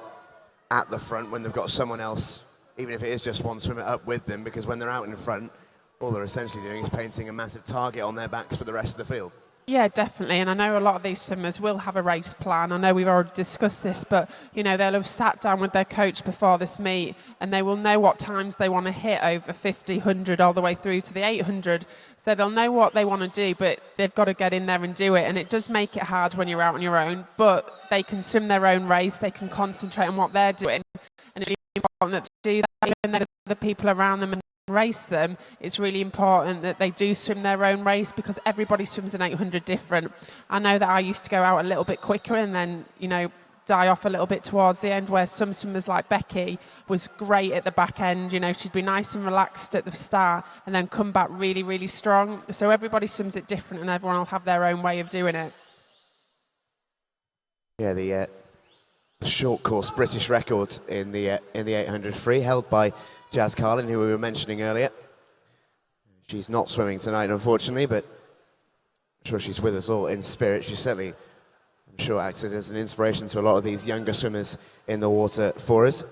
at the front when they've got someone else, even if it is just one swimmer up with them, because when they're out in front, all they're essentially doing is painting a massive target on their backs for the rest of the field. Yeah, definitely. And I know a lot of these swimmers will have a race plan. I know we've already discussed this, but, you know, they'll have sat down with their coach before this meet, and they will know what times they want to hit over 50, 100, all the way through to the 800. So they'll know what they want to do, but they've got to get in there and do it. And it does make it hard when you're out on your own, but they can swim their own race. They can concentrate on what they're doing. And it's really important that to do that, even though the people around them and race them, it's really important that they do swim their own race, because everybody swims an 800 different. I know that I used to go out a little bit quicker and then, you know, die off a little bit towards the end, where some swimmers like Becky was great at the back end. You know, she'd be nice and relaxed at the start and then come back really, really strong. So everybody swims it different and everyone will have their own way of doing it. Yeah, the short course British record in the 800 free, held by Jazz Carlin, who we were mentioning earlier. She's not swimming tonight, unfortunately, but I'm sure she's with us all in spirit. She certainly, I'm sure, acted as an inspiration to a lot of these younger swimmers in the water for us.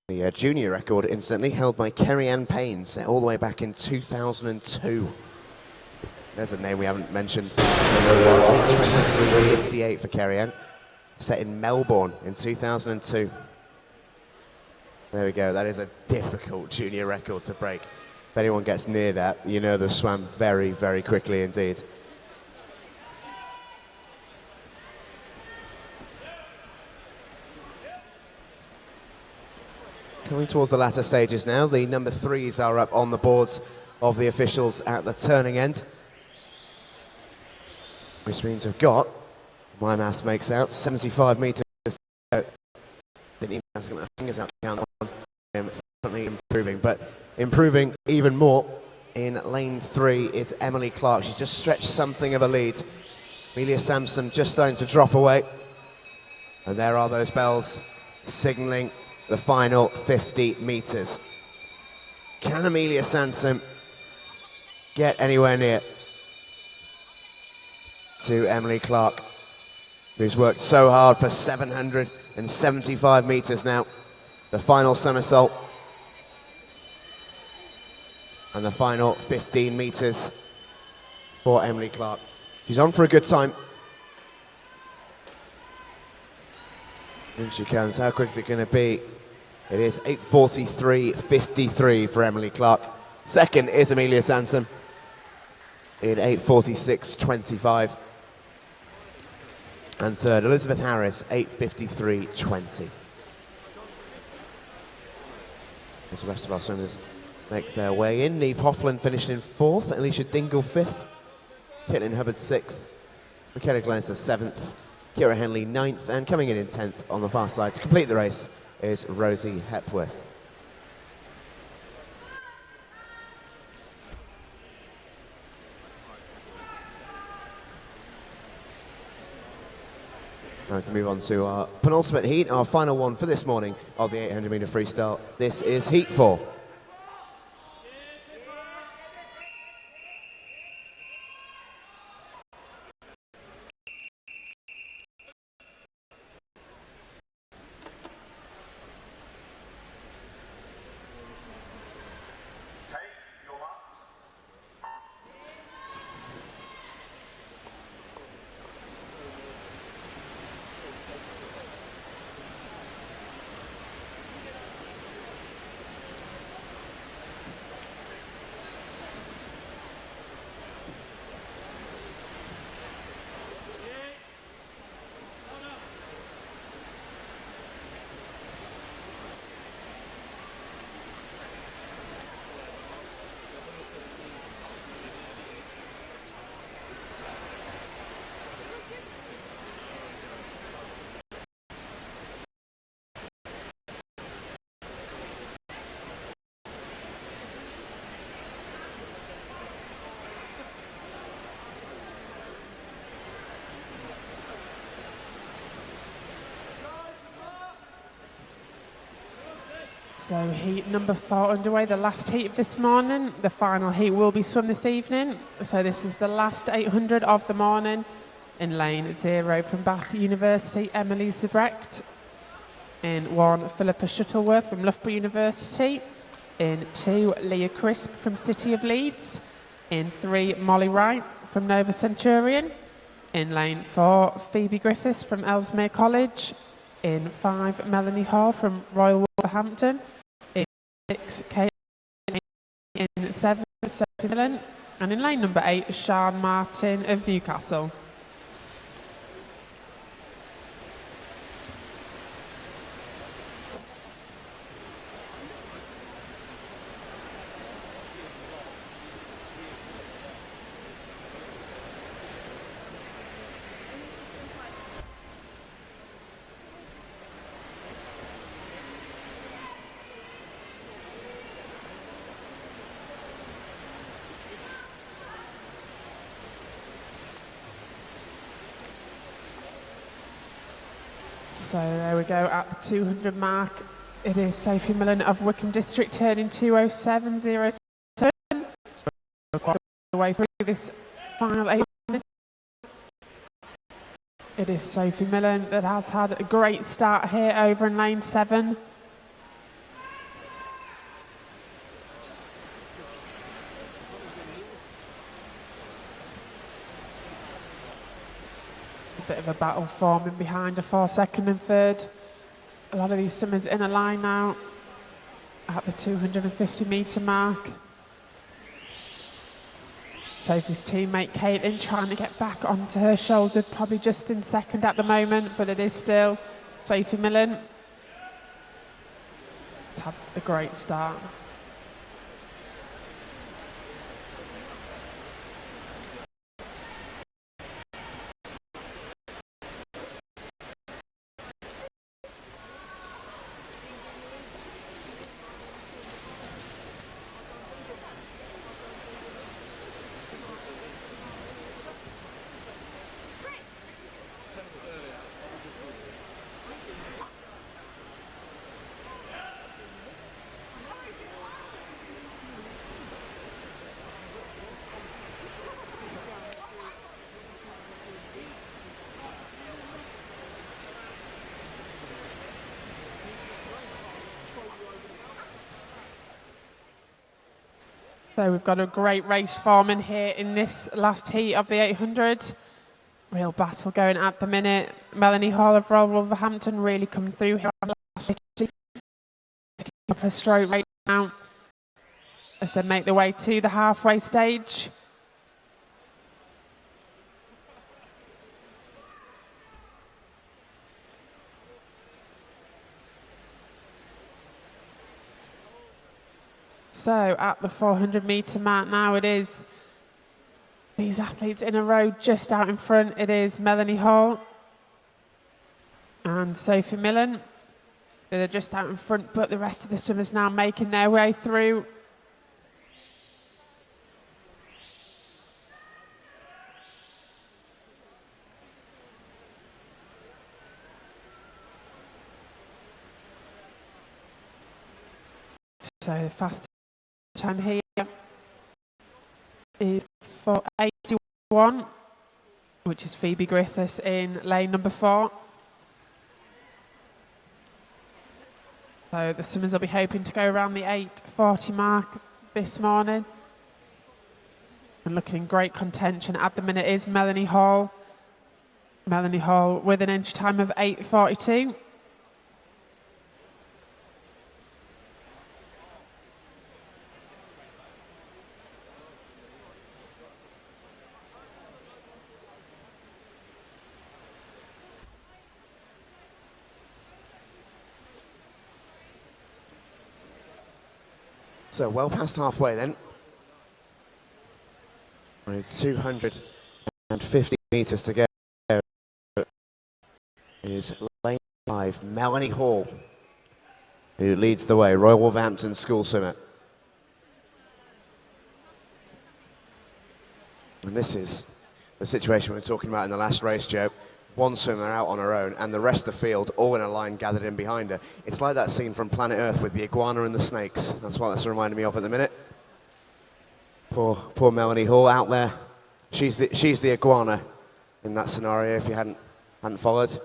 The junior record, incidentally, held by Kerry-Ann Payne, set all the way back in 2002. There's a name we haven't mentioned. 58 for Kerry-Ann, set in Melbourne in 2002. There we go, that is a difficult junior record to break. If anyone gets near that, you know they've swam very, very quickly indeed. Coming towards the latter stages now, the number 3s are up on the boards of the officials at the turning end. Which means we've got, my maths makes out, 75 metres to go. Didn't even have to get my fingers out to count that one. Definitely improving, but improving even more in lane 3 is Emily Clark. She's just stretched something of a lead. Amelia Sampson just starting to drop away. And there are those bells signalling the final 50 metres. Can Amelia Sampson get anywhere near to Emily Clark, who's worked so hard for 775 metres now? The final somersault and the final 15 metres for Emily Clark. She's on for a good time. In she comes. How quick is it going to be? It is 8:43.53 for Emily Clark. Second is Amelia Sampson in 8:46.25. And third, Elizabeth Harris, 8:53.20. As the rest of our swimmers make their way in. Neve Hoffland finished in 4th, Alicia Dingle 5th, Caitlin Hubbard 6th, Michaela Glancer 7th, Kira Henley 9th, and coming in 10th on the far side to complete the race is Rosie Hepworth. Now we can move on to our penultimate heat, our final one for this morning of the 800 metre freestyle. This is heat 4. So heat number 4 underway, the last heat of this morning. The final heat will be swum this evening. So this is the last 800 of the morning. In lane 0 from Bath University, Emily Zebrecht. In 1, Philippa Shuttleworth from Loughborough University. In 2, Leah Crisp from City of Leeds. In 3, Molly Wright from Nova Centurion. In lane 4, Phoebe Griffiths from Ellesmere College. In 5, Melanie Hall from Royal Wolverhampton. In 6, Kate. In 7, Sophie Millen. And in lane number 8, Sian Martin of Newcastle. So there we go at the 200 mark. It is Sophie Millen of Wickham District turning 2:07.07. Quite the way through this final 800. It is Sophie Millen that has had a great start here over in lane 7. A bit of a battle forming behind her for second and third. A lot of these swimmers in a line now at the 250 metre mark. Sophie's teammate Caitlin trying to get back onto her shoulder, probably just in second at the moment, but it is still Sophie Millen. It's had a great start. So we've got a great race forming here in this last heat of the 800. Real battle going at the minute. Melanie Hall of Royal Wolverhampton really coming through here on the last 50. Picking up her stroke right now as they make their way to the halfway stage. So at the 400 metre mark now, it is these athletes in a row just out in front. It is Melanie Hall and Sophie Millen. They're just out in front, but the rest of the swimmers now making their way through. So the fastest time here is 4:81, which is Phoebe Griffiths in lane number 4. So the swimmers will be hoping to go around the 8:40 mark this morning. And looking in great contention at the minute is Melanie Hall. Melanie Hall with an entry time of 8:42. So well past halfway then. With 250 metres to go. Is lane 5, Melanie Hall, who leads the way, Royal Wolverhampton school swimmer. And this is the situation we were talking about in the last race, Joe. One swimmer out on her own and the rest of the field all in a line gathered in behind her. It's like that scene from Planet Earth with the iguana and the snakes. That's what that's reminding me of at the minute. Poor Melanie Hall out there. She's the iguana in that scenario if you hadn't followed.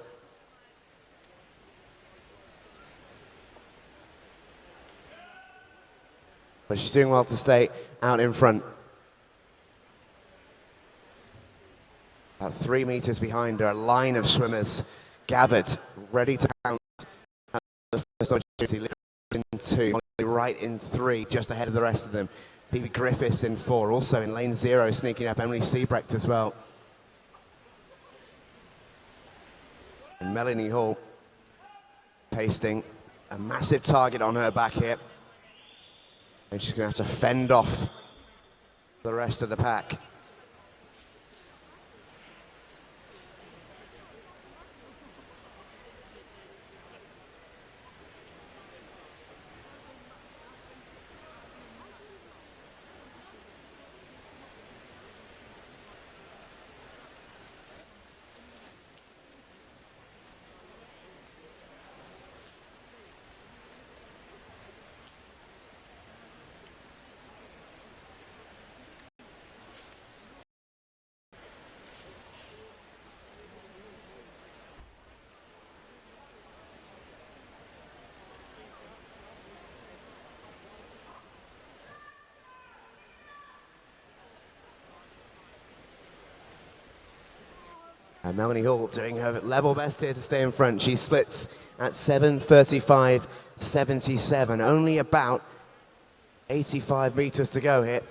But she's doing well to stay out in front. About 3 meters behind her, a line of swimmers gathered, ready to pounce at the first opportunity. In 2, right in 3, just ahead of the rest of them. Phoebe Griffiths in 4, also in lane 0, sneaking up Emily Siebrecht as well. And Melanie Hall pasting a massive target on her back here. And she's going to have to fend off the rest of the pack. And Melanie Hall doing her level best here to stay in front. She splits at 7:35.77. Only about 85 meters to go here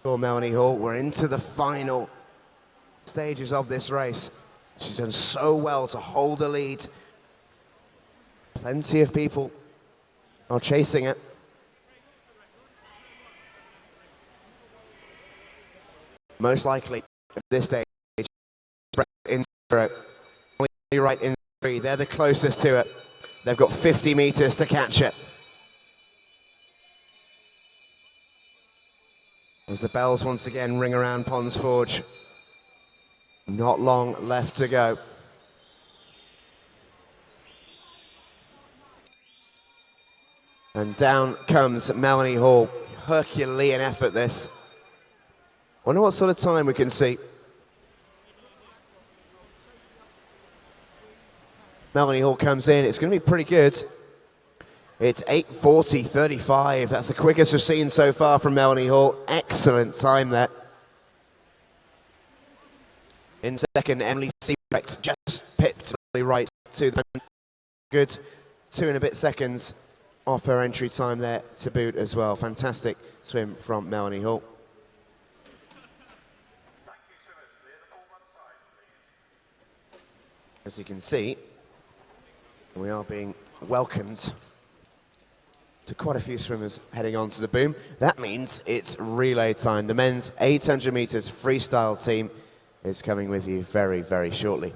for Melanie Hall. We're into the final stages of this race. She's done so well to hold a lead. Plenty of people are chasing it. Most likely at this stage, in zero, only right in three. They're the closest to it. They've got 50 meters to catch it. As the bells once again ring around Ponds Forge. Not long left to go. And down comes Melanie Hall. Herculean effort this. Wonder what sort of time we can see. Melanie Hall comes in. It's going to be pretty good. It's 8:40.35. That's the quickest we've seen so far from Melanie Hall. Excellent time there. In second, Emily Seabrecht just pipped right to the good 2 and a bit seconds off her entry time there to boot as well. Fantastic swim from Melanie Hall. As you can see, we are being welcomed to quite a few swimmers heading on to the boom. That means it's relay time. The men's 800 meters freestyle team is coming with you very, very shortly.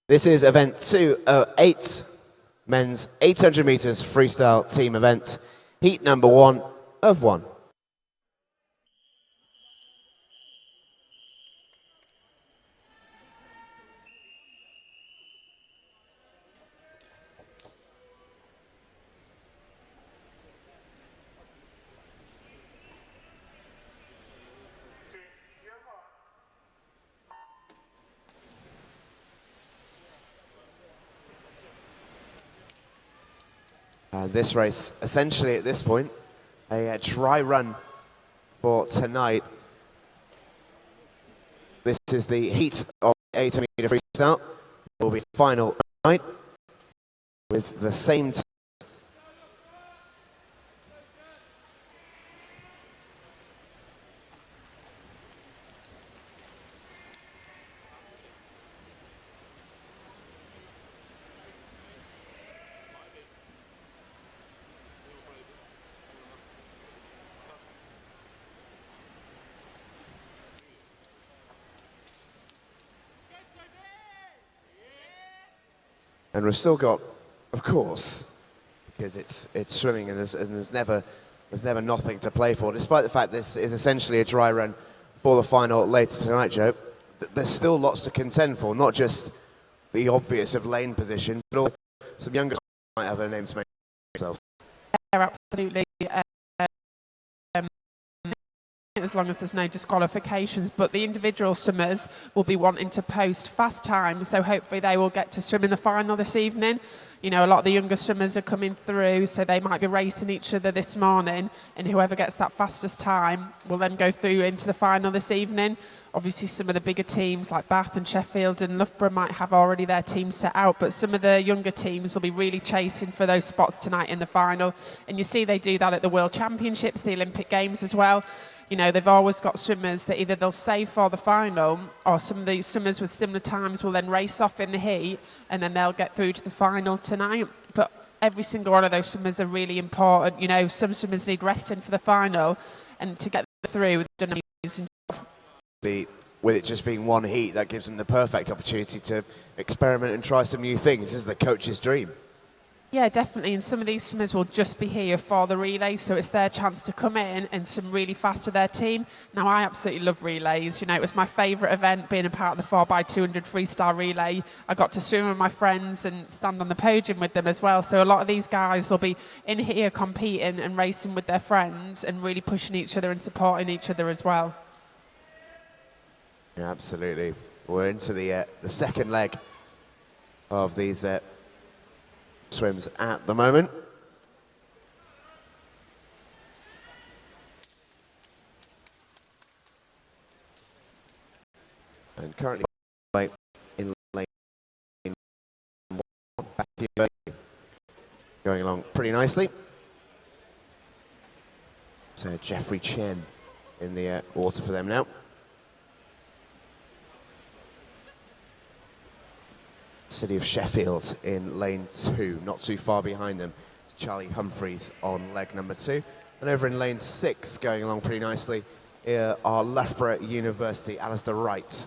This is event 208, men's 800 meters freestyle team event, heat number 1 of 1. This race, essentially at this point, a dry run for tonight. This is the heat of 800 meter freestyle. It will be final night with the same time. And we've still got, of course, because it's swimming and there's never nothing to play for. Despite the fact this is essentially a dry run for the final later tonight, Joe, there's still lots to contend for. Not just the obvious of lane position, but also some younger might have their names to make themselves. Yeah, absolutely. As long as there's no disqualifications, but the individual swimmers will be wanting to post fast times, so hopefully they will get to swim in the final this evening. You know, a lot of the younger swimmers are coming through, so they might be racing each other this morning, and whoever gets that fastest time will then go through into the final this evening. Obviously some of the bigger teams like Bath and Sheffield and Loughborough might have already their teams set out, but some of the younger teams will be really chasing for those spots tonight in the final, and you see they do that at the World Championships, the Olympic Games as well. You know, they've always got swimmers that either they'll save for the final, or some of these swimmers with similar times will then race off in the heat and then they'll get through to the final tonight. But every single one of those swimmers are really important. You know, some swimmers need resting for the final, and to get through, they've done an amazing job. With it just being one heat, that gives them the perfect opportunity to experiment and try some new things. This is the coach's dream. Yeah, definitely. And some of these swimmers will just be here for the relay, so it's their chance to come in and swim really fast with their team. Now, I absolutely love relays. You know, it was my favourite event, being a part of the 4x200 freestyle relay. I got to swim with my friends and stand on the podium with them as well. So a lot of these guys will be in here competing and racing with their friends and really pushing each other and supporting each other as well. Yeah, absolutely. We're into the second leg of these swims at the moment. And currently in lane 1, going along pretty nicely. So Jeffrey Chen in the water for them now. City of Sheffield in lane 2, not too far behind them. It's Charlie Humphreys on leg number 2. And over in lane 6, going along pretty nicely, are Loughborough University, Alistair Wright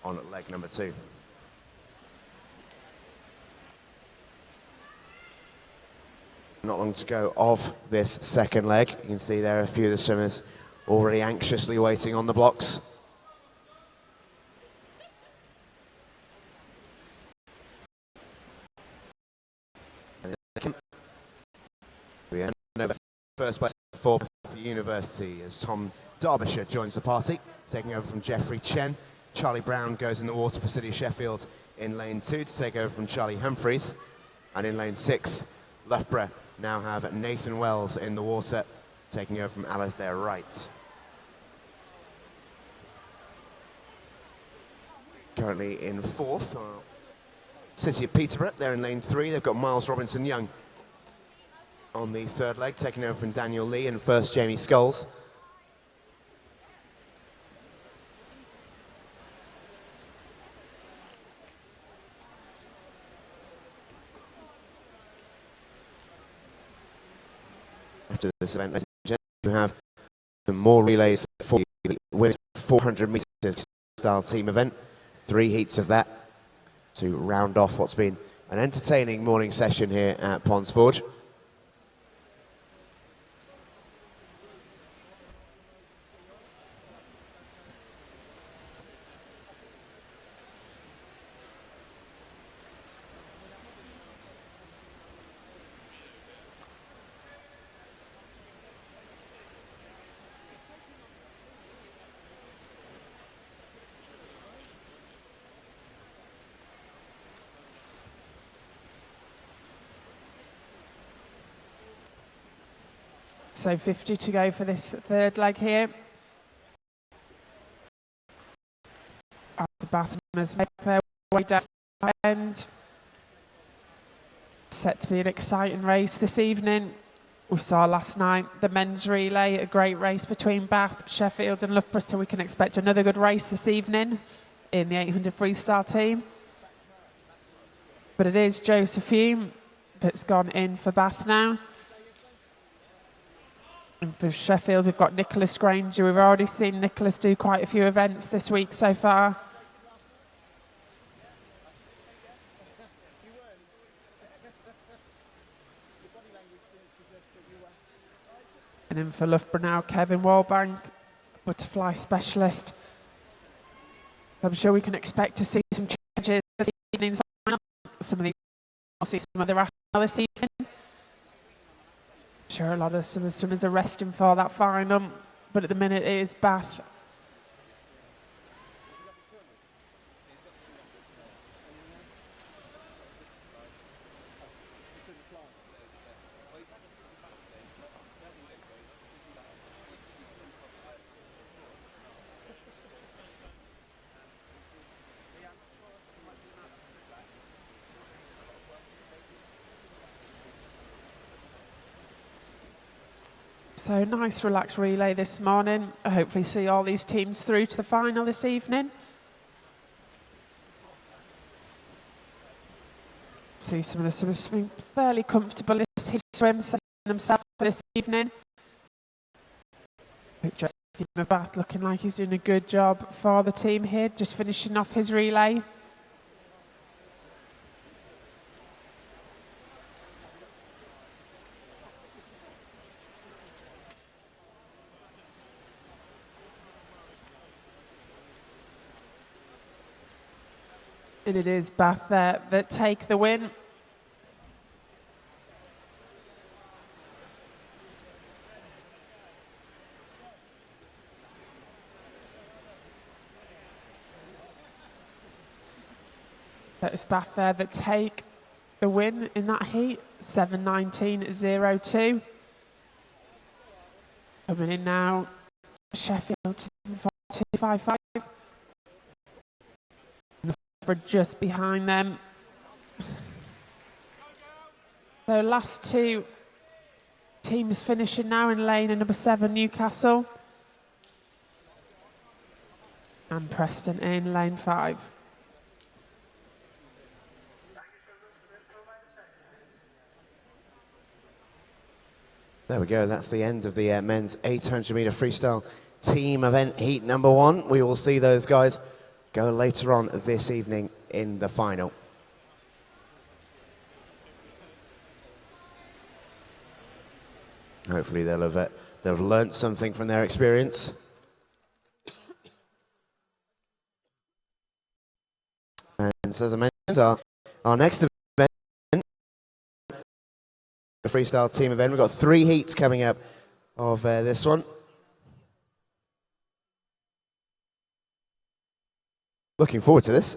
on leg number 2. Not long to go of this second leg. You can see there a few of the swimmers already anxiously waiting on the blocks. We end over first place for the University as Tom Derbyshire joins the party, taking over from Jeffrey Chen. Charlie Brown goes in the water for City of Sheffield in lane 2 to take over from Charlie Humphreys. And in lane 6, Loughborough now have Nathan Wells in the water, taking over from Alistair Wright. Currently in 4th, City of Peterborough. They're in lane 3. They've got Miles Robinson-Young on the 3rd leg, taking over from Daniel Lee, and first Jamie Scholes. After this event, ladies and gentlemen, you have some more relays for the women's 400 metres style team event. 3 heats of that to round off what's been an entertaining morning session here at Ponds Forge. So 50 to go for this 3rd leg here. As the Bathmers make their way down the end. Set to be an exciting race this evening. We saw last night the men's relay, a great race between Bath, Sheffield and Loughborough, so we can expect another good race this evening in the 800 freestyle team. But it is Joseph Hume that's gone in for Bath now. And for Sheffield, we've got Nicholas Granger. We've already seen Nicholas do quite a few events this week so far. And then for Loughborough now, Kevin Wallbank, butterfly specialist. I'm sure we can expect to see some changes this evening's lineup. Some of these, I'll see some of the rationale this evening. I'm sure a lot of some of the swimmers are resting for that final, but at the minute it is Bath. So nice relaxed relay this morning. I hopefully see all these teams through to the final this evening. See some of the swimmers swimming fairly comfortable in this swim, setting themselves for this evening. Joseph Bath looking like he's doing a good job for the team here, just finishing off his relay. And it is Bath there that take the win. So it's Bath there that take the win in that heat, 7:19.02. Coming in now, Sheffield 7:42.55. We're just behind them. So last two teams finishing now in lane and number 7 Newcastle and Preston in lane 5. There we go, that's the end of the men's 800 metre freestyle team event, heat number 1. We will see those guys go later on this evening in the final. Hopefully they'll have learnt something from their experience. And so as I mentioned, our next event, the freestyle team event, we've got 3 heats coming up of this one. Looking forward to this.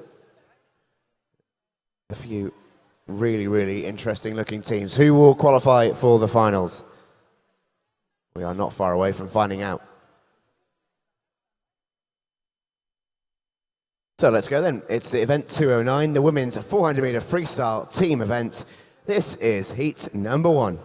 A few really, really interesting looking teams. Who will qualify for the finals? We are not far away from finding out. So let's go then. It's the event 209, the women's 400 metre freestyle team event. This is heat number 1.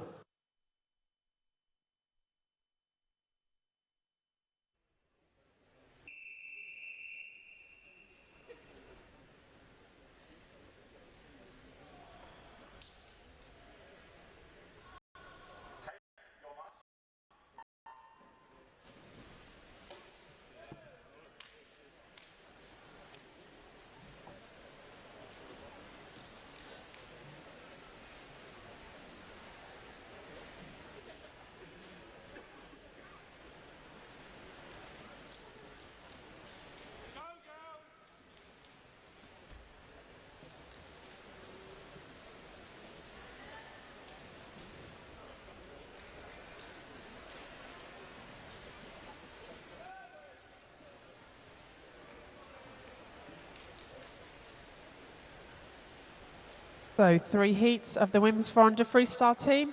So 3 heats of the women's 400 freestyle team.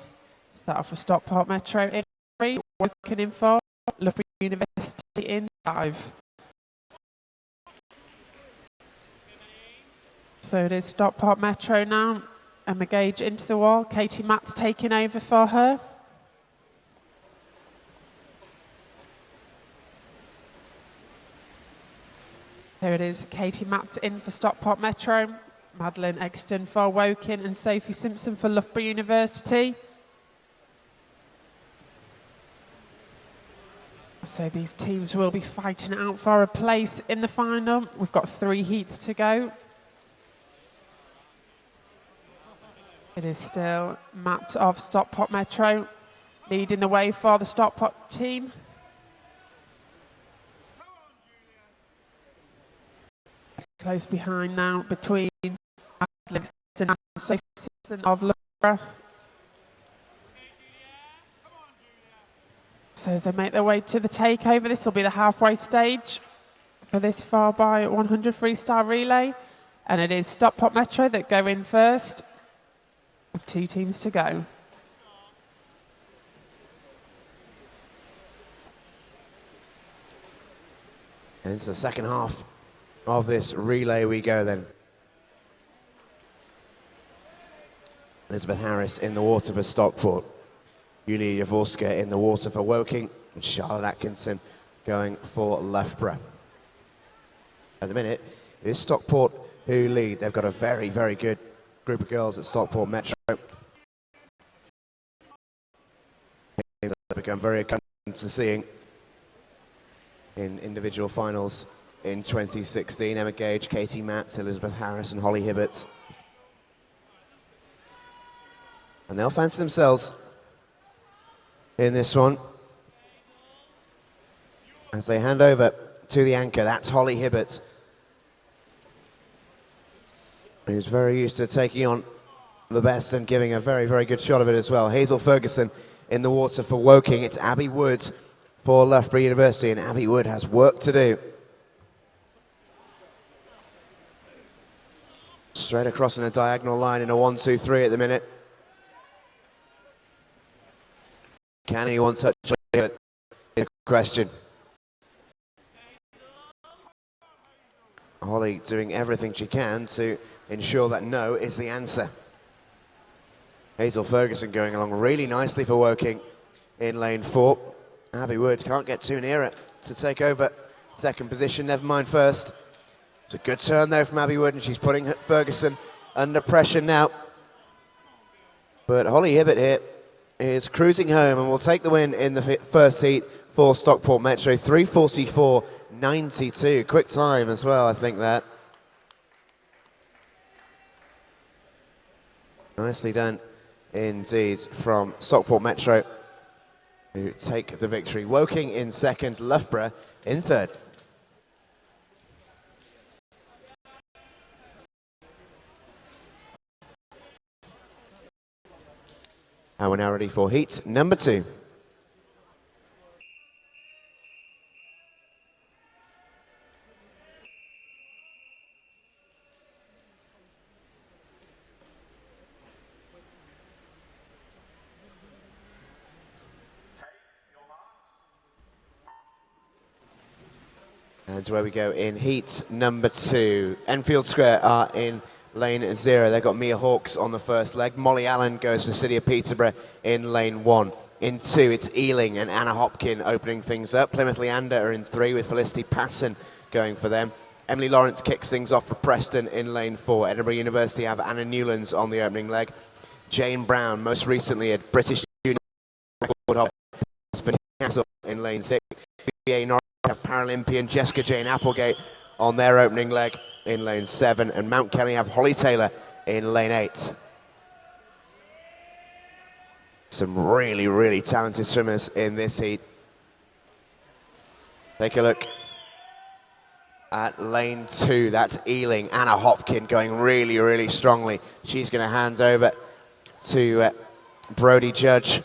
Start off with Stockport Metro in 3, Woking in 4, Loughborough University in 5. So it is Stockport Metro now. Emma Gage into the wall. Katie Matt's taking over for her. Here it is, Katie Matt's in for Stockport Metro. Madeline Egston for Woking and Sophie Simpson for Loughborough University. So these teams will be fighting out for a place in the final. We've got 3 heats to go. It is still Matt of Stockport Metro leading the way for the Stockport team. Close behind now between Madeline and Sophie Simpson of Loughborough. So as they make their way to the takeover, this will be the halfway stage for this 4x100 freestyle relay. And it is Stockport Metro that go in first, with 2 teams to go. And into the second half of this relay we go then. Elizabeth Harris in the water for Stockport. Yulia Jaworska in the water for Woking, and Charlotte Atkinson going for Loughborough. At the minute, it is Stockport who lead. They've got a very, very good group of girls at Stockport Metro. They've become very accustomed to seeing in individual finals in 2016. Emma Gage, Katie Matz, Elizabeth Harris and Holly Hibbert. And they'll fancy themselves in this one as they hand over to the anchor. That's Holly Hibbert. who's very used to taking on the best and giving a very, very good shot of it as well. Hazel Ferguson in the water for Woking. It's Abby Wood for Loughborough University, and Abby Wood has work to do. Straight across in a diagonal line in a 1-2-3 at the minute. Can anyone touch it? In question. Holly doing everything she can to ensure that no is the answer. Hazel Ferguson going along really nicely for Woking in lane 4. Abby Wood can't get too near it to take over second position, never mind first. It's a good turn though from Abby Wood, and she's putting Ferguson under pressure now. But Holly Hibbert here is cruising home and will take the win in the first heat for Stockport Metro. 3:44.92, quick time as well, I think that. Nicely done indeed from Stockport Metro, who take the victory. Woking in second, Loughborough in third. And we're now ready for heat number 2. And where we go in heat number 2. Enfield Square are in lane 0. They've got Mia Hawkes on the first leg. Molly Allen goes for City of Peterborough in lane 1. In 2, it's Ealing and Anna Hopkin opening things up. Plymouth Leander are in 3 with Felicity Passon going for them. Emily Lawrence kicks things off for Preston in lane 4. Edinburgh University have Anna Newlands on the opening leg. Jane Brown, most recently at British Junior for Newcastle in lane 6. BA Norwich have Paralympian Jessica Jane Applegate on their opening leg in lane 7, and Mount Kelly have Holly Taylor in lane 8. Some really, really talented swimmers in this heat. Take a look at lane 2. That's Ealing. Anna Hopkin going really, really strongly. She's going to hand over to Brodie Judge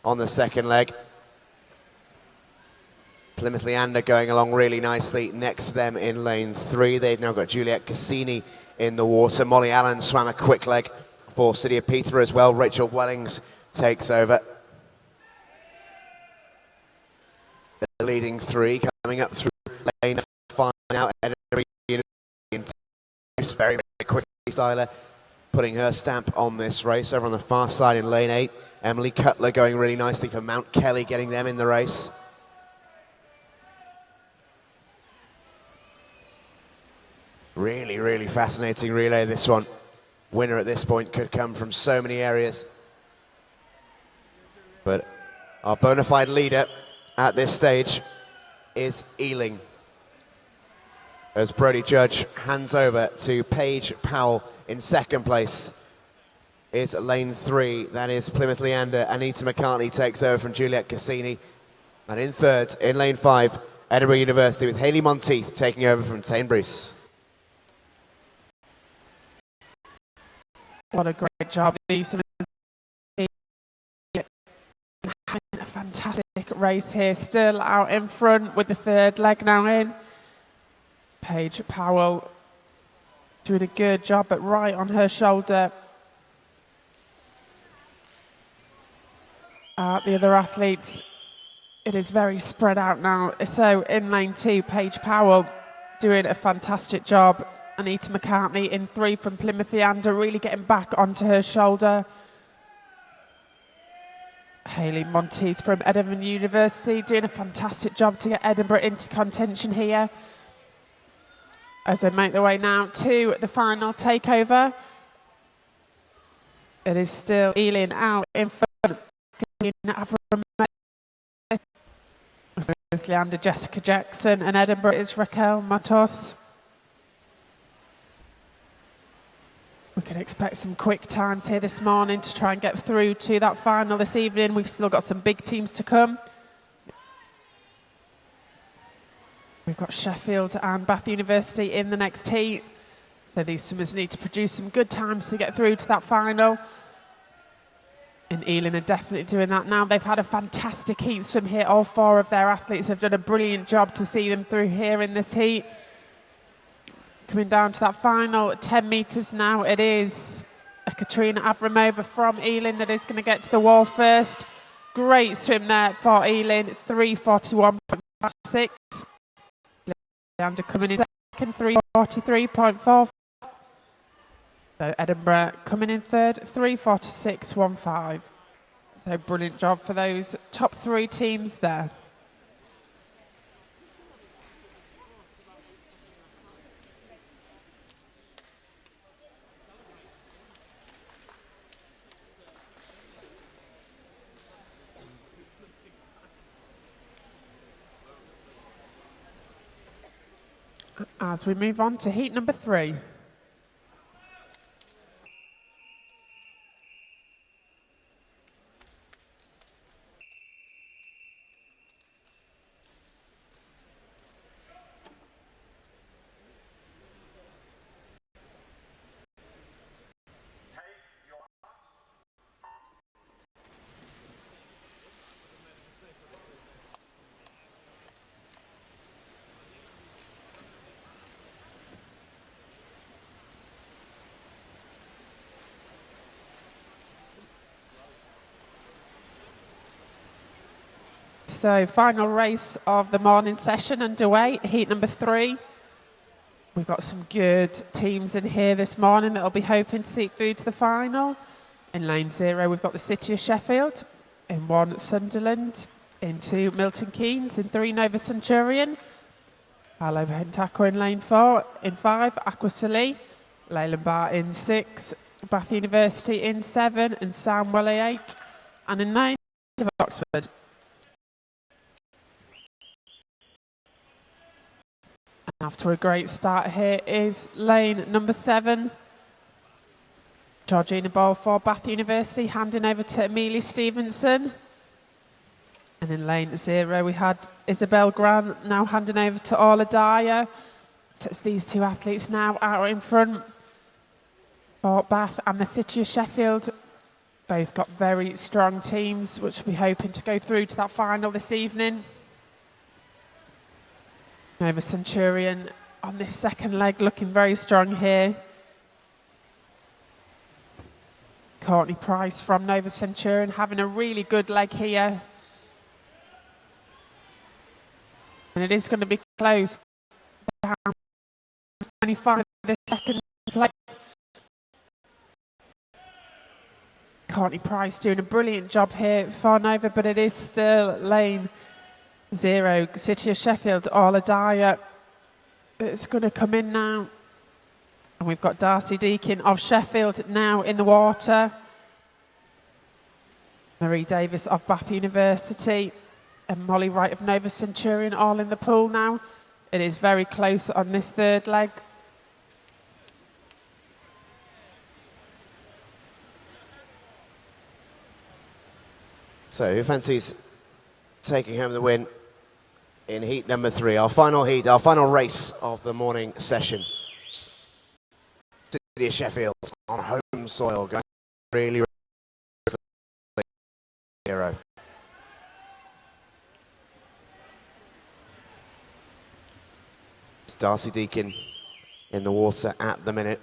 on the second leg. Plymouth Leander going along really nicely next to them in lane 3. They've now got Juliette Cassini in the water. Molly Allen swam a quick leg for City of Peterborough as well. Rachel Wellings takes over. The leading 3 coming up through lane 5 now. Edinburgh University, very, very quick freestyler, putting her stamp on this race. Over on the far side in lane 8, Emily Cutler going really nicely for Mount Kelly, getting them in the race. Really, really fascinating relay, this one. Winner at this point could come from so many areas. But our bona fide leader at this stage is Ealing, as Brodie Judge hands over to Paige Powell in second place. Is lane 3, that is Plymouth Leander. Anita McCartney takes over from Juliette Cassini. And in third, in lane 5, Edinburgh University with Hayley Monteith taking over from Tane Bruce. What a great job. These are having a fantastic race here. Still out in front with the third leg now in. Paige Powell doing a good job, but right on her shoulder. The other athletes, it is very spread out now. So in lane 2, Paige Powell doing a fantastic job. Anita McCartney in 3 from Plymouth Leander, really getting back onto her shoulder. Hayley Monteith from Edinburgh University doing a fantastic job to get Edinburgh into contention here. As they make their way now to the final takeover. It is still Ealing out in front. Plymouth Leander, Jessica Jackson, and Edinburgh is Raquel Matos. We can expect some quick times here this morning to try and get through to that final this evening. We've still got some big teams to come. We've got Sheffield and Bath University in the next heat. So these swimmers need to produce some good times to get through to that final. And Ealing are definitely doing that now. They've had a fantastic heat swim here. All 4 of their athletes have done a brilliant job to see them through here in this heat. Coming down to that final 10 metres now. It is Katrina Avramova from Ealing that is going to get to the wall first. Great swim there for Ealing, 3:41.56. Leander coming in second, 3:43.4. So Edinburgh coming in third, 3:46.15. So brilliant job for those top 3 teams there. As we move on to heat number 3. So final race of the morning session underway, heat number 3. We've got some good teams in here this morning that will be hoping to seek through to the final. In lane 0, we've got the City of Sheffield. In 1, Sunderland. In 2, Milton Keynes. In 3, Nova Centurion. Harlow Hentako in lane 4. In 5, Aquasili. Leyland Bar in 6. Bath University in 7. And Samwell 8. And in 9, Oxford. After a great start here is lane number 7. Georgina Ball for Bath University, handing over to Amelia Stevenson. And in lane 0 we had Isabel Grant, now handing over to Orla Dyer. So it's these 2 athletes now out in front for Bath and the City of Sheffield. Both got very strong teams, which will be hoping to go through to that final this evening. Nova Centurion on this second leg looking very strong here. Courtney Price from Nova Centurion having a really good leg here. And it is going to be close. 25 for the second place. Courtney Price doing a brilliant job here for Nova, but it is still lane 0, City of Sheffield, Orla Dyer. It's going to come in now. And we've got Darcy Deakin of Sheffield now in the water. Marie Davis of Bath University and Molly Wright of Nova Centurion all in the pool now. It is very close on this third leg. So who fancies taking home the win in heat number 3, our final heat, our final race of the morning session? City of Sheffield on home soil, going really, zero. It's Darcy Deakin in the water at the minute.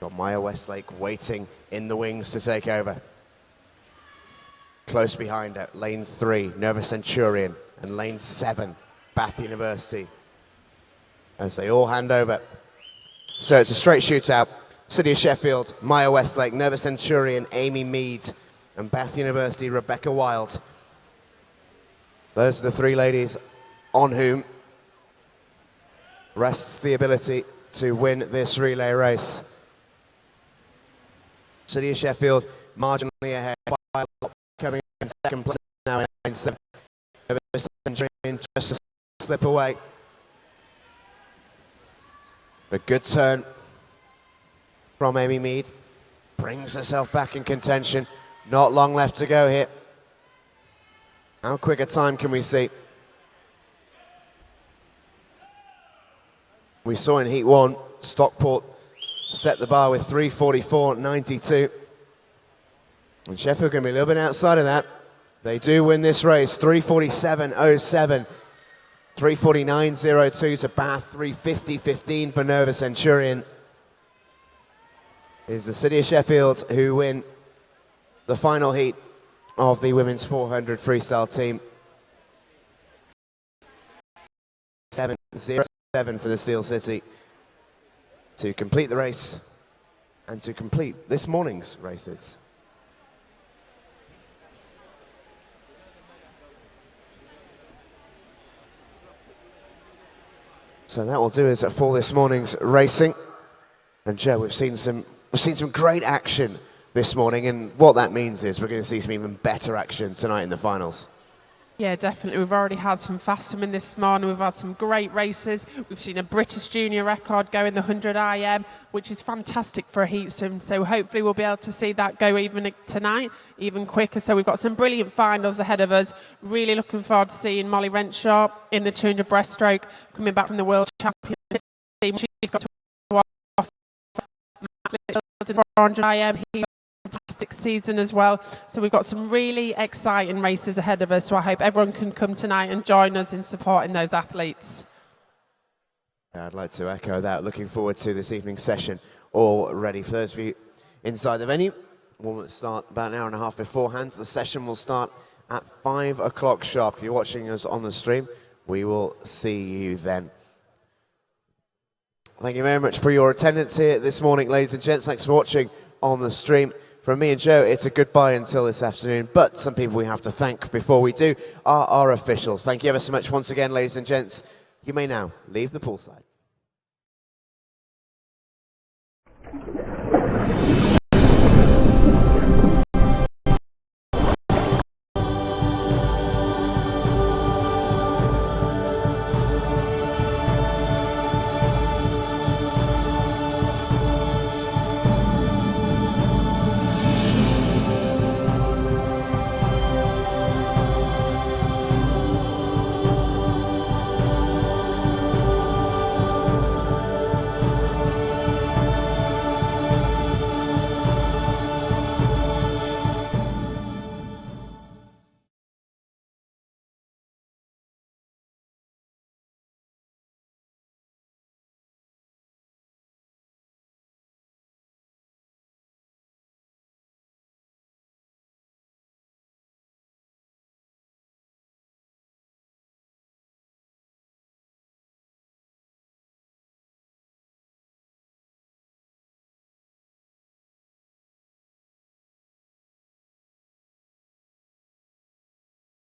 Got Maya Westlake waiting in the wings to take over. Close behind her, lane 3, Nova Centurion, and lane 7, Bath University, as they all hand over. So it's a straight shootout. City of Sheffield, Maya Westlake, Nova Centurion, Amy Mead, and Bath University, Rebecca Wild. Those are the 3 ladies on whom rests the ability to win this relay race. City of Sheffield marginally ahead by a lot, coming in second place now in lane 7. Just a slip away. A good turn from Amy Mead. Brings herself back in contention. Not long left to go here. How quick a time can we see? We saw in heat 1 Stockport set the bar with 3:44.92. And Sheffield going to be a little bit outside of that. They do win this race, 3:47.07. 3:49.02 to Bath, 3:50.15 for Nova Centurion. It is the City of Sheffield who win the final heat of the women's 400 freestyle team. 7:07 for the Steel City to complete the race and to complete this morning's races. So that will do us for this morning's racing. And Joe, we've seen some great action this morning, and what that means is we're going to see some even better action tonight in the finals. Yeah, definitely. We've already had some fast swimming this morning. We've had some great races. We've seen a British junior record go in the 100 IM, which is fantastic for a heat swim. So hopefully we'll be able to see that go even tonight, even quicker. So we've got some brilliant finals ahead of us. Really looking forward to seeing Molly Renshaw in the 200 breaststroke, coming back from the World Champions. She's got to offer in the 400 IM. Fantastic season as well. So we've got some really exciting races ahead of us. So I hope everyone can come tonight and join us in supporting those athletes. Yeah, I'd like to echo that. Looking forward to this evening's session already. For those of you inside the venue, we'll start about an hour and a half beforehand. The session will start at 5 o'clock sharp. If you're watching us on the stream, we will see you then. Thank you very much for your attendance here this morning, ladies and gents. Thanks for watching on the stream. From me and Joe, it's a goodbye until this afternoon, but some people we have to thank before we do are our officials. Thank you ever so much once again, ladies and gents. You may now leave the poolside.